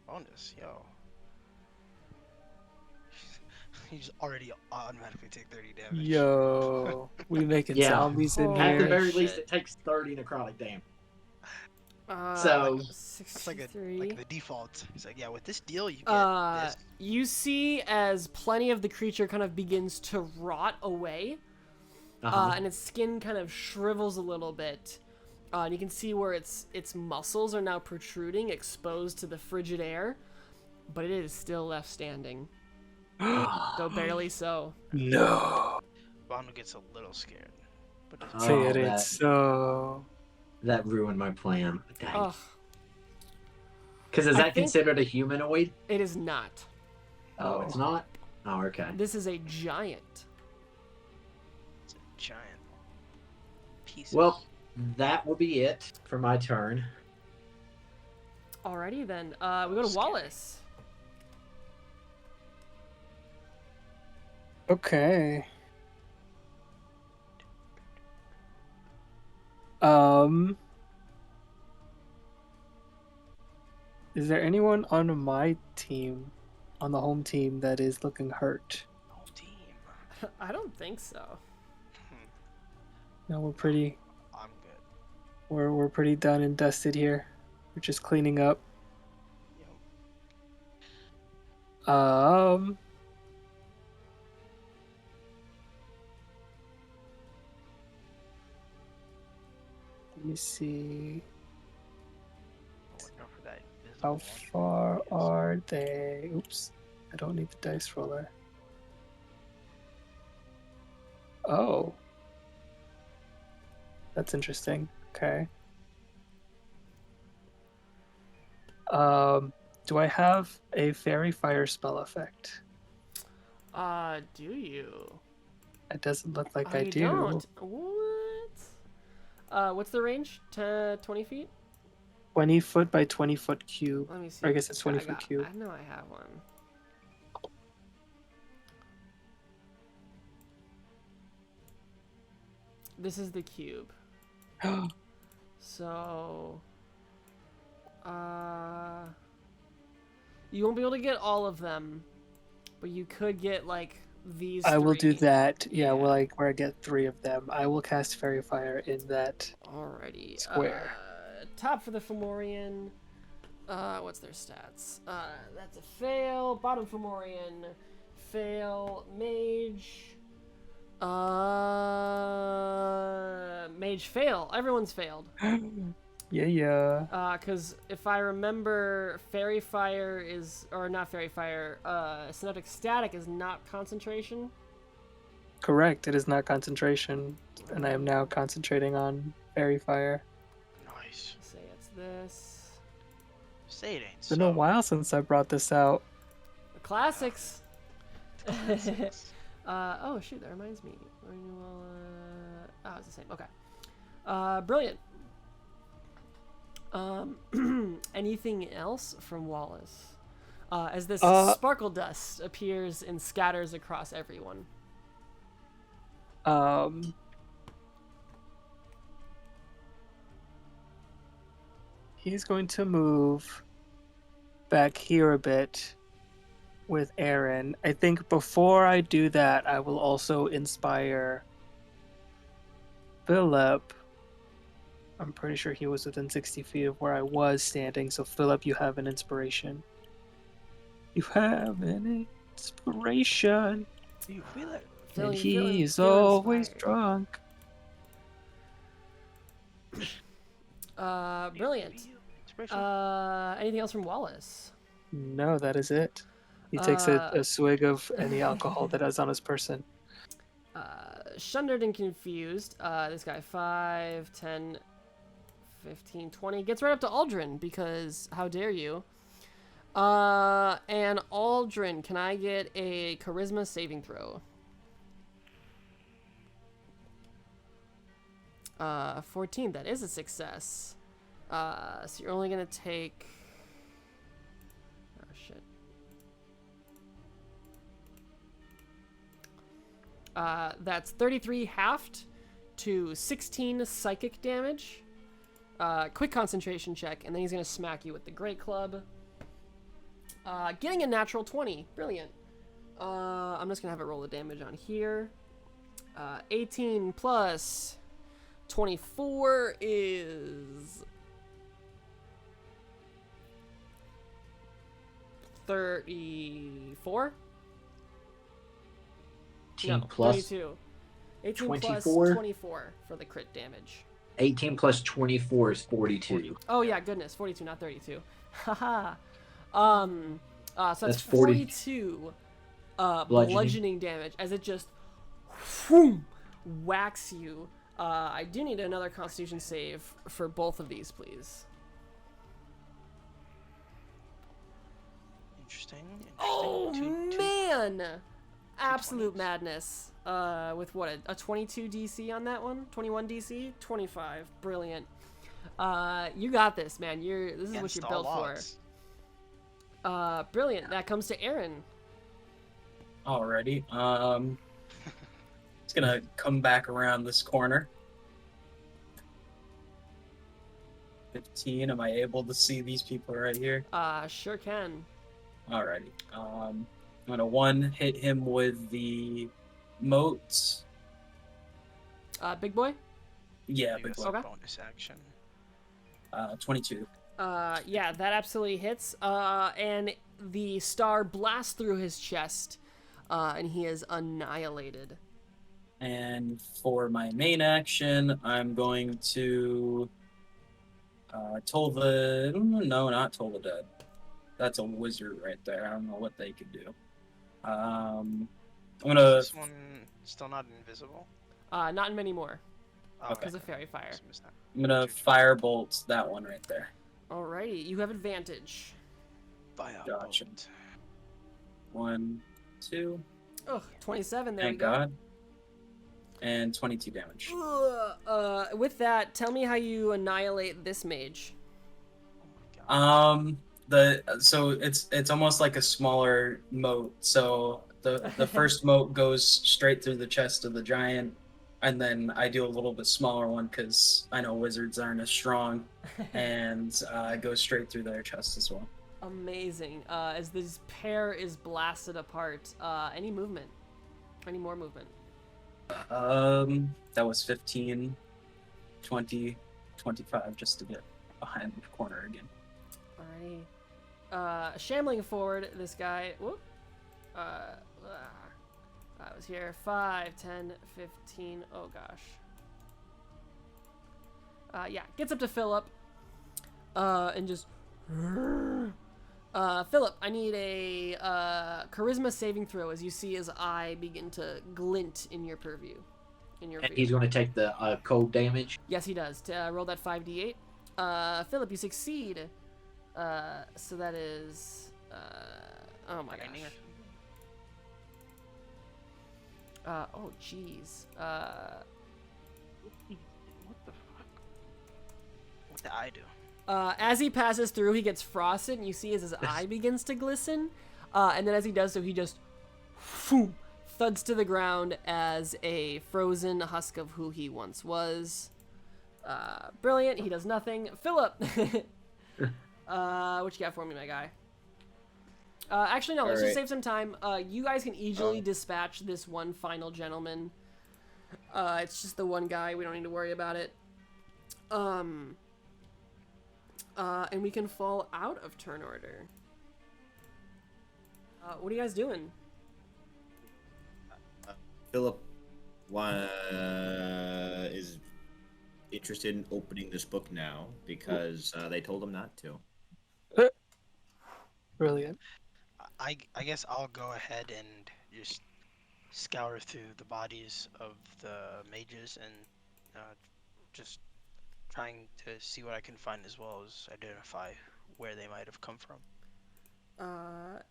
bonus? Yo. You just already automatically take 30 damage. Yo, we making Yeah. zombies in Oh, At the here. very shit. least, it takes 30 necrotic damage. So That's like 63. like the default. He's like, yeah, with this deal, you get this. You see as plenty of the creature kind of begins to rot away, and its skin kind of shrivels a little bit. And you can see where its muscles are now protruding, exposed to the frigid air, but it is still left standing, though barely so. No. Bondo gets a little scared, but doesn't Oh, Say it that- ain't so. That ruined my plan. Dang. Ugh, Because is I that think- considered a humanoid? it is not. Oh, it's not? Oh, okay. This is a giant. It's a giant piece. Well, that will be it for my turn. Alrighty then. We go to Scary. Wallace. Okay. Is there anyone on my team, on the home team, that is looking hurt? whole team. I don't think so. No, we're pretty I'm good. we're pretty done and dusted here. We're just cleaning up. Yo, Let me see. watching out for that invisible How launcher. far Yes. are they? Oops. I don't need the dice roller. Oh. That's interesting. Okay. Do I have a fairy fire spell effect? Do you? It doesn't look like Oh, I you do. don't. What? What's the range? 20 feet? 20 foot by 20 foot cube. Let me see. Or I guess it's 20 I foot got- cube. I know I have one. This is the cube. So, you won't be able to get all of them, but you could get like these. I will do 3. that. Yeah, Yeah. well, like where I get 3 of them. I will cast fairy fire in that. Alrighty. Square. Top for the Fomorian. What's their stats? That's a fail. Bottom Fomorian, fail. Mage. Mage fail. Everyone's failed. Yeah. Because if I remember, Fairy Fire is, or not Fairy Fire, Synaptic Static is not concentration. Correct. It is not concentration, and I am now concentrating on fairy fire. Nice. Say it's this. Say it ain't It's so. been a while since I brought this out. The classics. Classics. Oh shoot, that reminds me. Oh, it's the same. Okay. Brilliant. Anything else from Wallace? As this sparkle dust appears and scatters across everyone. He's going to move back here a bit with Aaron. I think before I do that, I will also inspire Philip. I'm pretty sure he was within 60 feet of where I was standing, so Philip, you have an inspiration. You have an inspiration. You feel it? And Feeling he's always inspired. drunk. Brilliant. Inspiration. Anything else from Wallace? No, that is it. He takes a swig of any alcohol that is on his person. Shundered and confused. This guy 5, 10, 15, 20 gets right up to Aldrin because how dare you? And Aldrin, can I get a charisma saving throw? 14. That is a success. So you're only gonna take. Oh shit. That's 33 halved to 16 psychic damage. Quick concentration check, and then he's gonna smack you with the great club. Getting a natural 20. Brilliant. I'm just gonna have it roll the damage on here. 18 plus 24 is 34. 18 No, plus 32. 18 plus 24? 24 for the crit damage. 18 plus 24 is 42. Oh yeah, goodness, 42, not 32. Haha. So that's 40. 42 Bludgeoning. bludgeoning damage as it just whoom, whacks you. I do need another Constitution save for both of these, please. Interesting. Oh Two- man! Absolute 20s. madness. With what, a 22 DC on that one? 21 DC? 25. Brilliant. You got this, man. This is what Against you're all built odds. for. Brilliant. That comes to Aaron. Alrighty. It's gonna come back around this corner. 15. Am I able to see these people right here? Sure can. Alrighty. I'm gonna hit him with the moats. Big boy? Yeah, Maybe big that's one. a Okay. bonus action. 22. Yeah, that absolutely hits. And the star blasts through his chest, and he is annihilated. And for my main action, I'm going to not Toll the Dead. That's a wizard right there. I don't know what they could do. I'm gonna. Is this one still not invisible? Not in many more, Oh, Okay. because of fairy fire. Just missed that. I'm gonna firebolt that one right there. Alrighty, you have advantage. Fire Gotcha. bolt. 1, 2. Ugh, 27, there Thank we go. God. And 22 damage. With that, tell me how you annihilate this mage. Oh my god. So it's almost like a smaller moat. So the first moat goes straight through the chest of the giant, and then I do a little bit smaller one because I know wizards aren't as strong, and it goes straight through their chest as well. Amazing. As this pair is blasted apart, any movement? Any more movement? That was 15, 20, 25 just to get behind the corner again. Alrighty. Shambling forward, this guy. Whoop. I was here. 5, 10, 15. Oh gosh. Yeah, gets up to Philip. And just Philip, I need a charisma saving throw as you see his eye begin to glint in your purview. In your And view. he's going to take the cold damage. Yes, he does. Roll that 5d8. Philip, you succeed. So that is. Oh my gosh. Oh jeez. What the fuck? What did I do? As he passes through, he gets frosted, and you see as his eye begins to glisten. And then as he does so, he just thuds to the ground as a frozen husk of who he once was. Brilliant. He does nothing. Philip! What you got for me, my guy? Actually, no. Let's just save some time. You guys can easily dispatch this one final gentleman. It's just the one guy. We don't need to worry about it. And we can fall out of turn order. What are you guys doing? Philip is interested in opening this book now because they told him not to. Brilliant. I guess I'll go ahead and just scour through the bodies of the mages and just trying to see what I can find as well as identify where they might have come from.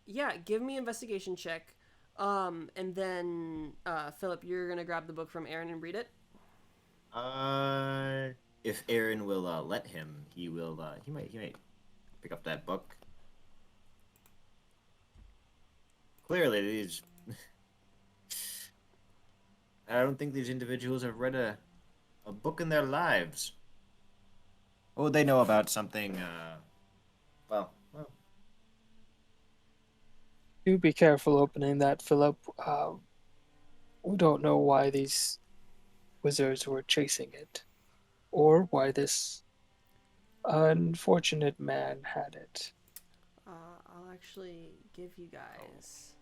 Yeah, give me investigation check. And then, Philip, you're gonna grab the book from Aaron and read it. If Aaron will let him, he will. He might pick up that book. Clearly, these. I don't think these individuals have read a book in their lives. What would they know about something? Well. Do be careful opening that, Philip. We don't know why these wizards were chasing it, or why this unfortunate man had it. I'll actually give you guys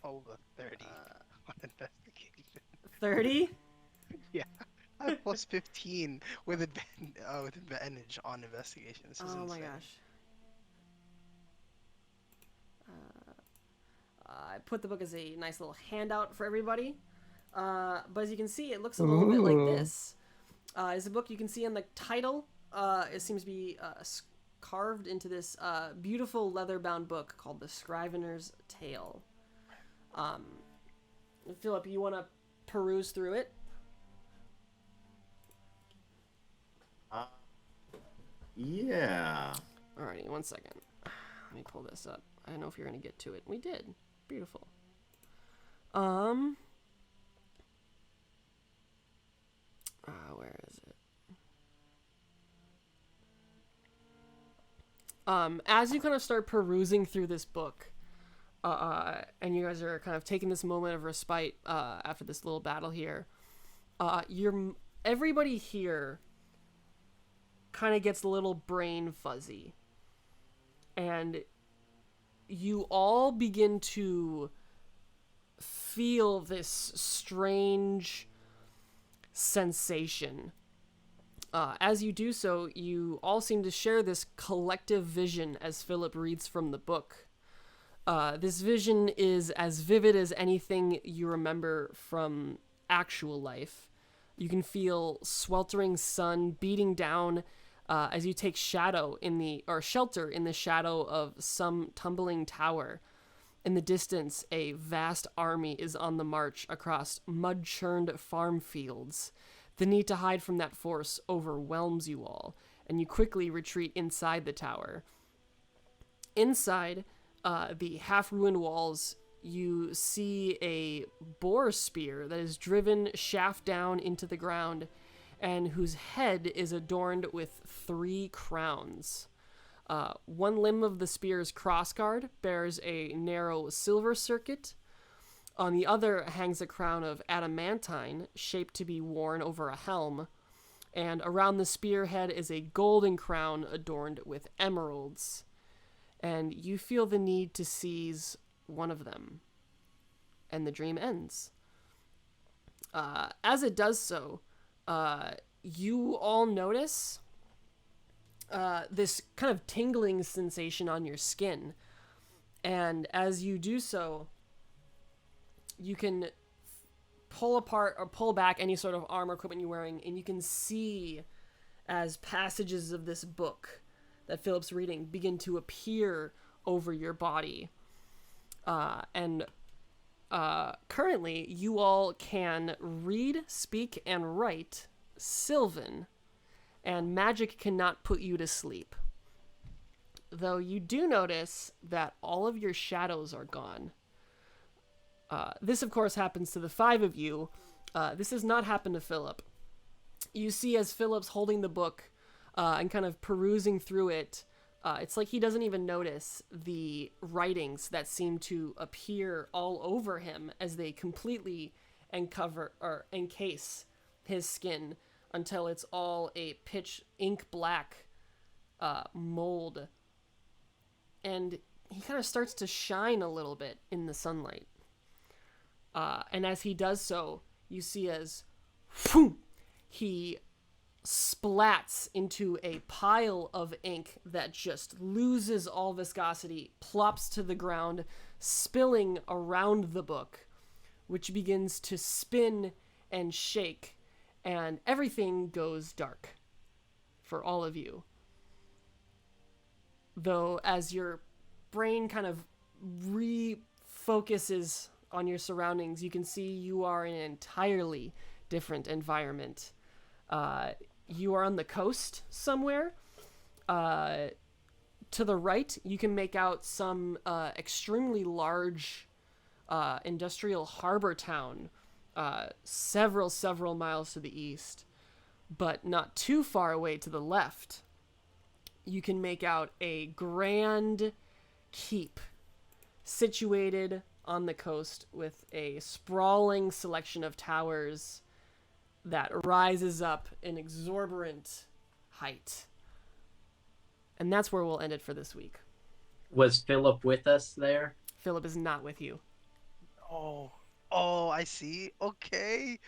Roll a 30 on investigation. 30. Yeah, I have plus 15 with advantage on investigation. This is Oh my insane. gosh. I put the book as a nice little handout for everybody. But as you can see, it looks a little bit like this. It's a book you can see in the title. It seems to be carved into this beautiful leather-bound book called The Scrivener's Tale. Philip, you want to peruse through it? Yeah. Alrighty, 1 second. Let me pull this up. I don't know if you're gonna get to it. We did. Beautiful. Where is it? As you kind of start perusing through this book, and you guys are kind of taking this moment of respite after this little battle here, everybody here kind of gets a little brain fuzzy, and you all begin to feel this strange sensation. As you do so, you all seem to share this collective vision as Philip reads from the book. This vision is as vivid as anything you remember from actual life. You can feel sweltering sun beating down as you take shelter in the shadow of some tumbling tower. In the distance, a vast army is on the march across mud-churned farm fields. The need to hide from that force overwhelms you all, and you quickly retreat inside the tower. Inside the half-ruined walls, you see a boar spear that is driven shaft down into the ground, and whose head is adorned with 3 crowns. One limb of the spear's crossguard bears a narrow silver circuit. On the other hangs a crown of adamantine, shaped to be worn over a helm. And around the spearhead is a golden crown adorned with emeralds. And you feel the need to seize one of them. And the dream ends. As it does so, you all notice this kind of tingling sensation on your skin. And as you do so, you can pull apart or pull back any sort of armor equipment you're wearing, and you can see as passages of this book that Philip's reading begin to appear over your body. And currently, you all can read, speak, and write Sylvan, and magic cannot put you to sleep. Though you do notice that all of your shadows are gone. This, of course, happens to the 5 of you. This has not happened to Philip. You see as Philip's holding the book and kind of perusing through it, it's like he doesn't even notice the writings that seem to appear all over him as they completely uncover or encase his skin until it's all a pitch ink black mold. And he kind of starts to shine a little bit in the sunlight. And as he does so, you see as he splats into a pile of ink that just loses all viscosity, plops to the ground, spilling around the book, which begins to spin and shake, and everything goes dark for all of you. Though as your brain kind of refocuses on your surroundings, you can see you are in an entirely different environment. You are on the coast somewhere. To the right, you can make out some extremely large industrial harbor town several miles to the east. But not too far away to the left, you can make out a grand keep situated on the coast with a sprawling selection of towers that rises up in exorbitant height. And that's where we'll end it for this week. Was Philip with us there? Philip is not with you. Oh, I see. Okay.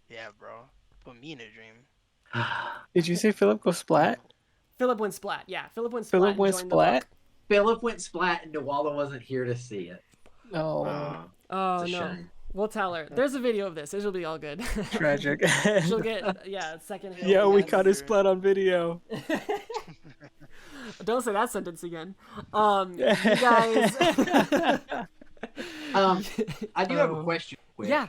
Yeah, bro. Put me in a dream. Did you say Philip go splat? Philip went splat. Yeah, Philip went splat. Philip went and joined splat? the book. Philip went splat and Nawala wasn't here to see it. Oh, Oh, It's a no. shame. We'll tell her. There's a video of this. It'll be all good. tragic. She'll get, second hand. Yeah, we yes. caught his splat on video. Don't say that sentence again. You guys. I do have a question. Quick. Yeah.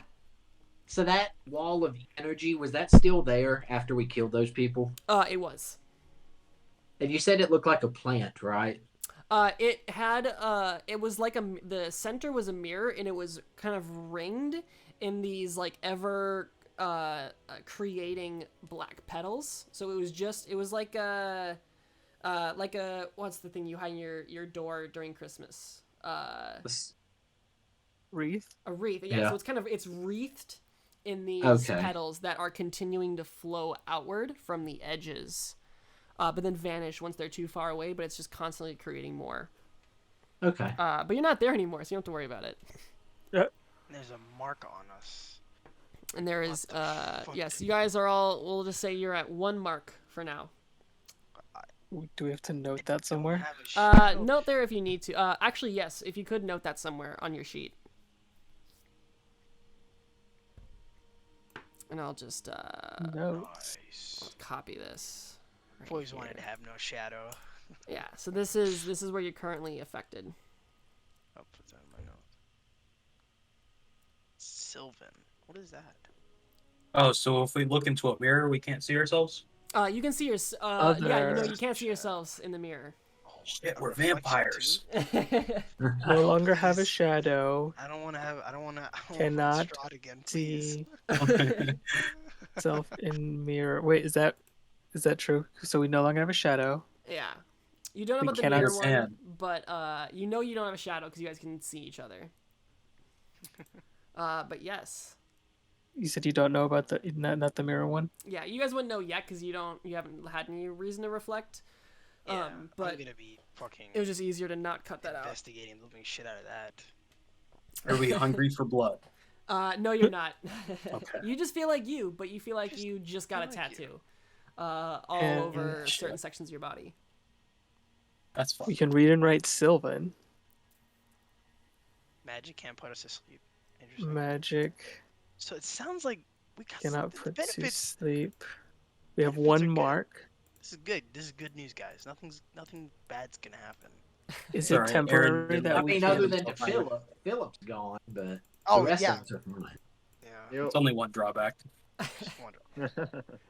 So that wall of energy, was that still there after we killed those people? It was. And you said it looked like a plant, right? It had, it was like the center was a mirror, and it was kind of ringed in these, like, ever, creating black petals. So it was like a, what's the thing you hide in your door during Christmas? Wreath? A wreath, yeah. Yeah. So it's wreathed in these Okay. petals that are continuing to flow outward from the edges, but then vanish once they're too far away. But it's just constantly creating more. Okay. But you're not there anymore, so you don't have to worry about it. There's a mark on us. And there is, What the fuck? yes, you guys are all. We'll just say you're at 1 mark for now. Do we have to note that somewhere? Have a shadow. Note there if you need to. Actually, yes, if you could note that somewhere on your sheet. And I'll just Notes. Nice. copy this. right Always here. wanted to have no shadow. Yeah, so this is where you're currently affected. I'll put that in my notes. Sylvan. What is that? Oh, so if we look into a mirror, we can't see ourselves? You can see your. Yeah, you can't see yourselves in the mirror. Oh, Shit, a we're reflection vampires. too? No longer have a shadow. I don't want to. Cannot Strahd again, please. See self in mirror. Wait, is that true? So we no longer have a shadow. Yeah, you don't know We about the cannot mirror one, stand. but you know you don't have a shadow because you guys can see each other. But yes, You said you don't know about the not the mirror one. yeah, you guys wouldn't know yet because you haven't had any reason to reflect. Yeah, But I'm gonna be fucking it was just easier to not cut that out. investigating the living shit out of that. Are we hungry for blood? No, you're not. Okay. You just feel like you, but you feel like Just you just got a feel like you. tattoo. all And over shit. certain sections of your body. That's fine. We can read and write Sylvan. Magic can't put us to sleep. Interesting. Magic So it sounds like we got cannot the put to benefits. sleep. We have benefits one are good. mark. This is good. This is good news, guys. Nothing bad's gonna happen. Is Sorry, it Aaron temporary didn't that I like we mean, can? other than Until Philip's gone, but the Oh rest yeah. of us are fine. Yeah. It's only one drawback. Just wonder.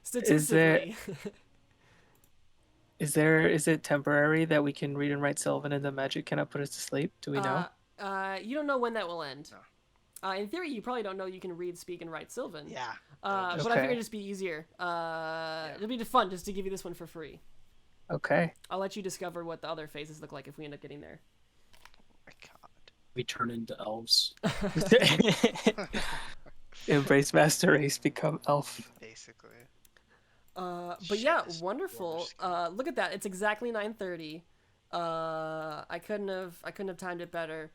Statistically. Is it temporary that we can read and write Sylvan and the magic cannot put us to sleep? Do we know? You don't know when that will end. No. In theory, you probably don't know you can read, speak, and write Sylvan. Yeah. But I Okay. figured it'd just be easier. It'll be fun just to give you this one for free. Okay. I'll let you discover what the other phases look like if we end up getting there. Oh my God. We turn into elves. Embrace master race, become elf. Basically. But Shit, yeah, this wonderful. water Look at that. It's exactly 9:30. I couldn't have timed it better.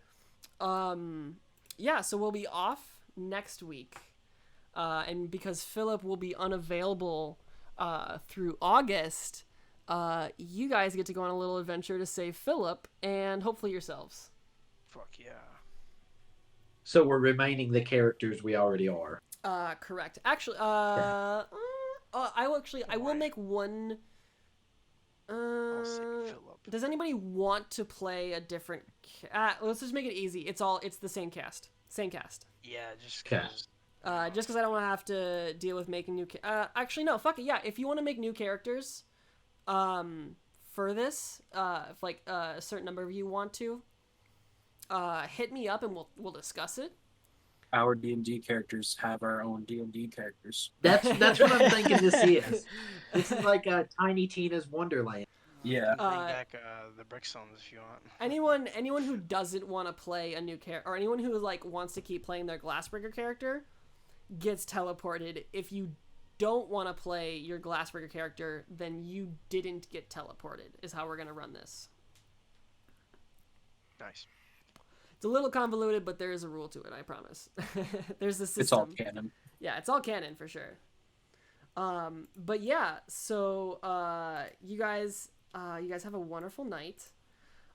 Yeah, so we'll be off next week. And because Philip will be unavailable through August, you guys get to go on a little adventure to save Philip and hopefully yourselves. Fuck yeah. So we're remaining the characters we already are. Correct. Actually, I will make one. I'll save Philip. Does anybody want to play a different? Let's just make it easy. It's the same cast. Same cast. Yeah, just Okay. because. Just because I don't want to have to deal with making new. Actually, no. Fuck it. Yeah, if you want to make new characters, for this, if like a certain number of you want to, hit me up and we'll discuss it. Our D&D characters have our own D&D characters. That's what I'm thinking this is. This is like Tiny Tina's Wonderland. Yeah. Bring back the Brickstones if you want. Anyone who doesn't want to play a new character, or anyone who like wants to keep playing their Glassbreaker character, gets teleported. If you don't want to play your Glassbreaker character, then you didn't get teleported. Is how we're gonna run this. Nice. It's a little convoluted, but there is a rule to it. I promise. There's a system. It's all canon. Yeah, it's all canon for sure. But yeah, so you guys have a wonderful night,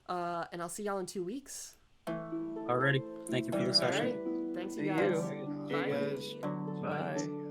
and I'll see y'all in 2 weeks. Alrighty. Thank you for the All session. right, thanks you See guys. you. See you guys. Bye.